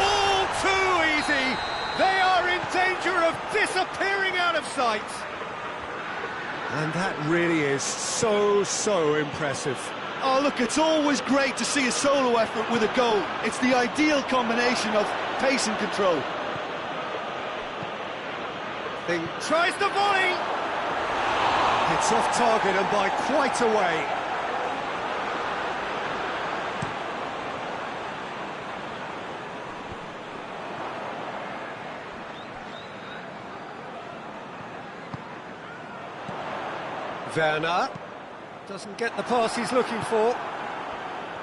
All too easy. They are in danger of disappearing out of sight. And that really is so impressive. Oh, look, it's always great to see a solo effort with a goal. It's the ideal combination of pace and control. Thing tries the volley. It's off target and by quite a way. Werner doesn't get the pass he's looking for.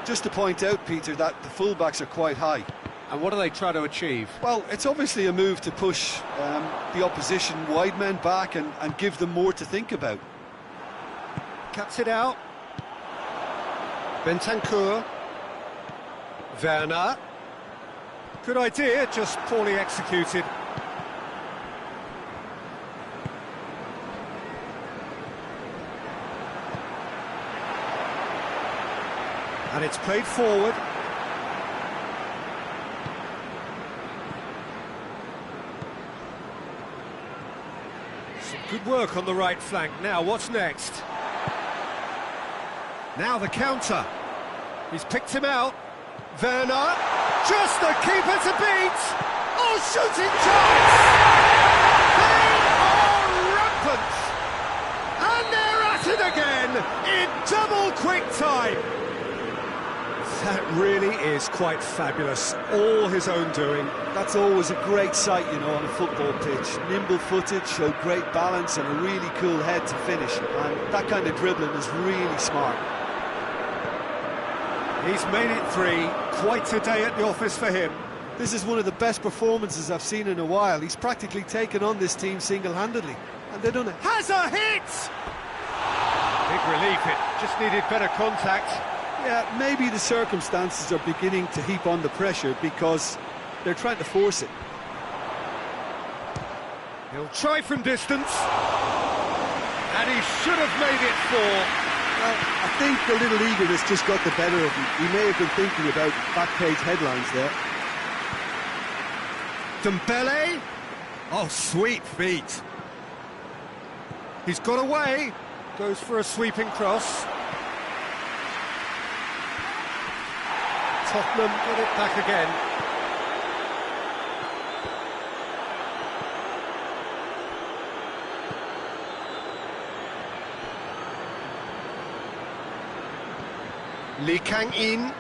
Just to point out, Peter, that the fullbacks are quite high. And what do they try to achieve? Well, it's obviously a move to push the opposition wide men back and give them more to think about. Cuts it out. Bentancur. Werner. Good idea, just poorly executed. And it's played forward. Some good work on the right flank. Now, what's next? Now the counter. He's picked him out. Werner. Just the keeper to beat. Oh, shooting chance! They are rampant! And they're at it again in double quick time. That really is quite fabulous, all his own doing. That's always a great sight, you know, on a football pitch. Nimble-footed, showed great balance and a really cool head to finish. And that kind of dribbling is really smart. He's made it 3, quite a day at the office for him. This is one of the best performances I've seen in a while. He's practically taken on this team single-handedly. And they've done it. Has a hit! Big relief, it just needed better contact. Yeah, maybe the circumstances are beginning to heap on the pressure because they're trying to force it. He'll try from distance. And he should have made it 4. Well, I think the little eagerness just got the better of him. He may have been thinking about back-page headlines there. Dembele. Oh, sweet feet. He's got away. Goes for a sweeping cross. Tottenham get it back again. Lee Kang-in.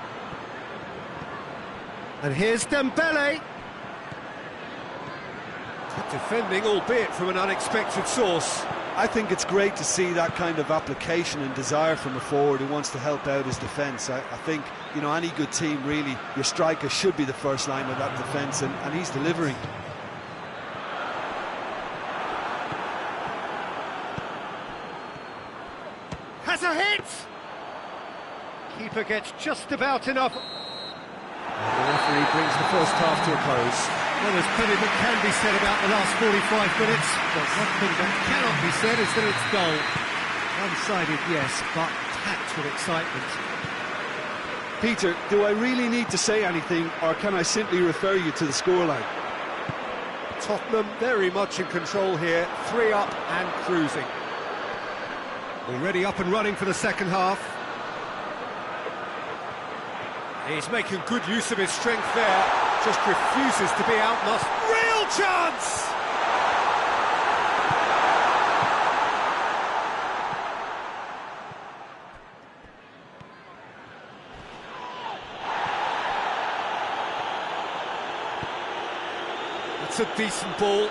And here's Dembele. Good defending, albeit from an unexpected source. I think it's great to see that kind of application and desire from a forward who wants to help out his defence. I think, you know, any good team, really, your striker should be the first line of that defence, and he's delivering. Has a hit! Keeper gets just about enough. And the referee brings the first half to a close. Well, there's plenty that can be said about the last 45 minutes, but one thing that cannot be said is that it's dull. One-sided, yes, but packed with excitement. Peter, do I really need to say anything, or can I simply refer you to the scoreline? Tottenham very much in control here, 3 up and cruising. Already up and running for the second half. He's making good use of his strength there, just refuses to be outmuscled. Real chance! That's a decent ball.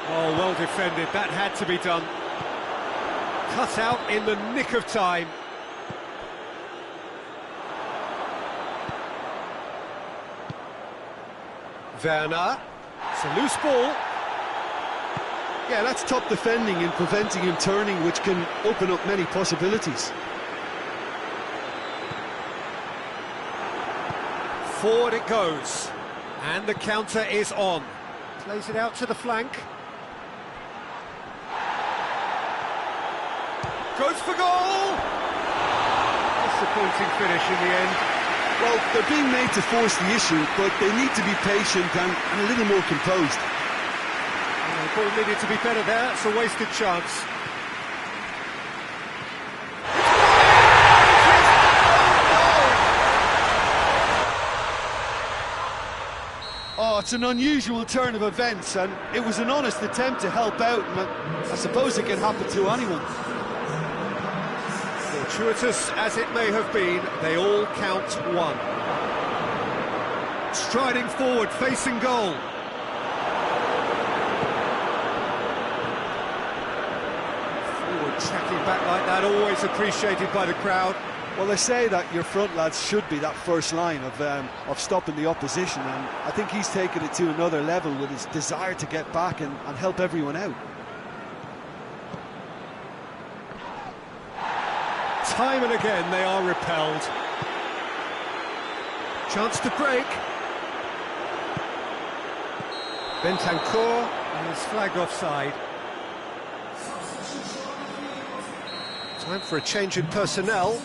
Oh, well defended, that had to be done. Cut out in the nick of time. Werner, it's a loose ball. Yeah, that's top defending and preventing him turning, which can open up many possibilities. Forward it goes, and the counter is on. Plays it out to the flank. Goes for goal! Disappointing finish in the end. Well, they're being made to force the issue, but they need to be patient and a little more composed. The ball needed to be better there, it's a wasted chance. Oh, it's an unusual turn of events, and it was an honest attempt to help out, and I suppose it can happen to anyone. Fortuitous as it may have been, they all count one. Striding forward, facing goal. Forward tracking back like that, always appreciated by the crowd. Well, they say that your front lads should be that first line of stopping the opposition, and I think he's taken it to another level with his desire to get back and help everyone out. Time and again they are repelled. Chance to break. Bentancur is flagged offside. Time for a change in personnel.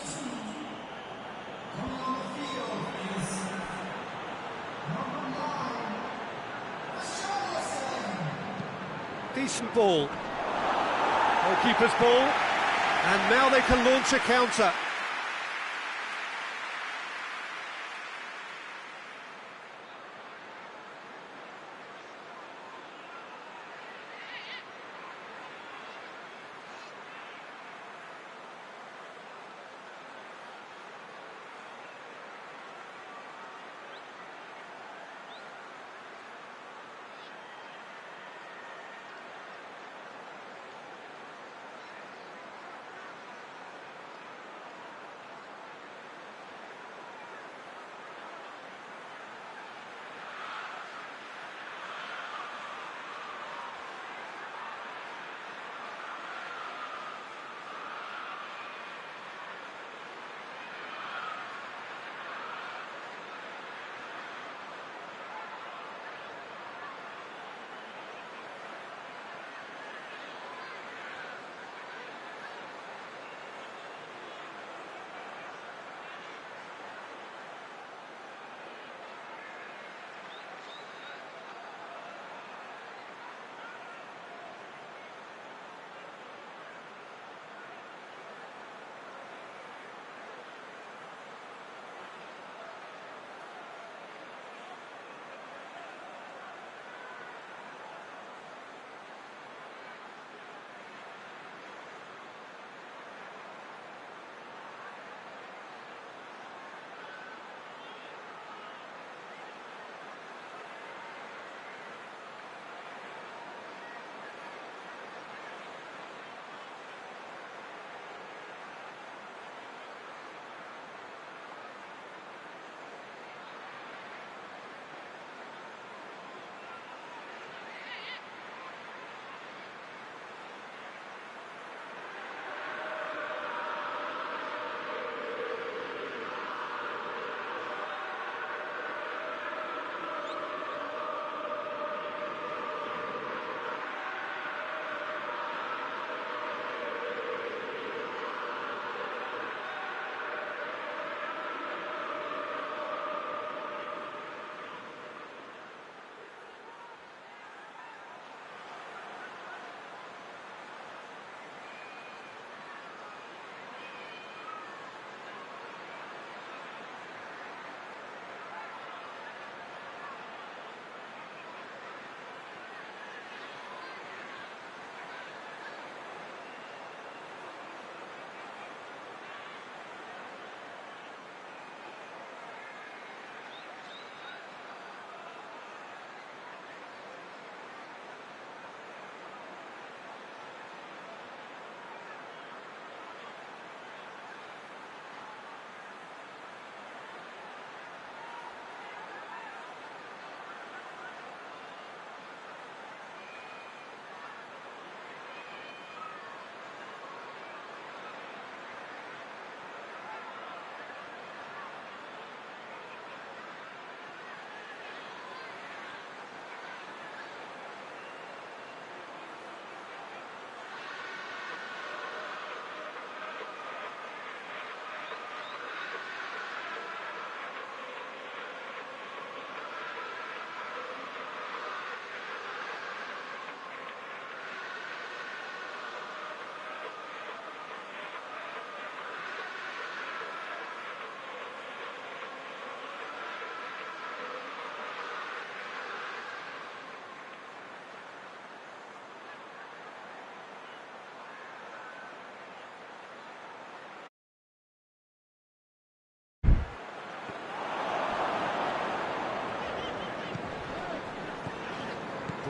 Decent ball. Goalkeeper's ball. And now they can launch a counter.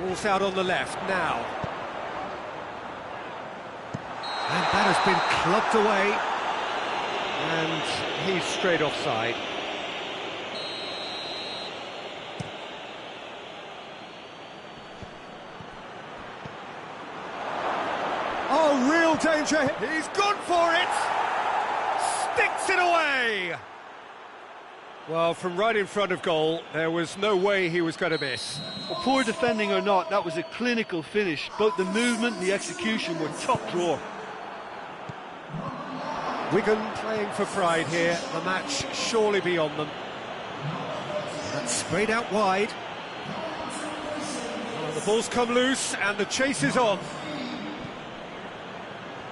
Ball's out on the left now. And that has been clubbed away. And he's straight offside. Oh, real danger. He's gone for it. Sticks it away. Well, from right in front of goal, there was no way he was going to miss. Well, poor defending or not, that was a clinical finish. Both the movement and the execution were top drawer. Wigan playing for pride here. The match surely beyond them. That's sprayed out wide. Well, the ball's come loose and the chase is on.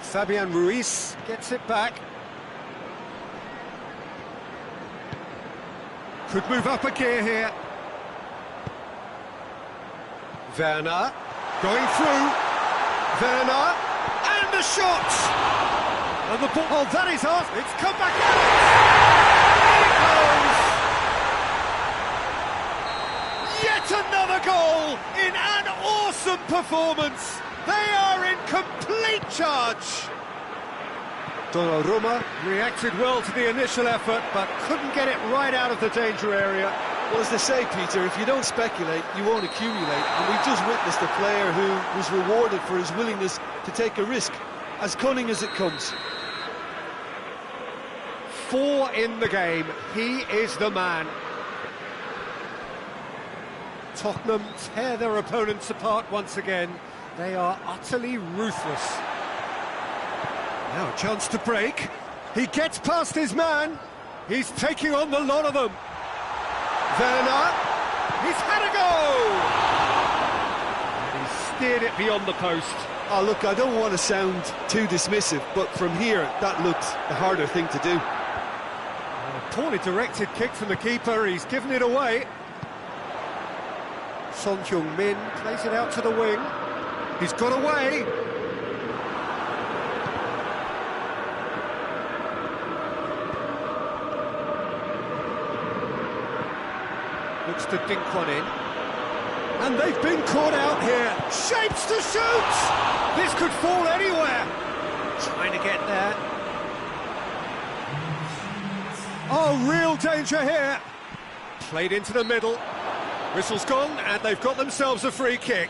Fabian Ruiz gets it back. Could move up a gear here. Werner going through. Werner and the shot. And the ball. Oh, that is hard. It's come back out. Yet another goal in an awesome performance. They are in complete charge. Donnarumma reacted well to the initial effort, but couldn't get it right out of the danger area. Well, as they say, Peter, if you don't speculate, you won't accumulate. And we've just witnessed a player who was rewarded for his willingness to take a risk, as cunning as it comes. 4 in the game. He is the man. Tottenham tear their opponents apart once again. They are utterly ruthless. Now a chance to break. He gets past his man. He's taking on the lot of them. Werner. He's had a go. And he steered it beyond the post. Oh, look, I don't want to sound too dismissive, but from here, that looked the harder thing to do. A poorly directed kick from the keeper. He's given it away. Son Heung-min plays it out to the wing. He's got away. Looks to dink one in. And they've been caught out here. Shapes to shoot! This could fall anywhere. Trying to get there. Oh, real danger here. Played into the middle. Whistle's gone, and they've got themselves a free kick.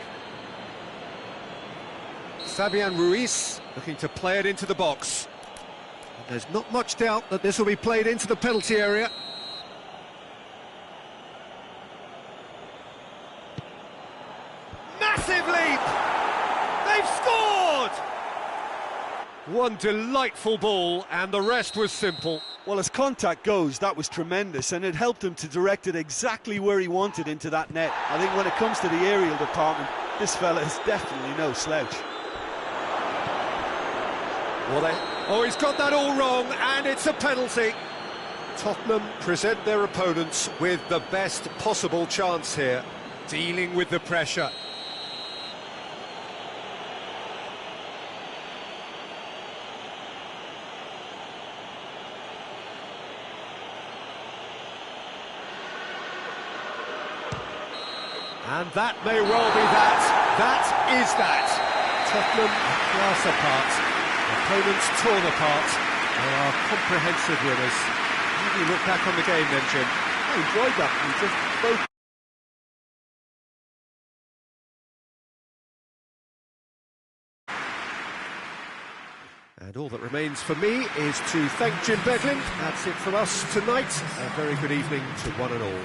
Fabian Ruiz looking to play it into the box. And there's not much doubt that this will be played into the penalty area. Massive leap! They've scored! One delightful ball, and the rest was simple. Well, as contact goes, that was tremendous, and it helped him to direct it exactly where he wanted into that net. I think when it comes to the aerial department, this fella is definitely no slouch. Oh, he's got that all wrong, and it's a penalty. Tottenham present their opponents with the best possible chance here, dealing with the pressure. And that may well be that. That is that. Tottenham class apart. Opponents torn apart. They are comprehensive winners. How do you look back on the game then, Jim? I enjoyed that, Peter. Both. And all that remains for me is to thank Jim Beglin. That's it from us tonight. A very good evening to one and all.